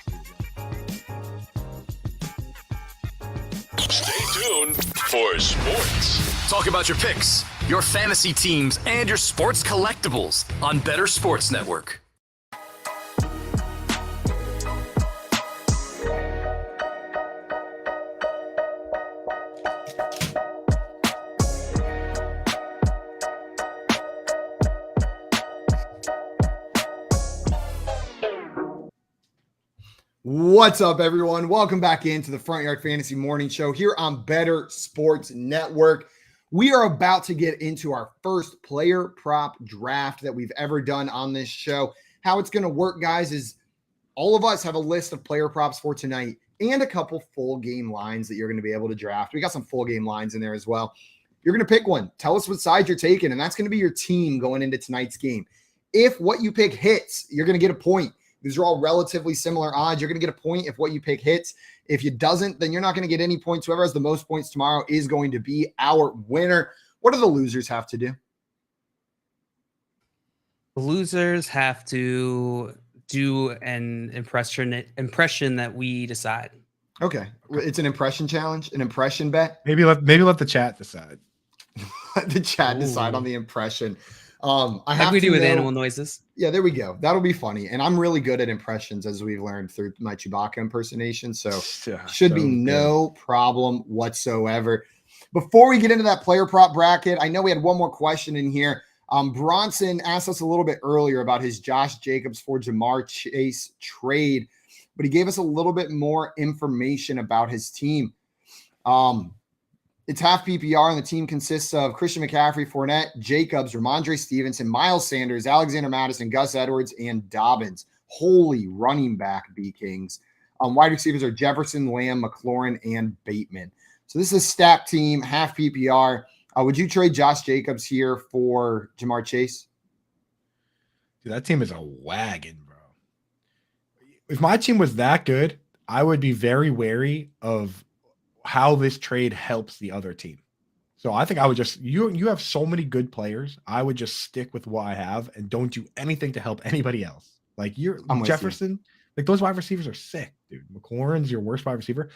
Stay tuned for sports. Talk about your picks, your fantasy teams, and your sports collectibles on Bettor Sports Network. What's up, everyone? Welcome back into the Front Yard Fantasy Morning Show here on Bettor Sports Network. We are about to get into our first player prop draft that we've ever done on this show. How it's going to work, guys, is all of us have a list of player props for tonight and a couple full game lines that you're going to be able to draft. We got some full game lines in there as well. You're going to pick one. Tell us what side you're taking, and that's going to be your team going into tonight's game. If what you pick hits, you're going to get a point. These are all relatively similar odds. You're going to get a point if what you pick hits. If you doesn't, then you're not going to get any points. Whoever has the most points tomorrow is going to be our winner. What do the losers have to do? The losers have to do an impression that we decide. Okay. It's an impression challenge, an impression bet. Maybe let the chat decide. Let the chat decide on the impression. Like we do with animal noises. Yeah, there we go. That'll be funny. And I'm really good at impressions, as we've learned through my Chewbacca impersonation. So should be no problem whatsoever. Before we get into that player prop bracket, I know we had one more question in here. Bronson asked us a little bit earlier about his Josh Jacobs for Jamar Chase trade, but he gave us a little bit more information about his team. It's half PPR, and the team consists of Christian McCaffrey, Fournette, Jacobs, Ramondre Stevenson, Miles Sanders, Alexander Madison, Gus Edwards, and Dobbins. Holy running back B-Kings. Wide receivers are Jefferson, Lamb, McLaurin, and Bateman. So this is a stacked team, half PPR. Would you trade Josh Jacobs here for Jamar Chase? Dude, that team is a wagon, bro. If my team was that good, I would be very wary of how this trade helps the other team. So I think I would just you have so many good players. I would just stick with what I have and don't do anything to help anybody else. Like I'm with Jefferson, like those wide receivers are sick, dude. McLaurin's your worst wide receiver.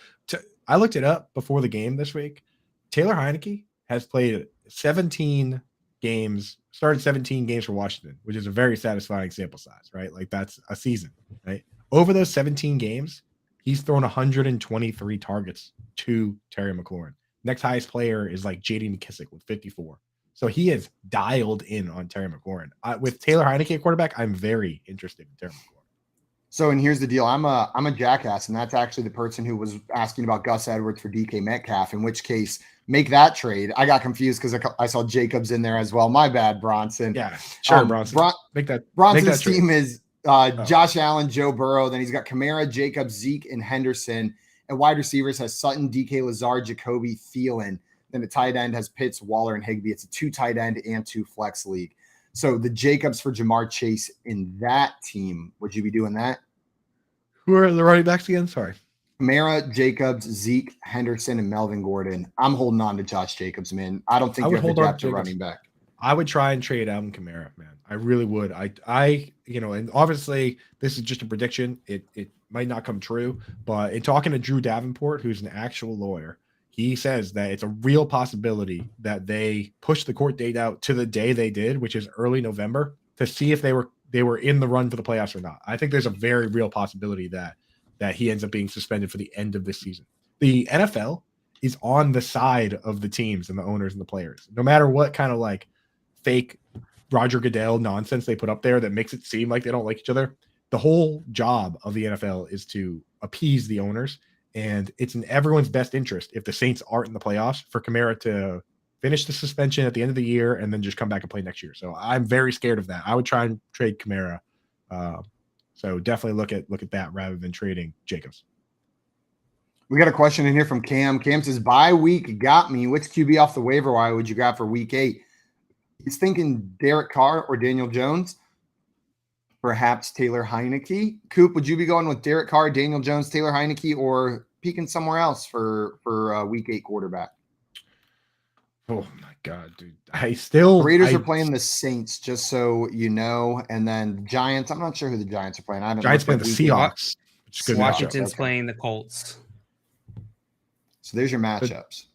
I looked it up before the game this week. Taylor Heineke has played 17 games, started 17 games for Washington, which is a very satisfying sample size, right? Like that's a season, right? Over those 17 games, he's thrown 123 targets to Terry McLaurin. Next highest player is like JD McKissick with 54. So he is dialed in on Terry McLaurin. With Taylor Heineke at quarterback, I'm very interested in Terry McLaurin. So, and here's the deal. I'm a jackass, and that's actually the person who was asking about Gus Edwards for DK Metcalf, in which case make that trade. I got confused because I saw Jacobs in there as well. My bad, Bronson. Yeah, sure, Bronson. Bronson's team is Josh Allen, Joe Burrow. Then he's got Kamara, Jacobs, Zeke, and Henderson. And wide receivers has Sutton, DK Lazard, Jacoby, Thielen. Then the tight end has Pitts, Waller, and Higbee. It's a 2 tight end and 2 flex league. So the Jacobs for Jamar Chase in that team, would you be doing that? Who are the running backs again? Sorry. Kamara, Jacobs, Zeke, Henderson, and Melvin Gordon. I'm holding on to Josh Jacobs, man. I don't think you have the depth to running back. I would try and trade Alvin Kamara, man. I really would. I and obviously this is just a prediction. It might not come true, but in talking to Drew Davenport, who's an actual lawyer, he says that it's a real possibility that they push the court date out to the day they did, which is early November, to see if they were in the run for the playoffs or not. I think there's a very real possibility that he ends up being suspended for the end of this season. The NFL is on the side of the teams and the owners and the players. No matter what kind of like fake Roger Goodell nonsense they put up there that makes it seem like they don't like each other, the whole job of the NFL is to appease the owners. And it's in everyone's best interest if the Saints aren't in the playoffs for Kamara to finish the suspension at the end of the year and then just come back and play next year. So I'm very scared of that. I would try and trade Kamara. So definitely look at that rather than trading Jacobs. We got a question in here from Cam. Cam says, bye week got me. Which QB off the waiver wire would you got for week 8? He's thinking Derek Carr or Daniel Jones. Perhaps Taylor Heineke. Coop, would you be going with Derek Carr, Daniel Jones, Taylor Heineke, or peeking somewhere else for week 8 quarterback? Oh my God, dude. The Raiders are playing the Saints, just so you know. And then Giants. I'm not sure who the Giants are playing. I haven't Giants playing the Seahawks. Washington's playing the Colts. So there's your matchups.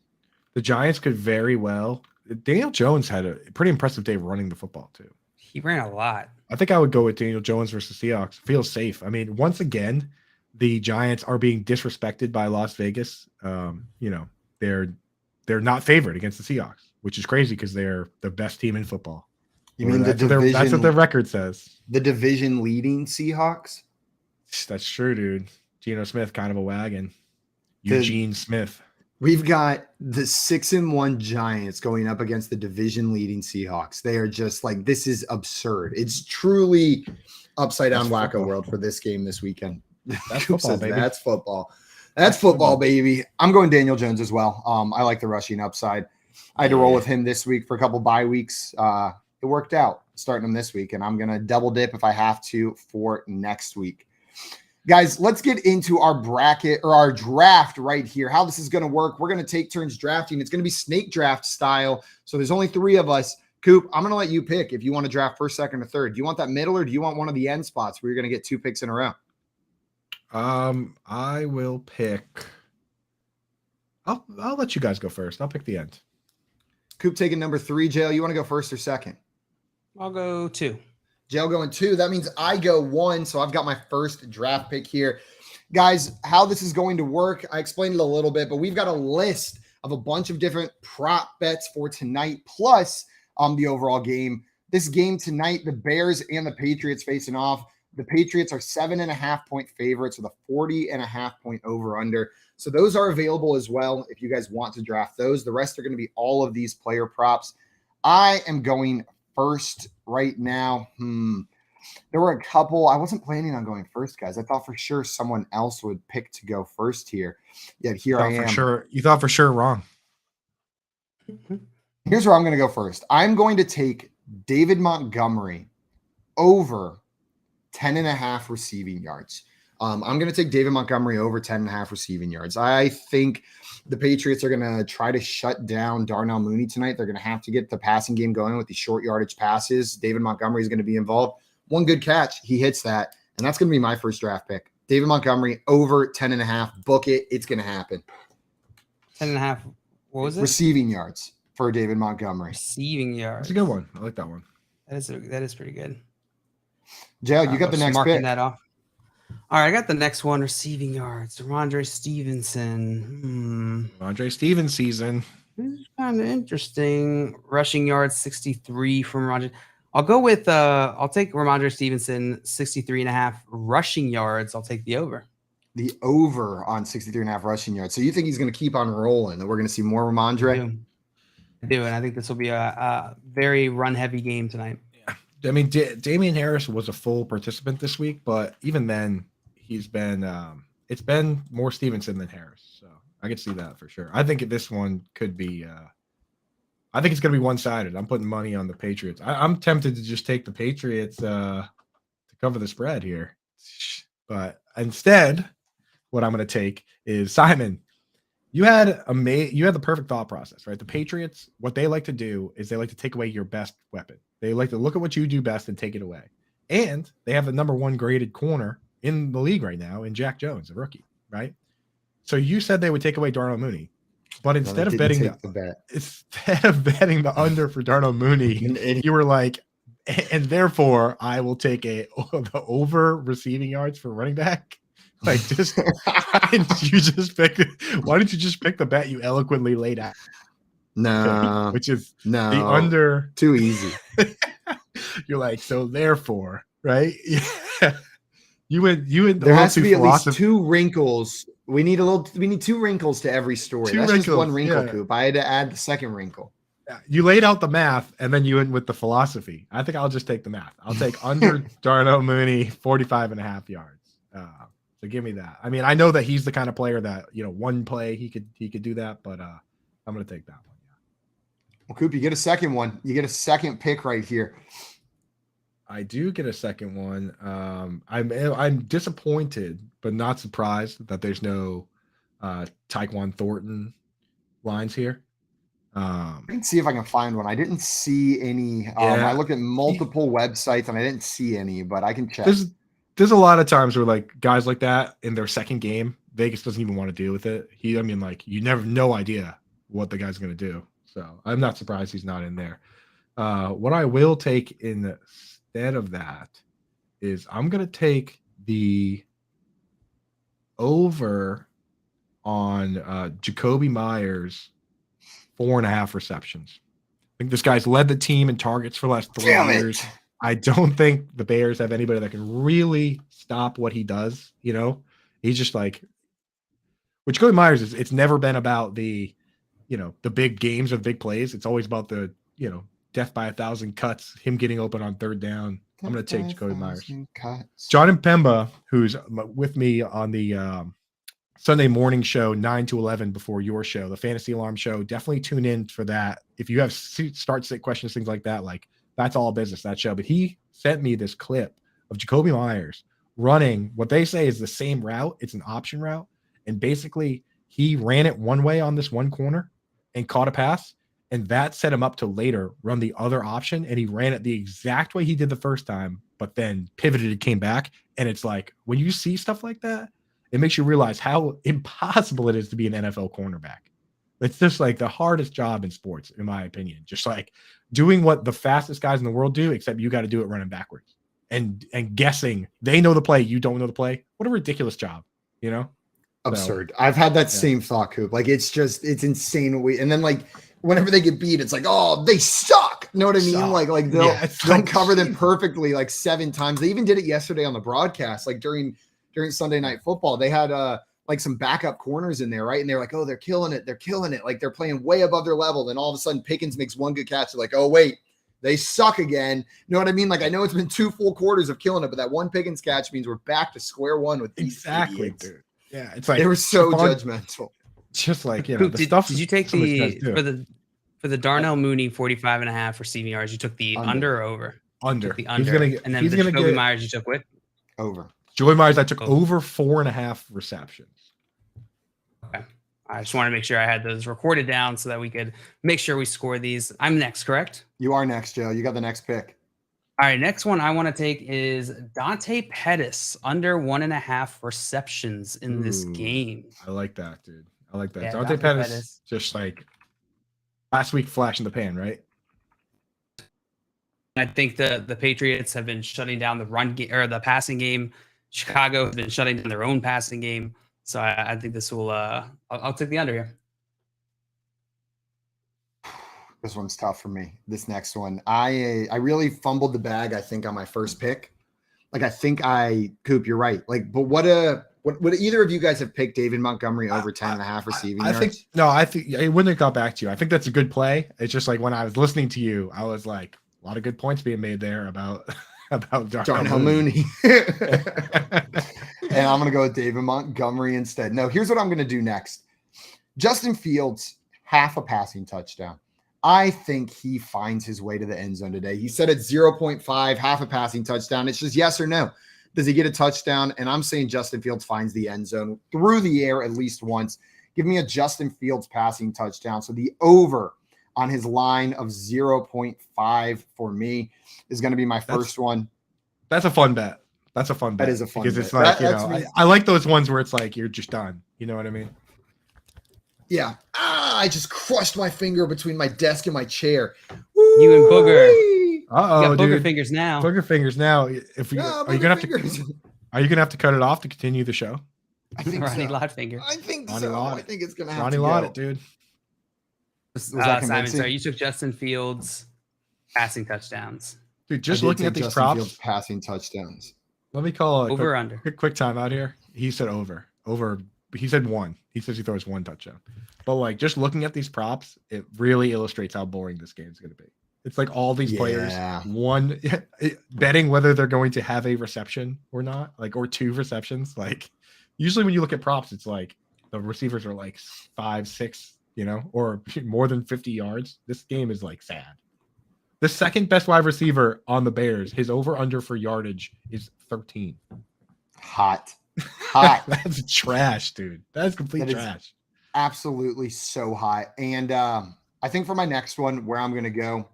The Giants could very well. Daniel Jones had a pretty impressive day running the football too. He ran a lot. I think I would go with Daniel Jones versus Seahawks. Feels safe. I mean, once again, the Giants are being disrespected by Las Vegas. They're not favored against the Seahawks, which is crazy because they're the best team in football. You mean that's what their record says. The division leading Seahawks? That's true, dude. Geno Smith, kind of a wagon. Eugene Smith. We've got the 6-1 Giants going up against the division leading Seahawks. They are just like, this is absurd. It's truly upside down wacko world for this game this weekend. That's football, baby. That's football. That's football, baby. I'm going Daniel Jones as well. I like the rushing upside. I had to roll with him this week for a couple bye weeks. It worked out starting him this week, and I'm going to double dip if I have to for next week. Guys, let's get into our bracket or our draft right here. How this is going to work. We're going to take turns drafting. It's going to be snake draft style. So there's only 3 of us. Coop, I'm going to let you pick if you want to draft first, second, or third. Do you want that middle or do you want one of the end spots where you're going to get 2 picks in a row? I will pick. I'll let you guys go first. I'll pick the end. Coop taking number 3. Jail, you want to go first or second? I'll go 2. Jail going 2. That means I go 1. So I've got my first draft pick here. Guys, how this is going to work, I explained it a little bit, but we've got a list of a bunch of different prop bets for tonight, plus the overall game. This game tonight, the Bears and the Patriots facing off. The Patriots are 7.5-point favorites with a 40.5-point over-under. So those are available as well if you guys want to draft those. The rest are going to be all of these player props. I am going first right now. There were a couple. I wasn't planning on going first, guys. I thought for sure someone else would pick to go first here. Yet here I am. You thought for sure wrong. Here's where I'm going to go first. I'm going to take David Montgomery over 10.5 receiving yards. I'm going to take David Montgomery over 10.5 receiving yards. I think the Patriots are going to try to shut down Darnell Mooney tonight. They're going to have to get the passing game going with these short yardage passes. David Montgomery is going to be involved. One good catch, he hits that, and that's going to be my first draft pick. David Montgomery over 10.5. Book it. It's going to happen. 10.5. What was it? Receiving yards for David Montgomery. Receiving yards. That's a good one. I like that one. That is pretty good. Joe, you got the next marking pick. that off. All right, I got the next one. Receiving yards. Ramondre Stevenson. Ramondre Stevenson season. This is kind of interesting. Rushing yards, 63 from Ramondre. I'll go with I'll take Ramondre Stevenson, 63.5 rushing yards. I'll take the over. The over on 63.5 rushing yards. So you think he's going to keep on rolling, and we're going to see more Ramondre? I do, and I think this will be a very run-heavy game tonight. I mean, Damian Harris was a full participant this week, but even then, he's been it's been more Stevenson than Harris. So I could see that for sure. I think this one could be I think it's going to be one-sided. I'm putting money on the Patriots. I'm tempted to just take the Patriots to cover the spread here. But instead, what I'm going to take is Simon. You had the perfect thought process, right? The Patriots, what they like to do is they like to take away your best weapon. They like to look at what you do best and take it away. And they have the number 1 graded corner in the league right now in Jack Jones, a rookie, right? So you said they would take away Darnell Mooney, but instead of betting the under for Darnell Mooney, you were like, and therefore I will take the over receiving yards for running back. Like, just why didn't you just pick the bet you eloquently laid out? No, which is the under. Too easy. You're like, so therefore, right? Yeah. You went. There has to be at least 2 wrinkles. We need 2 wrinkles to every story. That's just one wrinkle, yeah. Coop. I had to add the second wrinkle. You laid out the math, and then you went with the philosophy. I think I'll just take the math. I'll take under Darnell Mooney, 45.5 yards. So give me that. I mean, I know that he's the kind of player that, one play he could do that, but I'm going to take that one. Yeah. Well, Coop, you get a second one. You get a second pick right here. I do get a second one. I'm disappointed, but not surprised that there's no Tyquan Thornton lines here. I can see if I can find one. I didn't see any. I looked at multiple websites and I didn't see any, but I can check. There's a lot of times where like guys like that in their second game, Vegas doesn't even want to deal with it. You no idea what the guy's going to do. So I'm not surprised he's not in there. What I will take instead of that is I'm going to take the over on Jacoby Myers, 4.5 receptions. I think this guy's led the team in targets for the last 3 years. I don't think the Bears have anybody that can really stop what he does. He's just like, which Jacoby Myers is. It's never been about the big games or the big plays. It's always about the, death by 1,000 cuts, him getting open on 3rd down. I'm going to take Jacoby Myers. John Mpemba, who's with me on the Sunday morning show, 9 to 11 before your show, the Fantasy Alarm show. Definitely tune in for that. If you have start-sit questions, things like that, like that's all business, that show. But he sent me this clip of Jacoby Myers running what they say is the same route. It's an option route. And basically he ran it one way on this one corner and caught a pass. And that set him up to later run the other option. And he ran it the exact way he did the first time, but then pivoted and came back. And it's like, when you see stuff like that, it makes you realize how impossible it is to be an NFL cornerback. It's just like the hardest job in sports, in my opinion. Just like doing what the fastest guys in the world do, except you got to do it running backwards and guessing they know the play, you don't know the play. What a ridiculous job, Absurd. So, I've had that same thought, Coop. Like it's insane. And then like whenever they get beat, it's like, oh, they suck. You know what I mean? Like they'll cover them perfectly like 7 times. They even did it yesterday on the broadcast, like during Sunday Night Football. They had like some backup corners in there, right? And they're like, oh, they're killing it. They're killing it. Like they're playing way above their level. Then all of a sudden Pickens makes one good catch. They're like, oh, wait, they suck again. You know what I mean? Like I know it's been 2 full quarters of killing it, but that one Pickens catch means we're back to square one with these exactly, idiots. Dude. Yeah, it's like they were so judgmental. Just like Did you take for For the Darnell Mooney 45.5 receiving yards, you took the under or over? Under. Took the He's under. gonna get, And then he's the gonna Jacoby get Myers, you took what? Over. Joey Myers. I took Over. over 4.5 receptions. Okay. I just want to make sure I had those recorded down so that we could make sure we score these. I'm next, correct? You are next, Joe. You got the next pick. All right, next one I want to take is Dante Pettis, under 1.5 receptions in this Ooh, game. I like that, dude. I like that. Yeah, Dante Dante Pettis, Pettis. just like last week, flash in the pan, right? I think the Patriots have been shutting down the run game or the passing game. Chicago has been shutting down their own passing game. So I think this will I'll take the under here. This one's tough for me. This next one, I really fumbled the bag. I think on my first pick, like I think Coop, you're right. Like, but what would either of you guys have picked David Montgomery over 10.5 receiving yards? I think it wouldn't have got back to you. I think that's a good play. It's just like when I was listening to you, I was like, a lot of good points being made there about Darnell Mooney. And I'm gonna go with David Montgomery instead. No, here's what I'm gonna do next. Justin Fields, half a passing touchdown. I think he finds his way to the end zone today. He said it's 0.5, half a passing touchdown. It's just yes or no. Does he get a touchdown? And I'm saying Justin Fields finds the end zone through the air at least once. Give me a Justin Fields passing touchdown. So the over on his line of 0.5 for me is going to be my first one. That's a fun bet. That's a fun bet. That is a fun because bet. it's like, I like those ones where it's like you're just done. You know what I mean? Yeah. I just crushed my finger between my desk and my chair. You and Booger. Uh-oh, you got booger dude. fingers now. Booger fingers now. If you are you gonna have to cut it off to continue the show? I think Ronnie so. Lotfinger. I think Ronnie so. Lott. I think it's gonna have Ronnie to Lott go. it, dude. Was that Simon, convincing? sorry, you took Justin Fields passing touchdowns. Dude, just I did looking take at these Justin props. Fields passing touchdowns. Let me call Over or under? quick time out here. He said over. Over. He said one. He says he throws one touchdown. But like just looking at these props, it really illustrates how boring this game is going to be. It's like all these players, betting whether they're going to have a reception or not, like or 2 receptions. Like usually when you look at props, it's like the receivers are like 5, 6, or more than 50 yards. This game is like sad. The second best wide receiver on the Bears, his over under for yardage is 13. Hot. That's trash, dude. That's complete trash. Absolutely so hot. And I think for my next one, where I'm going to go,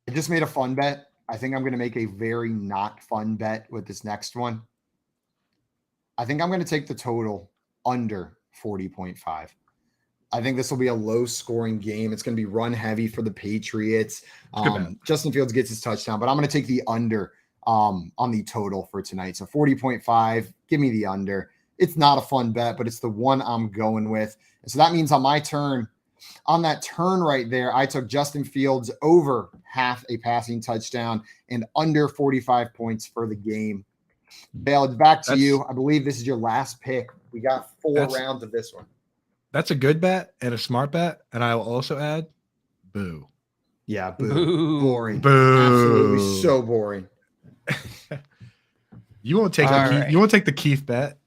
I just made a fun bet. I think I'm going to make a very not fun bet with this next one. I think I'm going to take the total under 40.5. I think this will be a low scoring game. It's going to be run heavy for the Patriots. Justin Fields gets his touchdown, but I'm going to take the under on the total for tonight. So 40.5, give me the under. It's not a fun bet, but it's the one I'm going with. And so that means on my turn, on that turn right there, I took Justin Fields over half a passing touchdown and under 45 points for the game. Bale, it's back to you. I believe this is your last pick. We got 4 rounds of this one. That's a good bet and a smart bet. And I will also add, boo. Yeah, boo. Boring. Boo. Absolutely so boring. You won't take you won't take the Keith bet.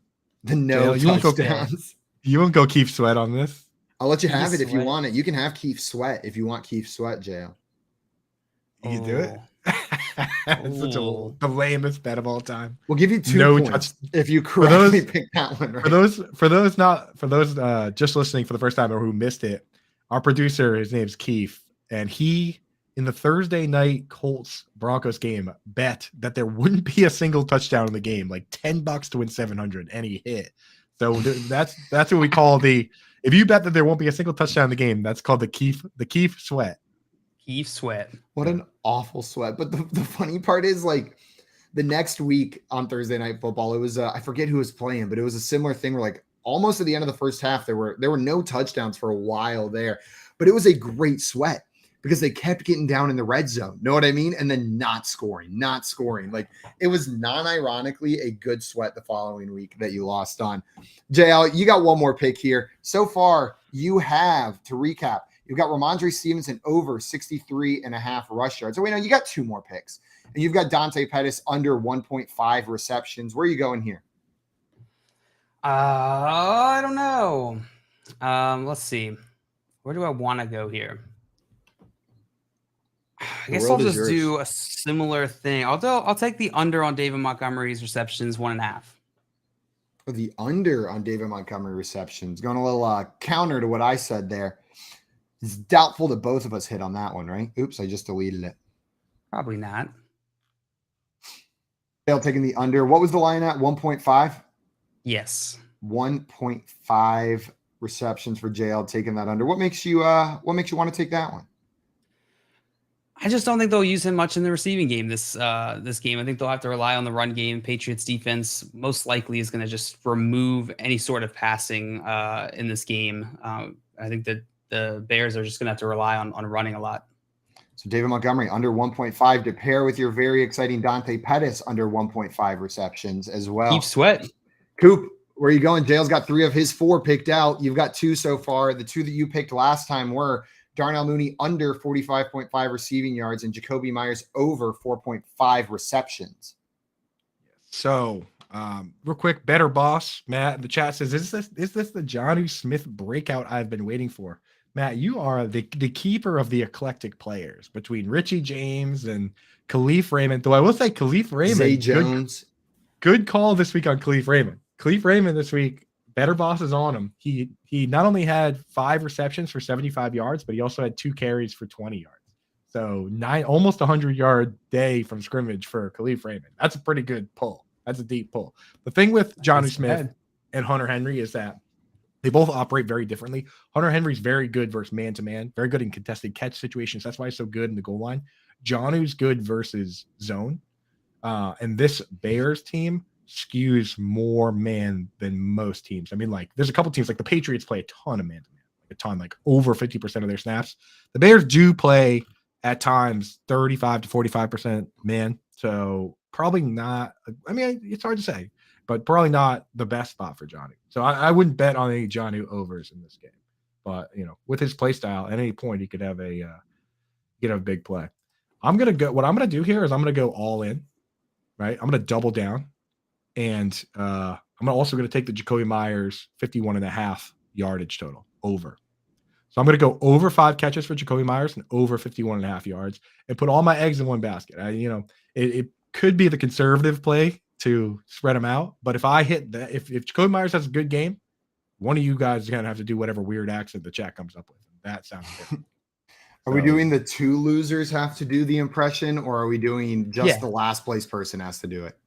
The no touchdowns. You won't go Keith Sweat on this. I'll let you have it if you want it. You can have Keith Sweat if you want Keith Sweat, Jail. You do it. It's such the lamest bet of all time. We'll give you 2 points if you correctly pick that one. Right? For those just listening for the first time or who missed it, our producer, his name's Keith, and he in the Thursday night Colts Broncos game bet that there wouldn't be a single touchdown in the game, like $10 to win 700, and he hit. So that's what we call the. If you bet that there won't be a single touchdown in the game, that's called the Keith Sweat. Keith Sweat. What an awful sweat. But the funny part is, like, the next week on Thursday Night Football, it was I forget who was playing, but it was a similar thing where, like, almost at the end of the first half, there were no touchdowns for a while there, but it was a great sweat because they kept getting down in the red zone. Know what I mean? And then not scoring. Like, it was non-ironically a good sweat the following week that you lost on. JL, you got one more pick here. So far, you have, to recap, you've got Ramondre Stevenson over 63.5 rush yards. So wait, no, you got 2 more picks. And you've got Dante Pettis under 1.5 receptions. Where are you going here? I don't know. Let's see. Where do I want to go here? I The guess world I'll is just yours. do a similar thing. I'll take the under on David Montgomery's receptions, 1.5. The under on David Montgomery receptions. Going a little counter to what I said there. It's doubtful that both of us hit on that one, right? Oops, I just deleted it. Probably not. Dale taking the under. What was the line at? 1.5? Yes. 1.5 receptions for JL taking that under. What makes you want to take that one? I just don't think they'll use him much in the receiving game this game. I think they'll have to rely on the run game. Patriots defense most likely is going to just remove any sort of passing in this game. I think that the Bears are just going to have to rely on running a lot. So David Montgomery under 1.5 to pair with your very exciting Dante Pettis under 1.5 receptions as well. Keep sweat. Coop, where are you going? Dale's got 3 of his 4 picked out. You've got 2 so far. The 2 that you picked last time were Darnell Mooney under 45.5 receiving yards and Jacoby Myers over 4.5 receptions. So, real quick, Better Boss Matt in the chat says, "Is this the Jonnu Smith breakout I've been waiting for?" Matt, you are the keeper of the eclectic players between Richie James and Khalif Raymond. Though I will say Khalif Raymond, Zay Jones, good call this week on Khalif Raymond. Khalif Raymond this week, Better Boss is on him. He not only had 5 receptions for 75 yards, but he also had 2 carries for 20 yards. So almost 100-yard day from scrimmage for Khalif Raymond. That's a pretty good pull. That's a deep pull. The thing with Jonnu Smith and Hunter Henry is that they both operate very differently. Hunter Henry's very good versus man-to-man, very good in contested catch situations. That's why he's so good in the goal line. Jonnu's good versus zone. And this Bears team skews more man than most teams. I mean, like, there's a couple teams, like the Patriots play a ton of man-to-man, like a ton, like over 50% of their snaps. The Bears do play at times 35 to 45% man. So probably not, I mean, it's hard to say, but probably not the best spot for Jonnu. So I wouldn't bet on any Jonnu overs in this game. But, you know, with his play style, at any point he could have a big play. What I'm going to do here is I'm going to go all in, right? I'm going to double down. And I'm also going to take the Jacoby Myers 51.5 yardage total over. So I'm going to go over 5 catches for Jacoby Myers and over 51.5 yards and put all my eggs in one basket. It could be the conservative play to spread them out. But if I hit that, if Jacoby Myers has a good game, one of you guys is going to have to do whatever weird accent the chat comes up with. That sounds good. Are we doing the 2 losers have to do the impression, or are we doing just the last place person has to do it?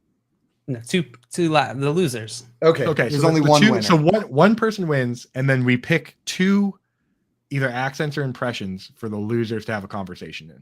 No, the losers. Okay. There's only one winner. So one person wins, and then we pick 2 either accents or impressions for the losers to have a conversation in.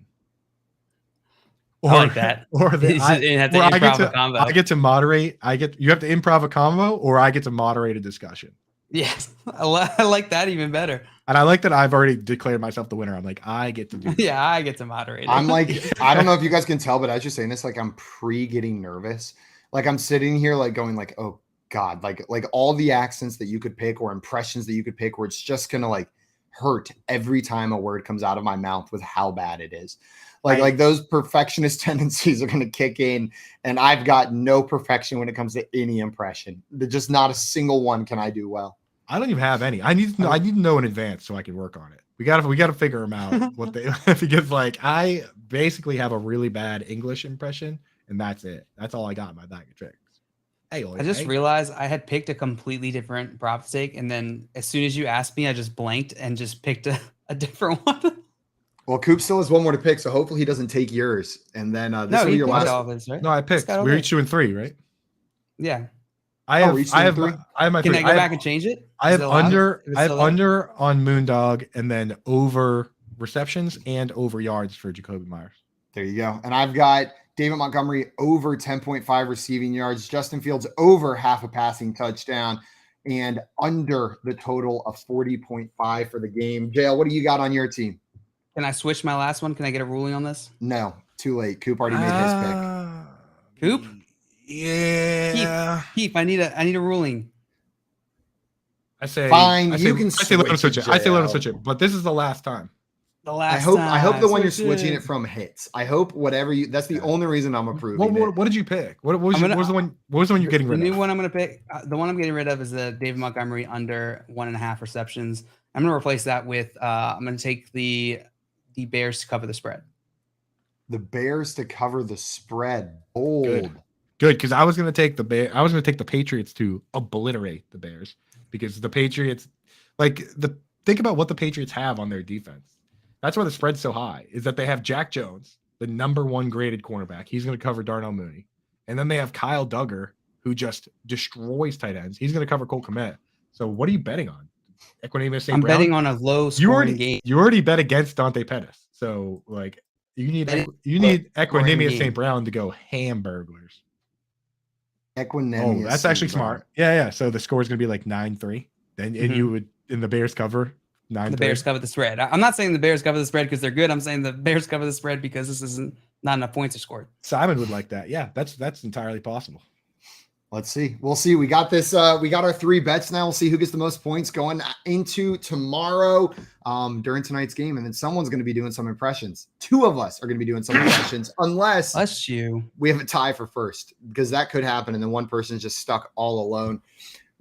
I like that. I get to moderate. You have to improv a combo, or I get to moderate a discussion. Yes, I like that even better. And I like that I've already declared myself the winner. I'm like, I get to do that. Yeah, I get to moderate it. I'm like, I don't know if you guys can tell, but as you're saying this, like I'm getting nervous. Like I'm sitting here like going like, oh God, like all the accents that you could pick or impressions that you could pick where it's just gonna like hurt every time a word comes out of my mouth with how bad it is. Like those perfectionist tendencies are gonna kick in, and I've got no perfection when it comes to any impression. Just not a single one can I do well. I don't even have any. I need to know in advance so I can work on it. We gotta figure them out because like I basically have a really bad English impression. And that's it. That's all I got in my bag of tricks. Hey, I just realized I had picked a completely different prop stake, and then as soon as you asked me, I just blanked and just picked a different one. Well, Coop still has one more to pick, so hopefully he doesn't take yours. And then this will be your last. All this, right? No, I picked. We're each doing 3, right? Yeah. I have my. Can I go back and change it? I have under on Moondog, and then over receptions and over yards for Jacoby Myers. There you go. And I've got David Montgomery over 10.5 receiving yards, Justin Fields over half a passing touchdown, and under the total of 40.5 for the game. JL, what do you got on your team? Can I switch my last one? Can I get a ruling on this? No, too late. Coop already made his pick. Coop? Yeah. Keep. I need a ruling. I say fine. I say let him switch it. I say let him switch it. But this is the last time. I hope the one you're switching it from hits. I hope whatever you. That's the only reason I'm approving. What did you pick? What was the one? What was the one you're getting rid of? The new one I'm going to pick. The one I'm getting rid of is the David Montgomery under 1.5 receptions. I'm going to replace that with I'm going to take the Bears to cover the spread. The Bears to cover the spread. Bold. Good, because I was going to take the Patriots to obliterate the Bears, because the Patriots, think about what the Patriots have on their defense. That's why the spread's so high, is that they have Jack Jones, the #1 graded cornerback. He's going to cover Darnell Mooney. And then they have Kyle Duggar, who just destroys tight ends. He's going to cover Cole Kmet. So what are you betting on? Equanimeous St. Brown? I'm betting on a low scoring game. You already bet against Dante Pettis. So you need Equanimeous St. Brown to go hamburglers. Equanimeous. Oh, that's actually smart. Yeah. So the score is going to be 9-3. Then and you would in the Bears cover 9-3. The Bears cover the spread. I'm not saying the Bears cover the spread because they're good. I'm saying the Bears cover the spread because this isn't not enough points are scored. Simon would like that. Yeah, that's entirely possible. Let's see. We'll see. We got this. We got our 3 bets now. We'll see who gets the most points going into tomorrow during tonight's game. And then someone's going to be doing some impressions. 2 of us are going to be doing some impressions unless we have a tie for first, because that could happen. And then one person's just stuck all alone.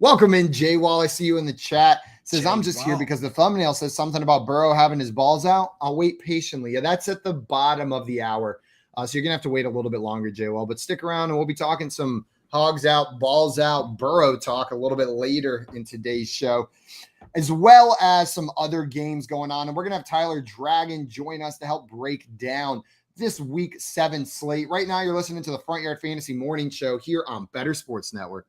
Welcome in, Jay Wall. I see you in the chat. Says, I'm just here because the thumbnail says something about Burrow having his balls out. I'll wait patiently. Yeah, that's at the bottom of the hour. So you're going to have to wait a little bit longer, Jay Wall. But stick around and we'll be talking some hogs out, balls out, Burrow talk a little bit later in today's show, as well as some other games going on. And we're going to have Tyler Dragon join us to help break down this week 7 slate. Right now, you're listening to the Front Yard Fantasy Morning Show here on Bettor Sports Network.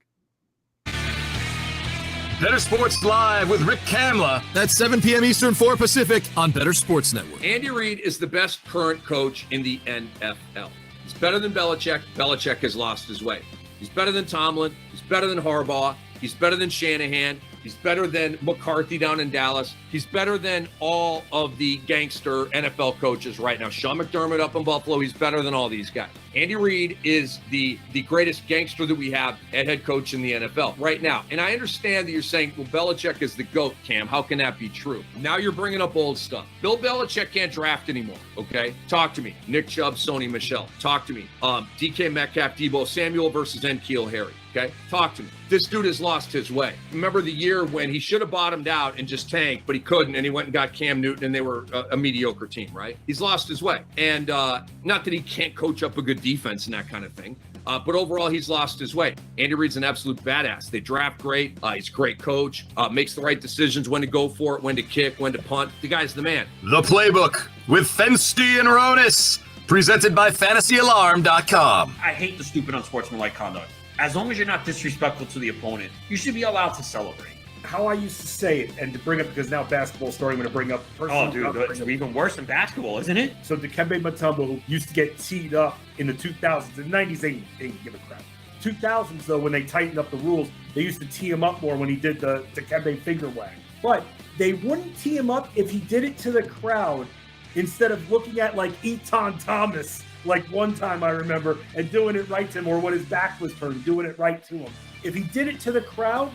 Bettor Sports Live with Rick Kamla. That's 7 p.m. Eastern, 4 Pacific on Bettor Sports Network. Andy Reid is the best current coach in the NFL. He's better than Belichick. Belichick has lost his way. He's better than Tomlin. He's better than Harbaugh. He's better than Shanahan. He's better than McCarthy down in Dallas. He's better than all of the gangster NFL coaches right now. Sean McDermott up in Buffalo. He's better than all these guys. Andy Reid is the greatest gangster that we have at head coach in the NFL right now. And I understand that you're saying, well, Belichick is the GOAT, Cam. How can that be true? Now you're bringing up old stuff. Bill Belichick can't draft anymore, okay? Talk to me. Nick Chubb, Sony Michel. Talk to me. DK Metcalf, Debo Samuel versus N'Keal Harry, okay? Talk to me. This dude has lost his way. Remember the year when he should have bottomed out and just tanked, but he couldn't, and he went and got Cam Newton, and they were a mediocre team, right? He's lost his way. And not that he can't coach up a good defense and that kind of thing, but overall, he's lost his way. Andy Reid's an absolute badass. They draft great. He's a great coach. Makes the right decisions, when to go for it, when to kick, when to punt. The guy's the man. The Playbook with Fensty and Ronis, presented by FantasyAlarm.com. I hate the stupid unsportsmanlike conduct. As long as you're not disrespectful to the opponent, you should be allowed to celebrate. How I used to say it, and to bring up, because now basketball's starting to bring up. Oh, dude, it's even worse than basketball, isn't it? So Dikembe Mutombo, who used to get teed up in the 2000s, and 90s, they didn't give a crap. 2000s, though, when they tightened up the rules, they used to tee him up more when he did the Dikembe finger wag. But they wouldn't tee him up if he did it to the crowd, instead of looking at Eton Thomas, one time I remember, and doing it right to him, or when his back was turned, doing it right to him. If he did it to the crowd,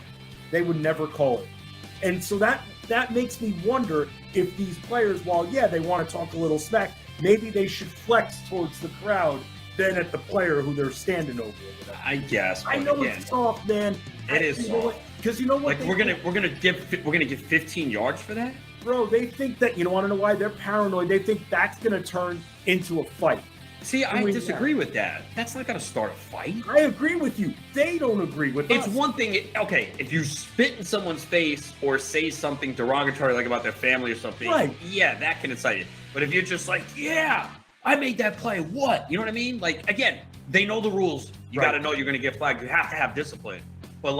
they would never call it. And so that makes me wonder if these players, while, they want to talk a little smack, maybe they should flex towards the crowd than at the player who they're standing over. I guess. I know it's soft, man. It is soft. Because you know what? We're gonna give 15 yards for that? Bro, they think that, you want to know why? They're paranoid. They think that's going to turn into a fight. See, I disagree with that. That's not going to start a fight. I agree with you. They don't agree with It's us. one thing, if you spit in someone's face or say something derogatory, about their family or something, right. Yeah, that can incite it. But if you're just I made that play, what? You know what I mean? Again, they know the rules. You got to know you're going to get flagged. You have to have discipline. But,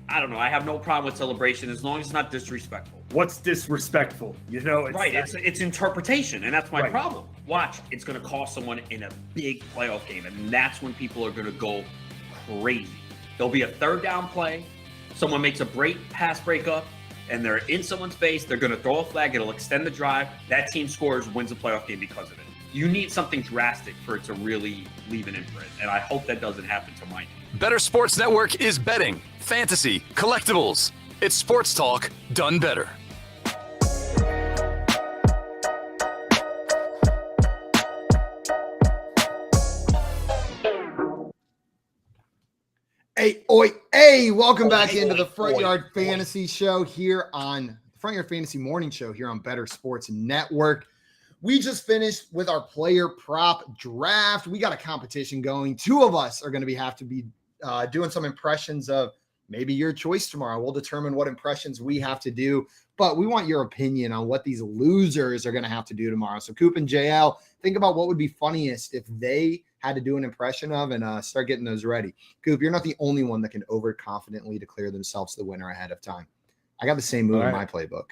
I don't know. I have no problem with celebration as long as it's not disrespectful. What's disrespectful? It's interpretation, and that's my problem. Watch, it's going to cost someone in a big playoff game, and that's when people are going to go crazy. There'll be a third down play. Someone makes a pass breakup, and they're in someone's face. They're going to throw a flag. It'll extend the drive. That team scores, wins the playoff game because of it. You need something drastic for it to really leave an imprint, and I hope that doesn't happen to my team. Bettor Sports Network is betting, fantasy, collectibles. It's sports talk done better. Hey, welcome back into the Front Yard Fantasy Show here on Front Yard Fantasy Morning Show here on Bettor Sports Network. We just finished with our player prop draft. We got a competition going. Two of us are going to have to be doing some impressions of maybe your choice tomorrow. We'll determine what impressions we have to do, but we want your opinion on what these losers are going to have to do tomorrow. So Coop and JL, think about what would be funniest if they had to do an impression of, and start getting those ready. Coop, you're not the only one that can overconfidently declare themselves the winner ahead of time. I got the same move in my playbook.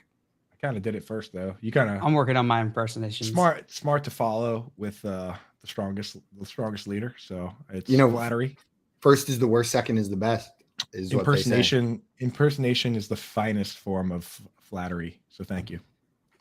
I kind of did it first though. You kind of. I'm working on my impersonations. Smart to follow with the strongest leader. So it's flattery. First is the worst. Second is the best. Is impersonation. Impersonation is the finest form of flattery. So thank you.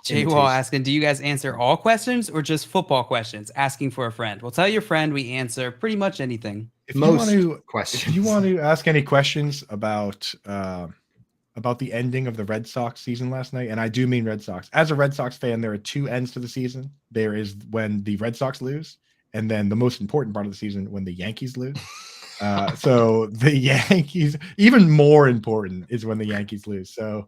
Jay Wall asking, do you guys answer all questions or just football questions? Asking for a friend. Well, tell your friend we answer pretty much anything. If you want to ask any questions about the ending of the Red Sox season last night, and I do mean Red Sox. As a Red Sox fan, there are two ends to the season. There is when the Red Sox lose, and then the most important part of the season when the Yankees lose. So the Yankees, even more important is when the Yankees lose. So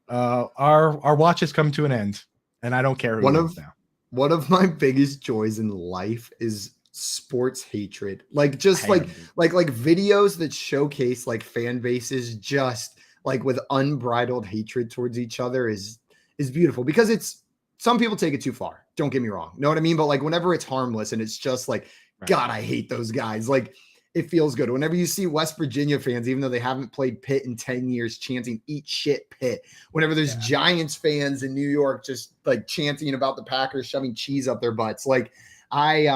our watch has come to an end, and I don't care who wins now. One of my biggest joys in life is sports hatred. Like videos that showcase like fan bases just like with unbridled hatred towards each other is beautiful, because some people take it too far. Don't get me wrong. Know what I mean? But like whenever it's harmless and it's just like, God, I hate those guys. Like it feels good. Whenever you see West Virginia fans, even though they haven't played Pitt in 10 years, chanting "Eat shit, Pitt." Whenever there's Giants fans in New York just like chanting about the Packers shoving cheese up their butts. Like I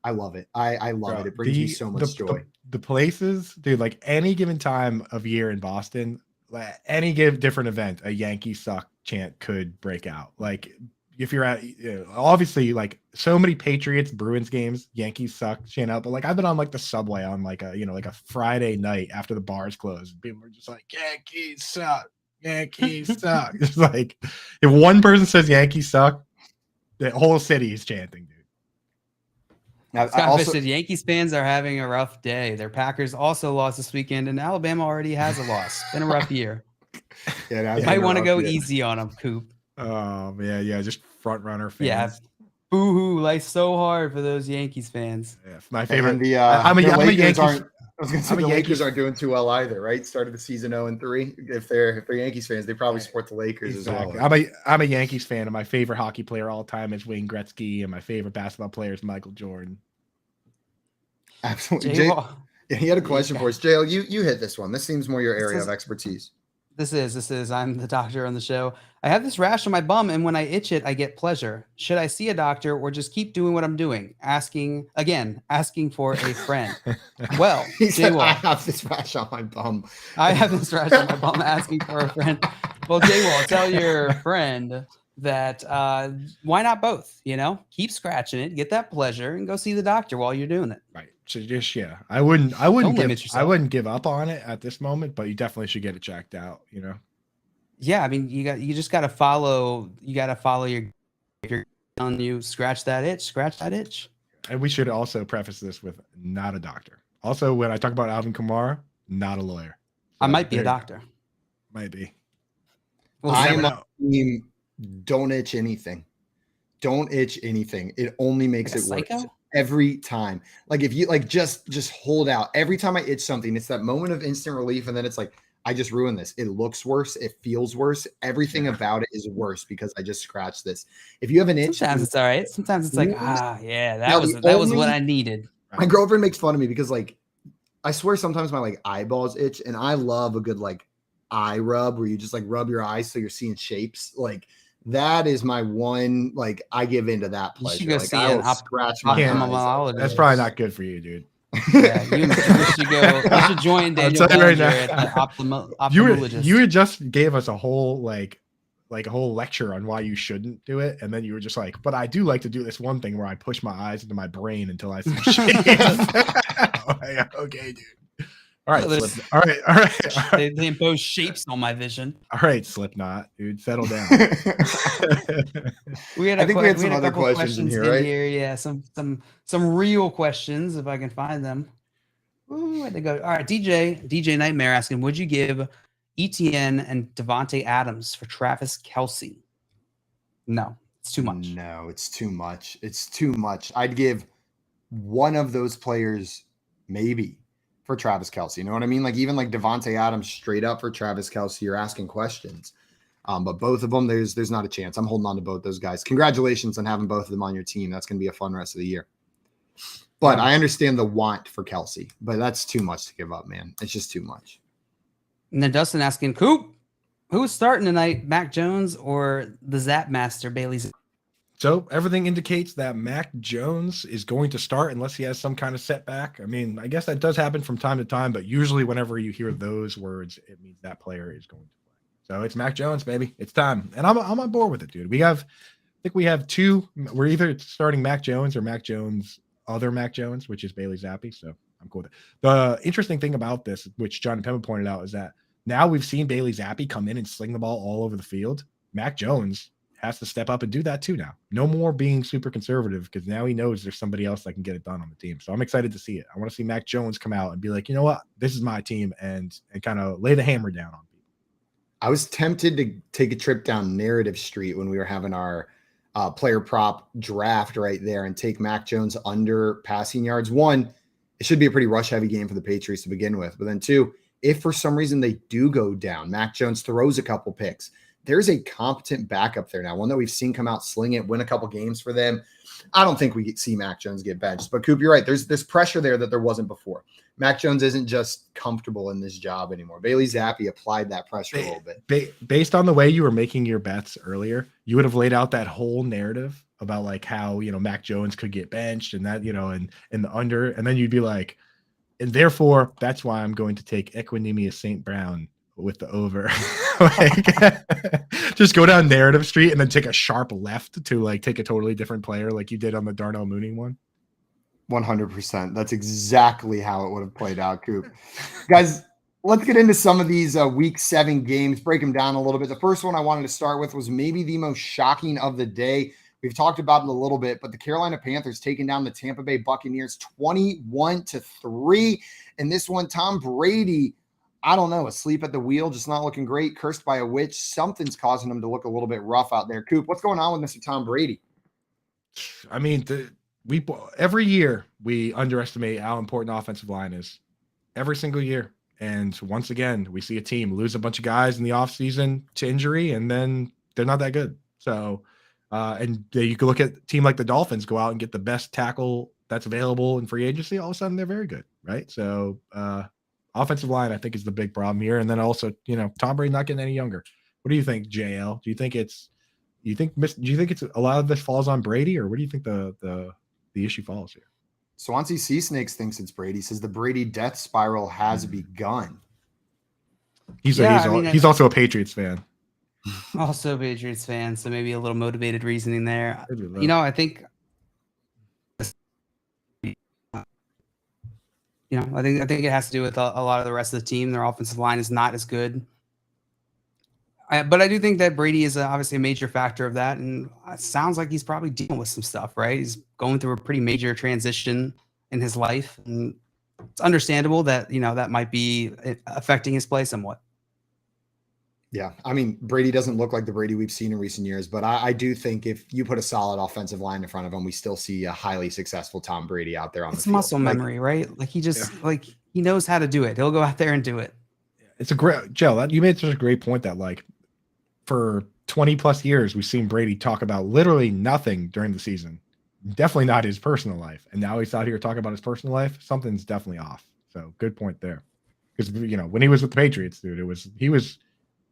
love it. I love it. It brings me so much joy. The places, dude, like any given time of year in Boston, any different event, a Yankee suck chant could break out. Like if you're at, obviously, like so many Patriots Bruins games, Yankees suck chant out. But like I've been on like the subway on like a Friday night after the bars close, and people are just like, Yankees suck, Yankees suck. It's like if one person says Yankees suck, the whole city is chanting, dude. Scott Fish said Yankees fans are having a rough day. Their Packers also lost this weekend, and Alabama already has a loss. Been a rough year. You might want to go easy on them, Coop. Oh man, yeah, just front runner fans. Yeah, boo-hoo, life's so hard for those Yankees fans. Yeah, my favorite. And I'm a Yankees. I was going to say the Lakers aren't doing too well either, right? Started the season 0-3. If they're Yankees fans, they probably support the Lakers as well. I'm a Yankees fan, and my favorite hockey player all time is Wayne Gretzky, and my favorite basketball player is Michael Jordan. Absolutely. He had a question for us. JL, you hit this one. This seems more your area of expertise. This is. I'm the doctor on the show. I have this rash on my bum, and when I itch it, I get pleasure. Should I see a doctor or just keep doing what I'm doing? Asking for a friend. Well, he said, I have this rash on my bum. I have this rash on my bum, asking for a friend. Well, J-Wall, tell your friend that why not both? Keep scratching it, get that pleasure, and go see the doctor while you're doing it. Right. So just I wouldn't give up on it at this moment, but you definitely should get it checked out. Yeah, I mean, you just got to follow. You got to follow your. If you're telling you scratch that itch. And we should also preface this with not a doctor. Also, when I talk about Alvin Kamara, not a lawyer. So I might be a doctor. Might be. Well, don't itch anything. Don't itch anything. It only makes it worse. Every time. Like if you just hold out. Every time I itch something, it's that moment of instant relief, and then it's like, I just ruined this. It looks worse. It feels worse. Everything about it is worse because I just scratched this. If you have an itch, sometimes it's all right. Sometimes it's like, that was what I needed. My girlfriend makes fun of me because like, I swear sometimes my like eyeballs itch, and I love a good like eye rub where you just like rub your eyes so you're seeing shapes. Like that is my one. Like I give into that pleasure. You should go see scratch my eyes. That's probably not good for you, dude. Yeah, you should join Daniel Bellinger at the ophthalmologist. You just gave us a whole like a whole lecture on why you shouldn't do it, and then you were just like, but I do like to do this one thing where I push my eyes into my brain until I see shit. Okay, dude. All right, all right. They impose shapes on my vision. All right, Slipknot, dude, settle down. we had some other questions in here, right? Yeah, some real questions if I can find them. Ooh, where'd they go? All right, DJ Nightmare asking, would you give ETN and Devontae Adams for Travis Kelce. No, it's too much. No, it's too much. It's too much. I'd give one of those players maybe for Travis Kelce. You know what I mean? Like even like Devontae Adams straight up for Travis Kelce, you're asking questions. But both of them, there's not a chance. I'm holding on to both those guys. Congratulations on having both of them on your team. That's going to be a fun rest of the year. But I understand the want for Kelce, but that's too much to give up, man. It's just too much. And then Dustin asking, Coop, who's starting tonight, Mac Jones or the Zap Master, Bailey? So everything indicates that Mac Jones is going to start unless he has some kind of setback. I mean, I guess that does happen from time to time, but usually whenever you hear those words, it means that player is going to play. So it's Mac Jones, baby. It's time. And I'm on board with it, dude. I think we have two. We're either starting Mac Jones or Mac Jones, other Mac Jones, which is Bailey Zappi. So I'm cool with it. The interesting thing about this, which John Pemba pointed out, is that now we've seen Bailey Zappi come in and sling the ball all over the field. Mac Jones has to step up and do that too now. No more being super conservative because now he knows there's somebody else that can get it done on the team. So I'm excited to see it. I want to see Mac Jones come out and be like, you know what? This is my team and kind of lay the hammer down on people. I was tempted to take a trip down Narrative Street when we were having our player prop draft right there and take Mac Jones under passing yards. One, it should be a pretty rush heavy game for the Patriots to begin with. But then two, if for some reason they do go down, Mac Jones throws a couple picks, there's a competent backup there now, one that we've seen come out, sling it, win a couple games for them. I don't think we see Mac Jones get benched. But Coop, you're right. There's this pressure there that there wasn't before. Mac Jones isn't just comfortable in this job anymore. Bailey Zappi applied that pressure a little bit. Based on the way you were making your bets earlier, you would have laid out that whole narrative about like how, Mac Jones could get benched and that, and the under, and then you'd be like, and therefore that's why I'm going to take Equinemius St. Brown with the over. Just go down Narrative Street and then take a sharp left to like take a totally different player like you did on the Darnell Mooney one. 100%. That's exactly how it would have played out, Coop. Guys, let's get into some of these week 7 games, break them down a little bit. The first one I wanted to start with was maybe the most shocking of the day. We've talked about it a little bit, but the Carolina Panthers taking down the Tampa Bay Buccaneers 21-3. And this one, Tom Brady, I don't know, asleep at the wheel, just not looking great, cursed by a witch. Something's causing him to look a little bit rough out there. Coop, what's going on with Mr. Tom Brady? I mean, every year we underestimate how important offensive line is. Every single year. And once again, we see a team lose a bunch of guys in the offseason to injury, and then they're not that good. So, you can look at a team like the Dolphins, go out and get the best tackle that's available in free agency. All of a sudden, they're very good, right? So, offensive line, I think, is the big problem here. And then also, Tom Brady not getting any younger. What do you think, JL? Do you think it's a lot of this falls on Brady, or what do you think the issue falls here? Swansea Sea Snakes thinks it's Brady. Says the Brady death spiral has begun. He's also a Patriots fan. Also a Patriots fan, so maybe a little motivated reasoning there. I think I think it has to do with a lot of the rest of the team. Their offensive line is not as good. But I do think that Brady is obviously a major factor of that. And it sounds like he's probably dealing with some stuff, right? He's going through a pretty major transition in his life. And it's understandable that, that might be affecting his play somewhat. Yeah. I mean, Brady doesn't look like the Brady we've seen in recent years, but I do think if you put a solid offensive line in front of him, we still see a highly successful Tom Brady out there on the field. It's muscle memory, right? Like he just he knows how to do it. He'll go out there and do it. It's a great, Joe, you made such a great point that like for 20 plus years, we've seen Brady talk about literally nothing during the season. Definitely not his personal life. And now he's out here talking about his personal life. Something's definitely off. So good point there. Because, when he was with the Patriots, dude, he was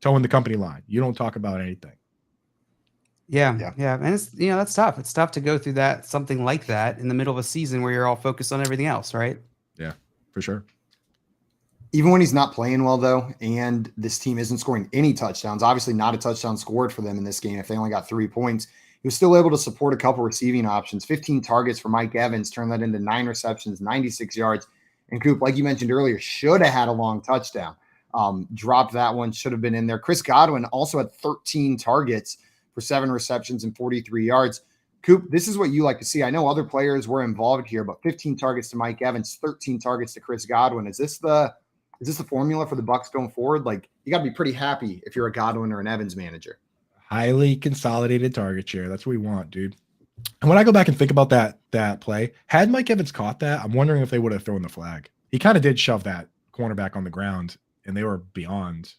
towing the company line. You don't talk about anything. Yeah. And it's, that's tough. It's tough to go through something like that in the middle of a season where you're all focused on everything else, right? Yeah, for sure. Even when he's not playing well, though, and this team isn't scoring any touchdowns, obviously not a touchdown scored for them in this game if they only got 3 points, he was still able to support a couple receiving options. 15 targets for Mike Evans, turned that into 9 receptions, 96 yards. And Coop, like you mentioned earlier, should have had a long touchdown. Dropped that one, should have been in there. Chris Godwin also had 13 targets for 7 receptions and 43 yards. Coop, this is what you like to see. I know other players were involved here, but 15 targets to Mike Evans, 13 targets to Chris Godwin. Is this the formula for the Bucs going forward? Like You got to be pretty happy if you're a Godwin or an Evans manager. Highly consolidated target share. That's what we want, dude. And when I go back and think about that play, had Mike Evans caught that, I'm wondering if they would have thrown the flag. He kind of did shove that cornerback on the ground, and they were beyond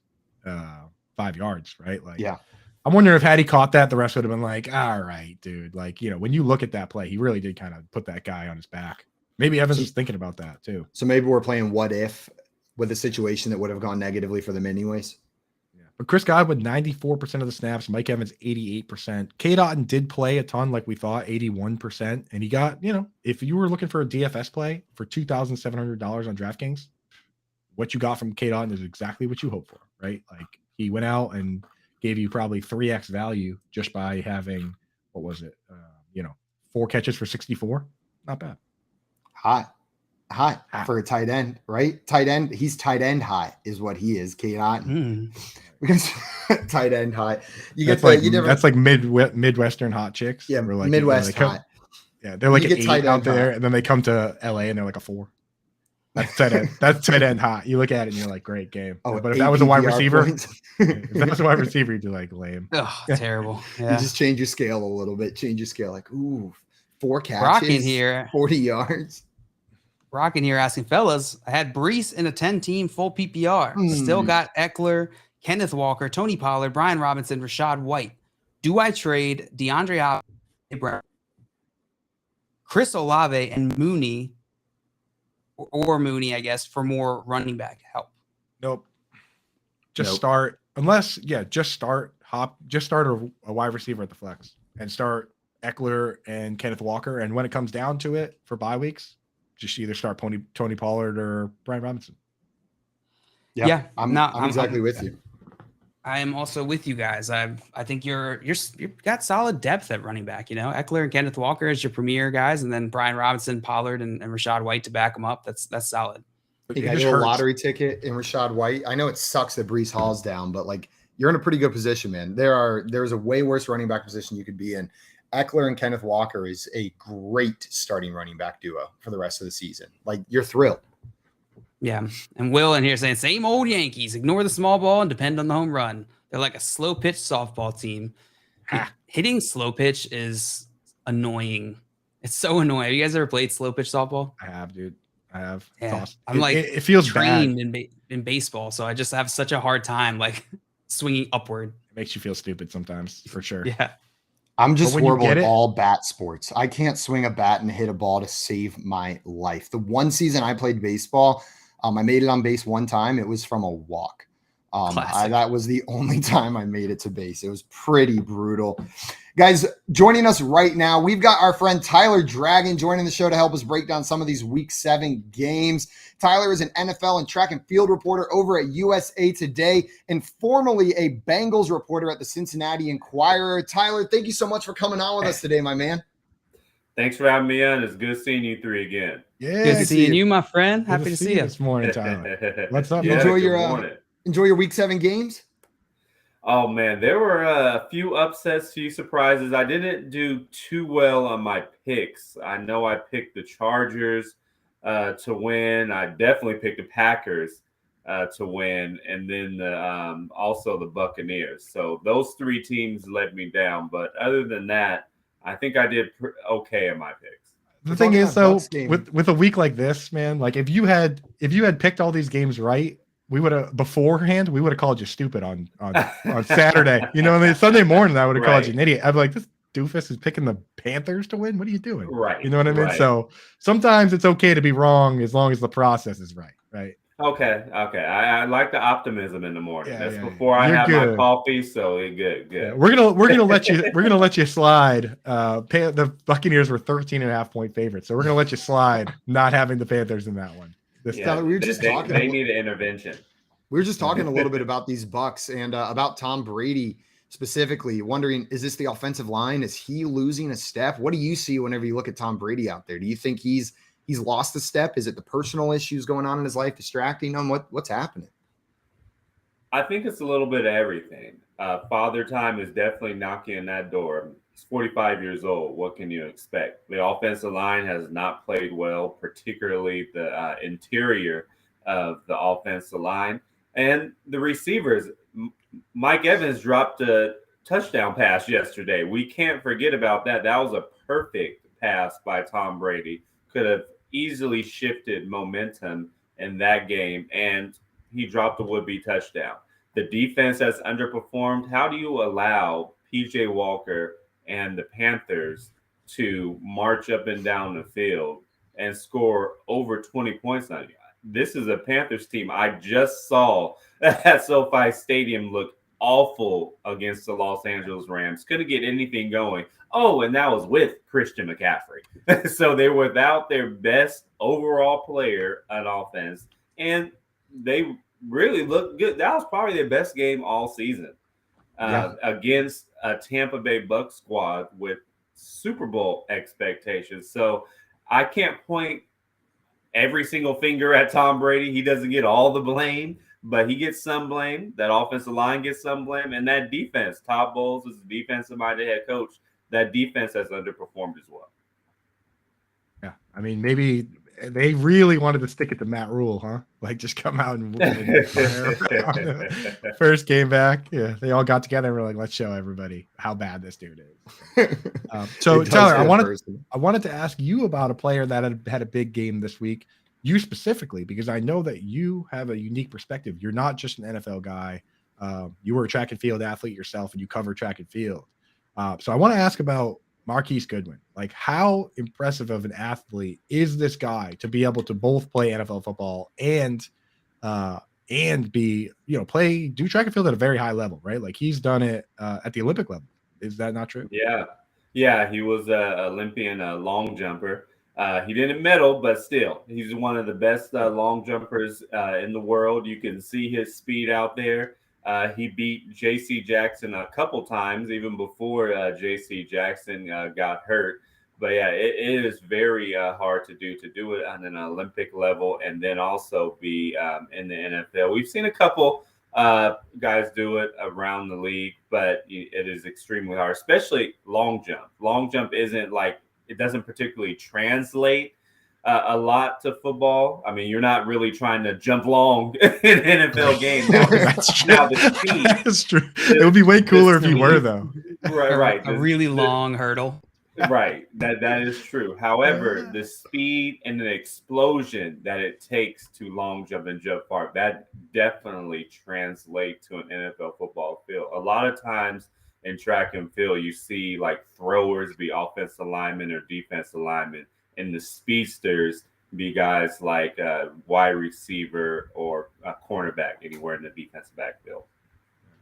5 yards, right? Like, yeah. I'm wondering if had he caught that, the rest would have been like, all right, dude. Like, when you look at that play, he really did kind of put that guy on his back. Maybe Evans is thinking about that too. So maybe we're playing what if with a situation that would have gone negatively for them anyways. Yeah. But Chris Godwin, 94% of the snaps. Mike Evans, 88%. K. Dotton did play a ton like we thought, 81%. And he got, if you were looking for a DFS play for $2,700 on DraftKings, what you got from K. Dotton is exactly what you hope for, right? Like, he went out and gave you probably 3x value just by having, 4 catches for 64. Not bad. High for a tight end, right? Tight end, he's tight end high is what he is. K. Dotton. Because tight end high. That's like Midwestern hot chicks. Yeah, like, Midwest hot. Yeah, they're like an 8 out there, and then they come to LA and they're like a 4. That's tight end. That's tight end hot. You look at it and you're like, great game. Oh, but if that was a wide receiver, if that was a wide receiver, you'd be like lame. Oh, terrible. Yeah. You just change your scale a little bit. Change your scale, like 4 catches, Rocking here, 40 yards. Rocking here, asking fellas. I had Brees in a 10-team full PPR. Still got Eckler, Kenneth Walker, Tony Pollard, Brian Robinson, Rashad White. Do I trade DeAndre Brown, Chris Olave, and Mooney? Or Mooney, I guess, for more running back help. Nope. Start just start a wide receiver at the flex and start Eckler and Kenneth Walker. And when it comes down to it for bye weeks, just either start Tony Pollard or Brian Robinson. Yeah, I'm exactly with you. I am also with you guys. I think you've got solid depth at running back. Eckler and Kenneth Walker as your premier guys, and then Brian Robinson, Pollard, and Rashad White to back them up. That's solid. You got a lottery ticket in Rashad White. I know it sucks that Brees Hall's down, but like you're in a pretty good position, man. There's a way worse running back position you could be in. Eckler and Kenneth Walker is a great starting running back duo for the rest of the season. Like, you're thrilled. Yeah. And Will in here saying, same old Yankees, ignore the small ball and depend on the home run. They're like a slow pitch softball team. Hitting slow pitch is annoying. It's so annoying. Have you guys ever played slow pitch softball? I have, dude. I have. Yeah. Awesome. I'm like, it feels trained bad. in baseball. So I just have such a hard time, like swinging upward. It makes you feel stupid sometimes, for sure. Yeah. I'm just horrible at all bat sports. I can't swing a bat and hit a ball to save my life. The one season I played baseball, I made it on base one time. It was from a walk. That was the only time I made it to base. It was pretty brutal. Guys, joining us right now, we've got our friend Tyler Dragon joining the show to help us break down some of these Week 7 games. Tyler is an NFL and track and field reporter over at USA Today and formerly a Bengals reporter at the Cincinnati Enquirer. Tyler, thank you so much for coming on with us today, my man. Thanks for having me on. It's good seeing you three again. Yeah, good seeing you, my friend. Happy to see you this morning, Tyler. What's up? Yeah, enjoy your Week 7 games? Oh, man, there were a few upsets, few surprises. I didn't do too well on my picks. I know I picked the Chargers to win. I definitely picked the Packers to win, and then also the Buccaneers. So those three teams let me down. But other than that, I think I did okay in my picks. The thing is, though, with a week like this, man, like if you had picked all these games right, we would have called you stupid on Saturday. You know, and Sunday morning I would have called you an idiot. I'd be like, this doofus is picking the Panthers to win. What are you doing? Right. You know what I mean? Right. So sometimes it's okay to be wrong as long as the process is right. Right. Okay. I like the optimism in the morning. Yeah, That's before I have my coffee. So good. Yeah, we're gonna let you slide. The Buccaneers were 13.5 point favorites, so we're gonna let you slide, not having the Panthers in that one. We were just talking. They need an intervention. We were just talking a little bit about these Bucs and about Tom Brady specifically. Wondering, is this the offensive line? Is he losing a step? What do you see whenever you look at Tom Brady out there? Do you think he's lost a step? Is it the personal issues going on in his life distracting him? What's happening? I think it's a little bit of everything. Father time is definitely knocking on that door. He's 45 years old. What can you expect? The offensive line has not played well, particularly the interior of the offensive line. And the receivers, Mike Evans dropped a touchdown pass yesterday. We can't forget about that. That was a perfect pass by Tom Brady. Could have easily shifted momentum in that game, and he dropped a would-be touchdown. The defense has underperformed. How do you allow PJ Walker and the Panthers to march up and down the field and score over 20 points on you? This is a Panthers team I just saw at SoFi Stadium look awful against the Los Angeles Rams. Couldn't get anything going. Oh, and that was with Christian McCaffrey. So they were without their best overall player on offense, and they really looked good. That was probably their best game all season against a Tampa Bay Bucs squad with Super Bowl expectations. So I can't point every single finger at Tom Brady. He doesn't get all the blame, but he gets some blame. That offensive line gets some blame. And that defense, Todd Bowles is the defensive-minded head coach. That defense has underperformed as well. Yeah. I mean, maybe they really wanted to stick it to Matt Rule, huh? Like just come out and first game back. Yeah. They all got together and were like, let's show everybody how bad this dude is. So Tyler, I wanted to ask you about a player that had a big game this week, you specifically, because I know that you have a unique perspective. You're not just an NFL guy. You were a track and field athlete yourself, and you cover track and field. So I want to ask about Marquise Goodwin. Like, how impressive of an athlete is this guy to be able to both play NFL football and be, do track and field at a very high level, right? Like he's done it at the Olympic level. Is that not true? Yeah. He was an Olympian long jumper. He didn't medal, but still, he's one of the best long jumpers in the world. You can see his speed out there. He beat J.C. Jackson a couple times, even before J.C. Jackson got hurt. But yeah, it is very hard to do it on an Olympic level and then also be in the NFL. We've seen a couple guys do it around the league, but it is extremely hard, especially long jump. Long jump it doesn't particularly translate a lot to football. I mean, you're not really trying to jump long in an NFL game. Now the speed. That's true. It would be way cooler if you were, though. Right. A really long hurdle. Right. That is true. However, the speed and the explosion that it takes to long jump and jump far, that definitely translates to an NFL football field. A lot of times in track and field, you see like throwers be offensive linemen or defensive linemen, and the speedsters be guys like a wide receiver or a cornerback anywhere in the defensive backfield.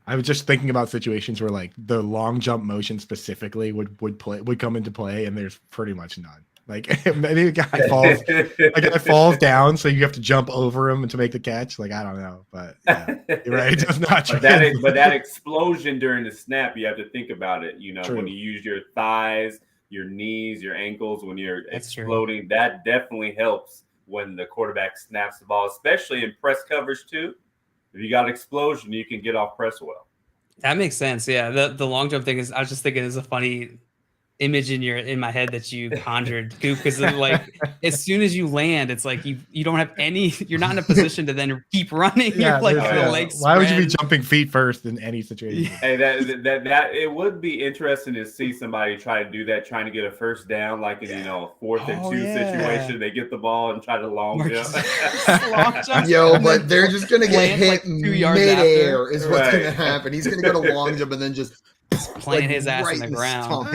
I was just thinking about situations where like the long jump motion specifically would come into play, and there's pretty much none. Like maybe a guy falls down, so you have to jump over him to make the catch. Like I don't know, but yeah, you're right. It does not. But that explosion during the snap, you have to think about it. True. When you use your thighs, your knees, your ankles, when you're exploding, that definitely helps when the quarterback snaps the ball, especially in press coverage too. If you got explosion, you can get off press well. That makes sense. Yeah. The long jump thing I was just thinking is a funny image in my head that you conjured, Coop, because like as soon as you land, it's like you don't have you're not in a position to then keep running. Yeah, you're the legs why would you be spread. jumping feet first in any situation? Hey, that it would be interesting to see somebody try to do that, trying to get a first down, like in a 4th and 2 situation. They get the ball and try to long jump. Yo, but they're just gonna get hit like 2 yards midair is what's gonna happen. He's gonna go to long jump and then just playing his ass in the ground.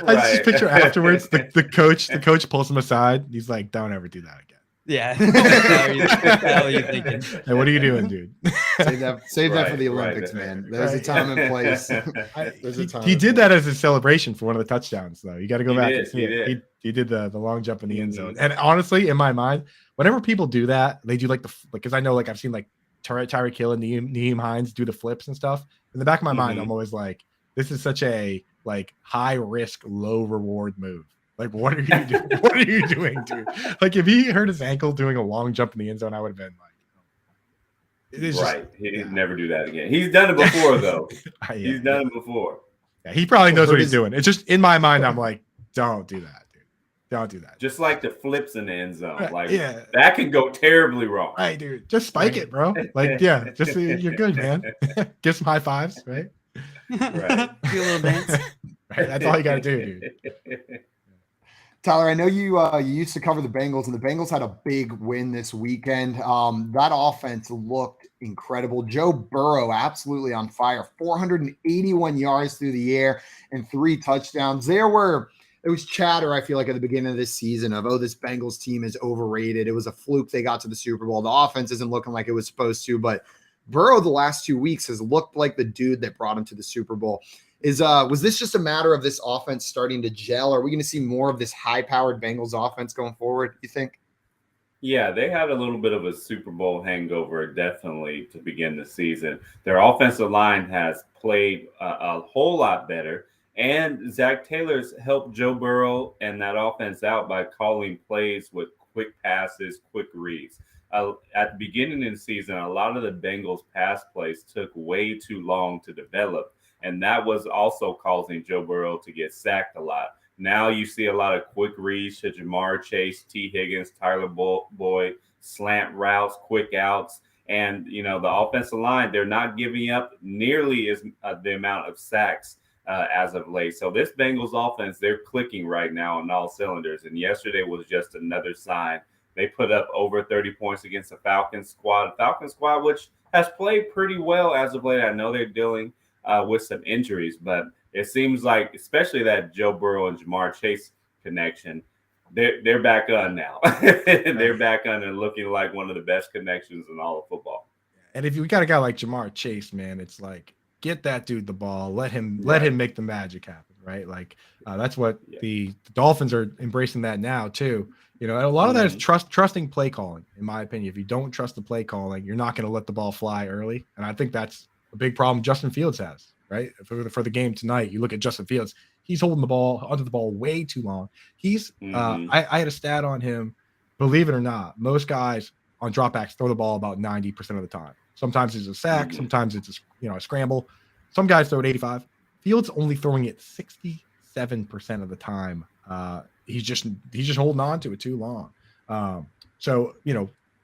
I just picture afterwards the coach pulls him aside. He's like, "Don't ever do that again." Yeah. What the hell are you thinking? Hey, what are you doing, dude? Save that for the Olympics, man. There's a time and place. He did that as a celebration for one of the touchdowns, though. You got to go back and see it. He did the long jump in the end zone. And honestly, in my mind, whenever people do that, they do because I know I've seen like Tyreek Hill and Nyheim Hines do the flips and stuff. In the back of my mind, I'm always like, this is such a high risk, low reward move. Like, what are you doing? What are you doing, dude? Like, if he hurt his ankle doing a long jump in the end zone, I would have been like, He'd never do that again. He's done it before, though. He's done it before. Yeah, he probably knows what he's doing. It's just in my mind, I'm like, don't do that, dude. Don't do that. Just like the flips in the end zone. Right, Like, yeah. that can go terribly wrong. Right, dude. Just spike it, bro. Like, yeah, just you're good, man. Give some high fives, right? Right. Do a little dance. Right. That's all you got to do, dude. Tyler, I know you used to cover the Bengals, and the Bengals had a big win this weekend. That offense looked incredible. Joe Burrow absolutely on fire. 481 yards through the air and 3 touchdowns. There was chatter, I feel like, at the beginning of this season of, oh, this Bengals team is overrated. It was a fluke they got to the Super Bowl. The offense isn't looking like it was supposed to, but Burrow the last 2 weeks has looked like the dude that brought him to the Super Bowl. Was this just a matter of this offense starting to gel? Are we going to see more of this high-powered Bengals offense going forward, you think? Yeah, they had a little bit of a Super Bowl hangover, definitely, to begin the season. Their offensive line has played a whole lot better, and Zach Taylor's helped Joe Burrow and that offense out by calling plays with quick passes, quick reads. At the beginning of the season, a lot of the Bengals pass plays took way too long to develop, and that was also causing Joe Burrow to get sacked a lot. Now you see a lot of quick reads to Jamar Chase, T. Higgins, Tyler Boyd, slant routes, quick outs. And, the offensive line, they're not giving up nearly as the amount of sacks as of late. So this Bengals offense, they're clicking right now on all cylinders. And yesterday was just another sign. They put up over 30 points against the Falcons squad. Which has played pretty well as of late. I know they're dealing with some injuries, but it seems like, especially that Joe Burrow and Jamar Chase connection, they're back on now. They're back on and looking like one of the best connections in all of football. And if you got a guy like Jamar Chase, man, it's like, get that dude the ball, let him make the magic happen, right? Like that's what the Dolphins are embracing that now too. A lot of that is trusting play calling, in my opinion. If you don't trust the play calling, you're not going to let the ball fly early, and I think that's a big problem Justin Fields has, right? For the game tonight, you look at Justin Fields, he's holding the ball onto the ball way too long. He's I had a stat on him, believe it or not, most guys on dropbacks throw the ball about 90% of the time. Sometimes it's a sack, sometimes it's a scramble. Some guys throw it 85. Fields only throwing it 67% of the time. He's just holding on to it too long. So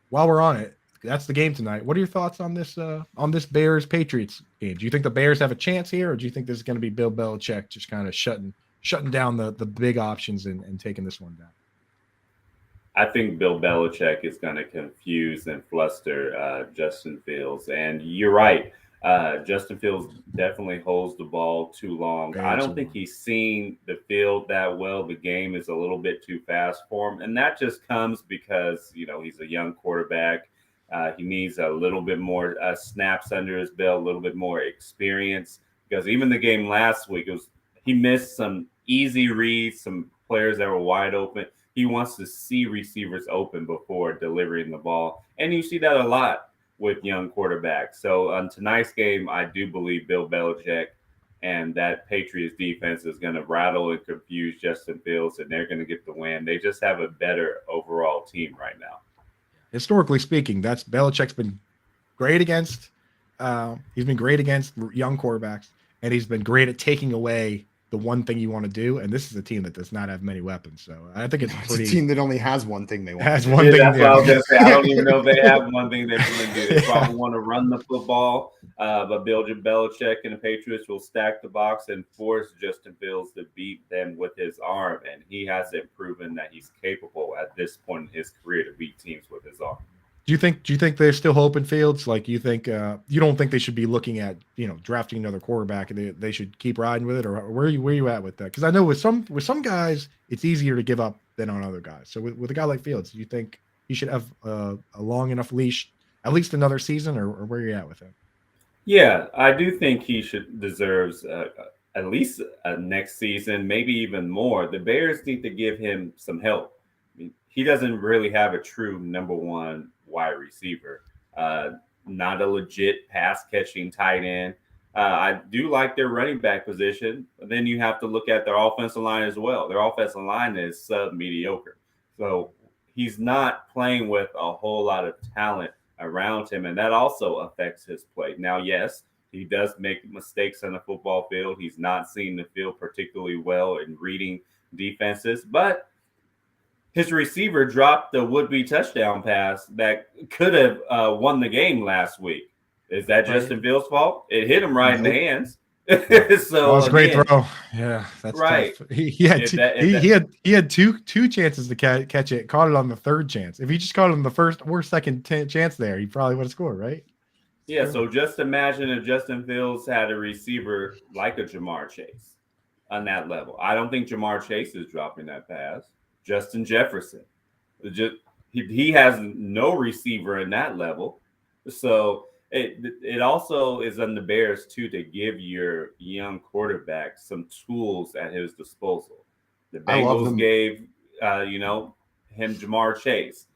while we're on it, that's the game tonight. What are your thoughts on this Bears Patriots game? Do you think the Bears have a chance here, or do you think this is going to be Bill Belichick just kind of shutting down the big options and taking this one down? I think Bill Belichick is going to confuse and fluster Justin Fields. And you're right. Justin Fields definitely holds the ball too long. I don't think he's seen the field that well. The game is a little bit too fast for him. And that just comes because, he's a young quarterback. He needs a little bit more snaps under his belt, a little bit more experience. Because even the game last week, he missed some easy reads, some players that were wide open. He wants to see receivers open before delivering the ball. And you see that a lot with young quarterbacks. So on tonight's game, I do believe Bill Belichick and that Patriots defense is going to rattle and confuse Justin Fields, and they're going to get the win. They just have a better overall team right now. Historically speaking, that's Belichick's been great against. He's been great against young quarterbacks, and he's been great at taking away the one thing you want to do. And this is a team that does not have many weapons. So I think it's a team that only has one thing they want. That's what I was going to say. I don't even know if they have one thing they want to do. They probably want to run the football, but Bill Belichick and the Patriots will stack the box and force Justin Fields to beat them with his arm. And he hasn't proven that he's capable at this point in his career to beat teams with his arm. Do you think there's still hope in Fields? Like, you think you don't think they should be looking at drafting another quarterback, and they should keep riding with it, or where are you at with that? Because I know with some guys it's easier to give up than on other guys. So with a guy like Fields, do you think he should have a long enough leash, at least another season, or where are you at with him? Yeah, I do think he deserves at least a next season, maybe even more. The Bears need to give him some help. I mean, he doesn't really have a true number one wide receiver, not a legit pass catching tight end. I do like their running back position, but then you have to look at their offensive line as well. Their offensive line is sub-mediocre. So he's not playing with a whole lot of talent around him, and that also affects his play. Now, yes, he does make mistakes on the football field. He's not seeing the field particularly well in reading defenses, but his receiver dropped the would-be touchdown pass that could have won the game last week. Is that Justin Fields' fault? It hit him right in the hands. So that was a great throw. Yeah, that's right. tough. He had two chances to catch it. Caught it on the third chance. If he just caught it on the first or second chance there, he probably would have scored, right? Yeah. So just imagine if Justin Fields had a receiver like a Jamar Chase on that level. I don't think Jamar Chase is dropping that pass. Justin Jefferson, he has no receiver in that level. So it also is on the Bears too to give your young quarterback some tools at his disposal. The Bengals gave him Jamar Chase.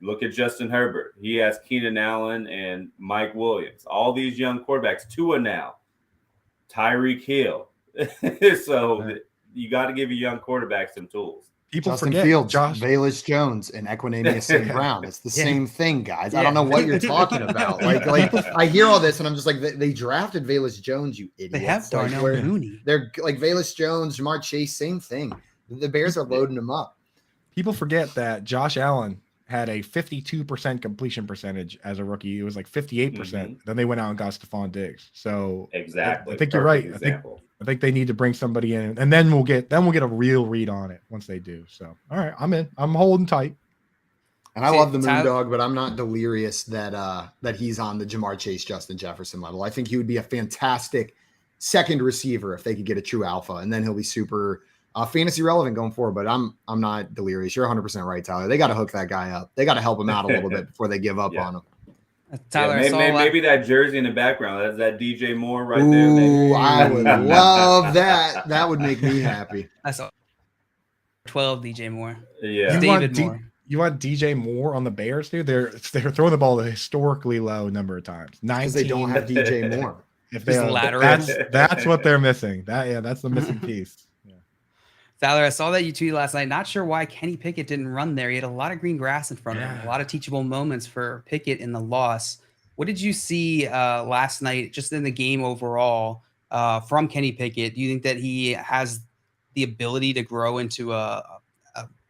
Look at Justin Herbert. He has Keenan Allen and Mike Williams. All these young quarterbacks. Tua now, Tyreek Hill. So you got to give your young quarterback some tools. People Justin Fields, Velus Jones, and Equanimeous St. Brown. It's the same thing, guys. I don't know what you're talking about. Like I hear all this, and I'm just like, they drafted Velus Jones, you idiots. They have Darnell Mooney. They're like Velus Jones, Jamar Chase, same thing. The Bears are loading them up. People forget that Josh Allen had a 52% completion percentage as a rookie. It was like 58%. Then they went out and got Stephon Diggs. So exactly, I think you're right. I think they need to bring somebody in, and then we'll get a real read on it once they do. So all right, I'm in. I'm holding tight. And I love the Moondog, but I'm not delirious that he's on the Jamar Chase, Justin Jefferson level. I think he would be a fantastic second receiver if they could get a true alpha, and then he'll be super fantasy relevant going forward. But I'm not delirious. You're 100% right, Tyler. They got to hook that guy up. They got to help him out a little bit before they give up on him. Tyler, maybe that jersey in the background. That's that DJ Moore right there. Ooh, I would love that. That would make me happy. I saw 12 DJ Moore. Yeah, David Moore. You want DJ Moore on the Bears, dude? They're throwing the ball a historically low number of times. 19. Because they don't have DJ Moore. If they that's what they're missing. That's the missing piece. Tyler, I saw that you tweeted last night. Not sure why Kenny Pickett didn't run there. He had a lot of green grass in front of him. A lot of teachable moments for Pickett in the loss. What did you see last night, just in the game overall, from Kenny Pickett? Do you think that he has the ability to grow into a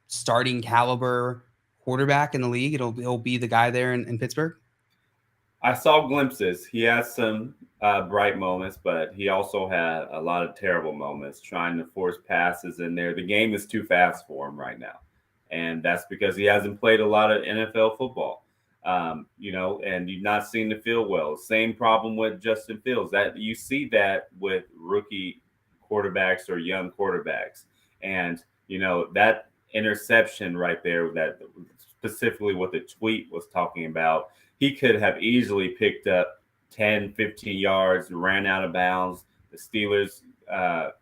starting caliber quarterback in the league? He'll be the guy there in Pittsburgh? I saw glimpses. He has some bright moments, but he also had a lot of terrible moments trying to force passes in there. The game is too fast for him right now. And that's because he hasn't played a lot of NFL football, and you've not seen the field well. Same problem with Justin Fields. That you see that with rookie quarterbacks or young quarterbacks. And, that interception right there, that specifically what the tweet was talking about, he could have easily picked up 10, 15 yards, ran out of bounds. The Steelers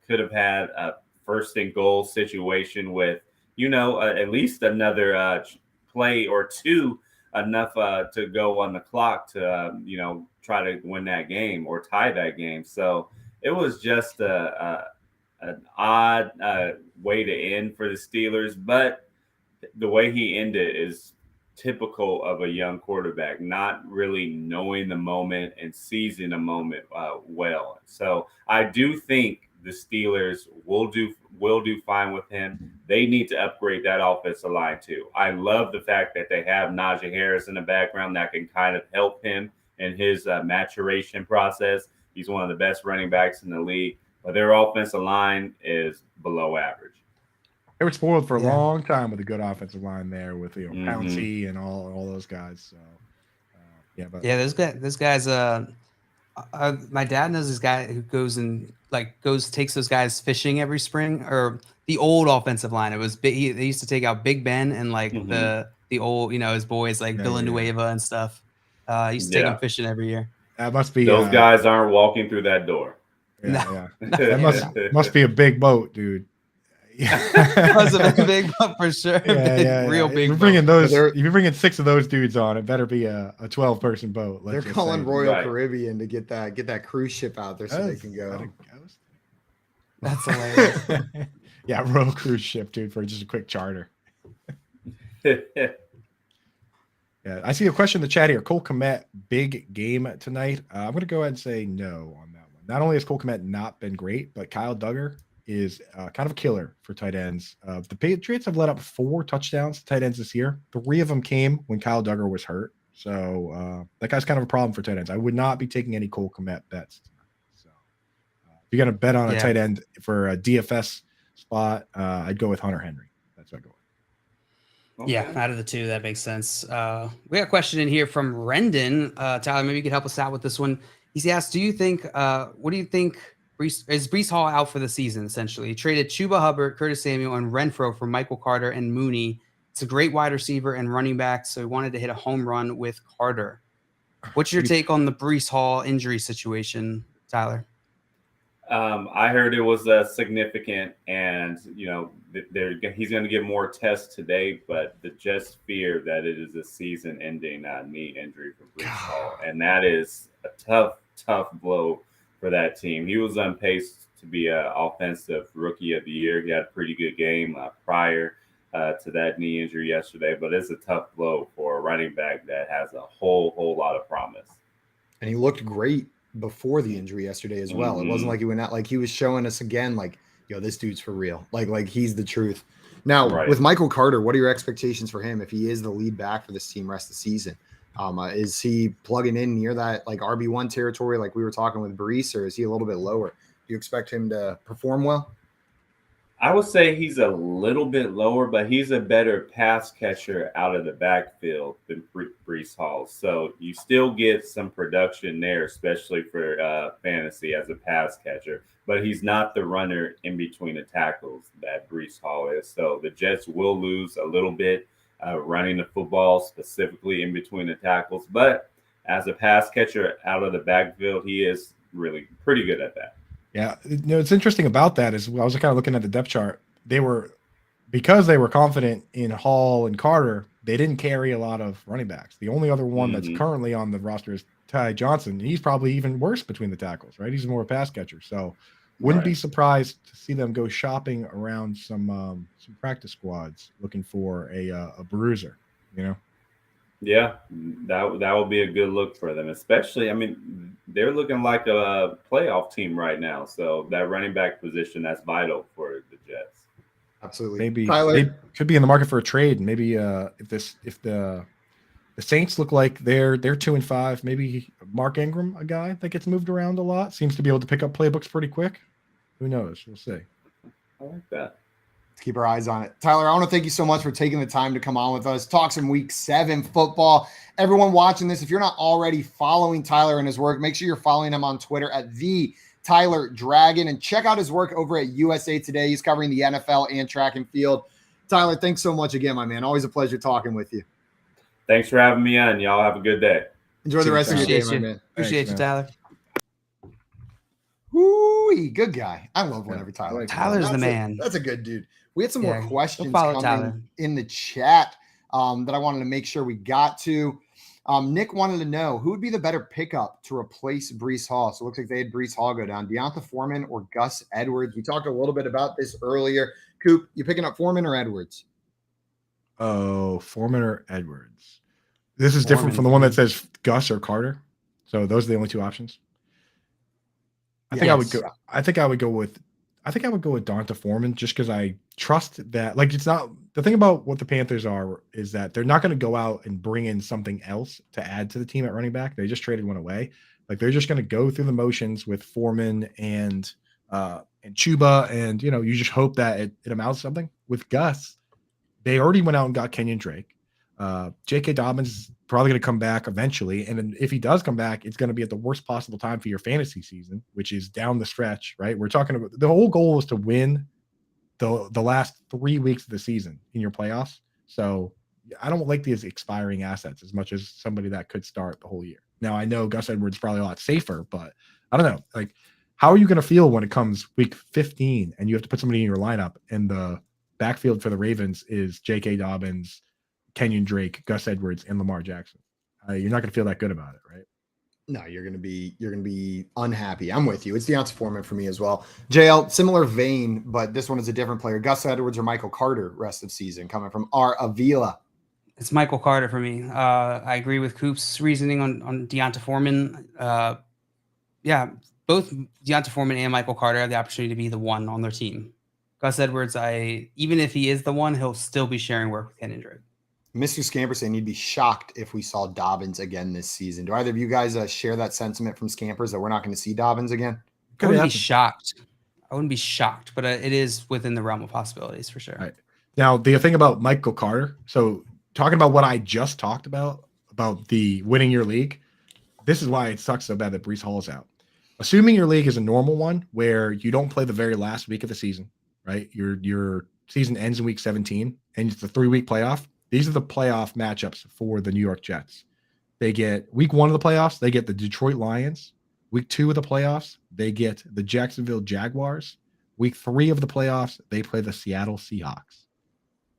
could have had a first and goal situation with, at least another play or two, enough to go on the clock to, try to win that game or tie that game. So it was just an odd way to end for the Steelers. But the way he ended is typical of a young quarterback, not really knowing the moment and seizing a moment well. So I do think the Steelers will do fine with him. They need to upgrade that offensive line too. I love the fact that they have Najee Harris in the background that can kind of help him in his maturation process. He's one of the best running backs in the league, but their offensive line is below average. They were spoiled for a long time with a good offensive line there with Pouncey and all those guys. So those guys. My dad knows this guy who takes those guys fishing every spring. Or the old offensive line. It was big. They used to take out Big Ben and the old his boys like Villanueva and stuff. He used to take them fishing every year. That must be those guys aren't walking through that door. That must be a big boat, dude. That was a big boat for sure. Real big. If you're bringing 6 of those dudes on, it better be a 12-person boat. They're calling Royal Caribbean to get that cruise ship out there so they can go. That's hilarious. Royal cruise ship, dude, for just a quick charter. I see a question in the chat here. Cole Kmet, big game tonight. I'm going to go ahead and say no on that one. Not only has Cole Kmet not been great, but Kyle Duggar, is kind of a killer for tight ends. The Patriots have let up 4 touchdowns to tight ends this year. 3 of them came when Kyle Duggar was hurt. So that guy's kind of a problem for tight ends. I would not be taking any Cole Kmet bets. So if you're going to bet on a tight end for a DFS spot, I'd go with Hunter Henry. That's what I go with. Okay. Yeah, out of the two, that makes sense. We got a question in here from Rendon. Tyler, maybe you could help us out with this one. He's asked, what do you think is Breece Hall out for the season, essentially? He traded Chuba Hubbard, Curtis Samuel, and Renfro for Michael Carter and Mooney. It's a great wide receiver and running back, so he wanted to hit a home run with Carter. What's your take on the Breece Hall injury situation, Tyler? I heard it was significant, and he's going to get more tests today, but the Jets fear that it is a season-ending knee injury for Breece Hall, and that is a tough blow for that team. He was on pace to be an offensive rookie of the year. He had a pretty good game prior to that knee injury yesterday, but it's a tough blow for a running back that has a whole lot of promise. And he looked great before the injury yesterday as well. It wasn't like he went out, like he was showing us again, like, yo, this dude's for real. Like he's the truth. Now with Michael Carter, what are your expectations for him if he is the lead back for this team rest of the season? Is he plugging in near that like RB1 territory like we were talking with Breece, or is he a little bit lower? Do you expect him to perform well? I would say he's a little bit lower, but he's a better pass catcher out of the backfield than Breece Hall. So you still get some production there, especially for fantasy as a pass catcher. But he's not the runner in between the tackles that Breece Hall is. So the Jets will lose a little bit running the football, specifically in between the tackles. But as a pass catcher out of the backfield, he is really pretty good at that. Yeah, it's interesting about that is I was kind of looking at the depth chart. Because they were confident in Hall and Carter, they didn't carry a lot of running backs. The only other one that's currently on the roster is Ty Johnson. He's probably even worse between the tackles, right? He's more a pass catcher. So wouldn't be surprised to see them go shopping around some practice squads looking for a bruiser, Yeah, that would be a good look for them, especially, I mean, they're looking like a playoff team right now. So that running back position, that's vital for the Jets. Absolutely. Maybe Tyler, they could be in the market for a trade. Maybe if the Saints look like they're 2-5, maybe Mark Ingram, a guy that gets moved around a lot, seems to be able to pick up playbooks pretty quick. Who knows? We'll see. I like that. Keep our eyes on it. Tyler, I want to thank you so much for taking the time to come on with us, talk some week 7 football. Everyone watching this, if you're not already following Tyler and his work, make sure you're following him on Twitter at @TheTylerDragon and check out his work over at USA Today. He's covering the NFL and track and field. Tyler, thanks so much again, my man. Always a pleasure talking with you. Thanks for having me on. Y'all have a good day. Enjoy the rest of your day, my man. Appreciate you, Tyler. Woo-wee, good guy. I love whenever Tyler. Tyler's the man. That's a good dude. We had some more questions coming coming in the chat that I wanted to make sure we got to. Nick wanted to know who would be the better pickup to replace Breece Hall. So it looks like they had Breece Hall go down. Deonta Foreman or Gus Edwards? We talked a little bit about this earlier. Coop, you picking up Foreman or Edwards? Oh, Foreman or Edwards. This is different from the one that says Gus or Carter. So those are the only 2 options. I think I would go with Deonta Foreman just because I trust that. Like, it's not the thing about what the Panthers are is that they're not going to go out and bring in something else to add to the team at running back. They just traded one away. Like, they're just going to go through the motions with Foreman and Chuba, and you just hope that it amounts to something. With Gus, they already went out and got Kenyon Drake. J.K. Dobbins is probably going to come back eventually. And then if he does come back, it's going to be at the worst possible time for your fantasy season, which is down the stretch, right? We're talking about the whole goal is to win the last 3 weeks of the season in your playoffs. So I don't like these expiring assets as much as somebody that could start the whole year. Now, I know Gus Edwards is probably a lot safer, but I don't know. Like, how are you going to feel when it comes week 15 and you have to put somebody in your lineup and the backfield for the Ravens is J.K. Dobbins, Kenyon Drake, Gus Edwards, and Lamar Jackson? You're not going to feel that good about it, right? No, you're going to be unhappy. I'm with you. It's Deonta Foreman for me as well. JL, similar vein, but this one is a different player. Gus Edwards or Michael Carter rest of season, coming from R. Avila. It's Michael Carter for me. I agree with Coop's reasoning on Deonta Foreman. both Deonta Foreman and Michael Carter have the opportunity to be the one on their team. Gus Edwards, even if he is the one, he'll still be sharing work with Kenyon Drake. Mr. Scamper saying you'd be shocked if we saw Dobbins again this season. Do either of you guys share that sentiment from Scampers that we're not going to see Dobbins again? I wouldn't be shocked. But it is within the realm of possibilities for sure. Right. Now, the thing about Michael Carter, so talking about what I just talked about the winning your league, this is why it sucks so bad that Breece Hall is out. Assuming your league is a normal one where you don't play the very last week of the season, right? Your season ends in week 17 and it's a 3-week playoff. These are the playoff matchups for the New York Jets. They get week 1 of the playoffs, they get the Detroit Lions. Week 2 of the playoffs, they get the Jacksonville Jaguars. Week 3 of the playoffs, they play the Seattle Seahawks.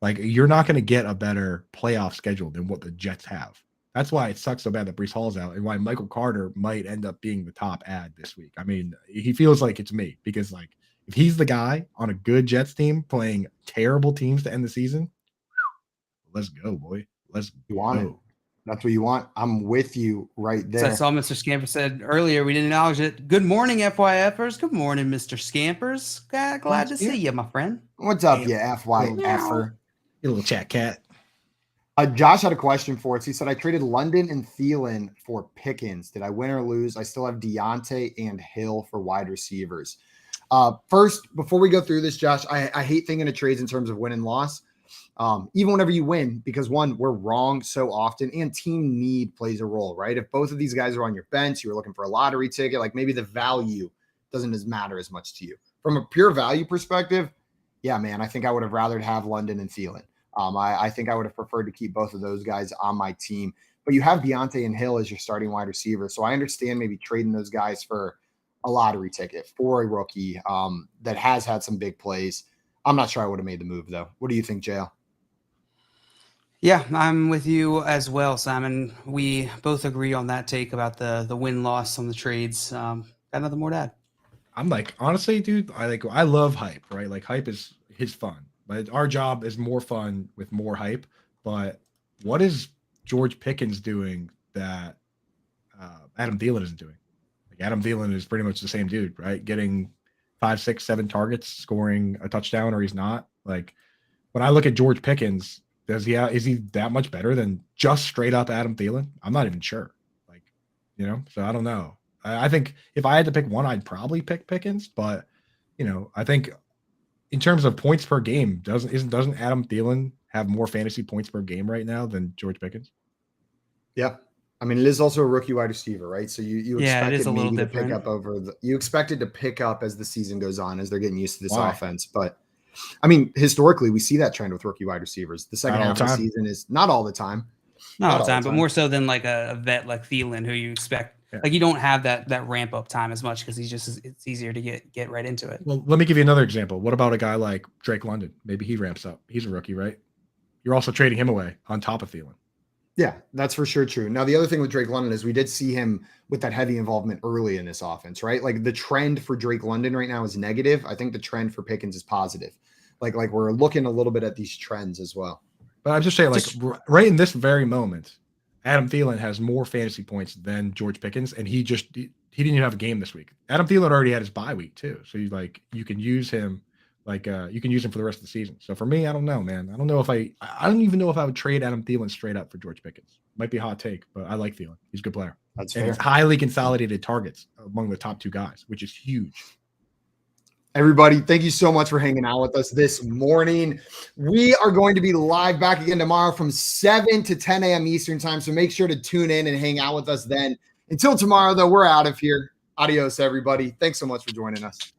Like, you're not going to get a better playoff schedule than what the Jets have. That's why it sucks so bad that Breece Hall's out and why Michael Carter might end up being the top ad this week. I mean, he feels like it's me because, like, if he's the guy on a good Jets team playing terrible teams to end the season, let's go, boy. Let's go. That's what you want. I'm with you right there. So I saw Mr. Scamper said earlier, we didn't acknowledge it. Good morning, FYFers. Good morning, Mr. Scampers. Glad to see you, my friend. What's up, you FYFer? You little chat cat. Josh had a question for us. He said, I traded London and Thielen for Pickens. Did I win or lose? I still have Deontay and Hill for wide receivers. First, before we go through this, Josh, I hate thinking of trades in terms of win and loss. Even whenever you win, because one, we're wrong so often and team need plays a role, right? If both of these guys are on your bench, you were looking for a lottery ticket, like maybe the value doesn't matter as much to you. From a pure value perspective, yeah, man, I think I would have rather have London and Thielen. I think I would have preferred to keep both of those guys on my team, but you have Deontay and Hill as your starting wide receiver. So I understand maybe trading those guys for a lottery ticket for a rookie that has had some big plays. I'm not sure I would have made the move though. What do you think, JL? Yeah, I'm with you as well, Simon. We both agree on that take about the win-loss on the trades. Got nothing more to add. I'm like, honestly, dude, I love hype, right? Like, hype is fun, but our job is more fun with more hype. But what is George Pickens doing that Adam Thielen isn't doing? Like, Adam Thielen is pretty much the same dude, right? Getting 5, 6, 7 targets, scoring a touchdown, or he's not. Like, when I look at George Pickens, is he that much better than just straight up Adam Thielen? I'm not even sure. Like, so I don't know. I think if I had to pick one, I'd probably pick Pickens. But I think in terms of points per game, doesn't Adam Thielen have more fantasy points per game right now than George Pickens? Yeah. I mean, it is also a rookie wide receiver, right? So you expect it maybe to pick up you expect it to pick up as the season goes on, as they're getting used to this offense. But I mean, historically, we see that trend with rookie wide receivers. The second half of the season is not all the time. Not all the time, but more so than like a vet like Thielen, who you expect. Yeah. Like, you don't have that ramp up time as much because it's easier to get right into it. Well, let me give you another example. What about a guy like Drake London? Maybe he ramps up. He's a rookie, right? You're also trading him away on top of Thielen. Yeah, that's for sure true. Now, the other thing with Drake London is we did see him with that heavy involvement early in this offense, right? Like, the trend for Drake London right now is negative. I think the trend for Pickens is positive. Like we're looking a little bit at these trends as well. But I'm just saying, right in this very moment, Adam Thielen has more fantasy points than George Pickens, and he didn't even have a game this week. Adam Thielen already had his bye week too, so you can use him for the rest of the season. So for me, I don't know, man. I don't know if I don't even know if I would trade Adam Thielen straight up for George Pickens. Might be a hot take, but I like Thielen. He's a good player. That's and fair. It's highly consolidated targets among the top 2 guys, which is huge. Everybody, thank you so much for hanging out with us this morning. We are going to be live back again tomorrow from 7 to 10 a.m. Eastern time. So make sure to tune in and hang out with us then. Until tomorrow, though, we're out of here. Adios, everybody. Thanks so much for joining us.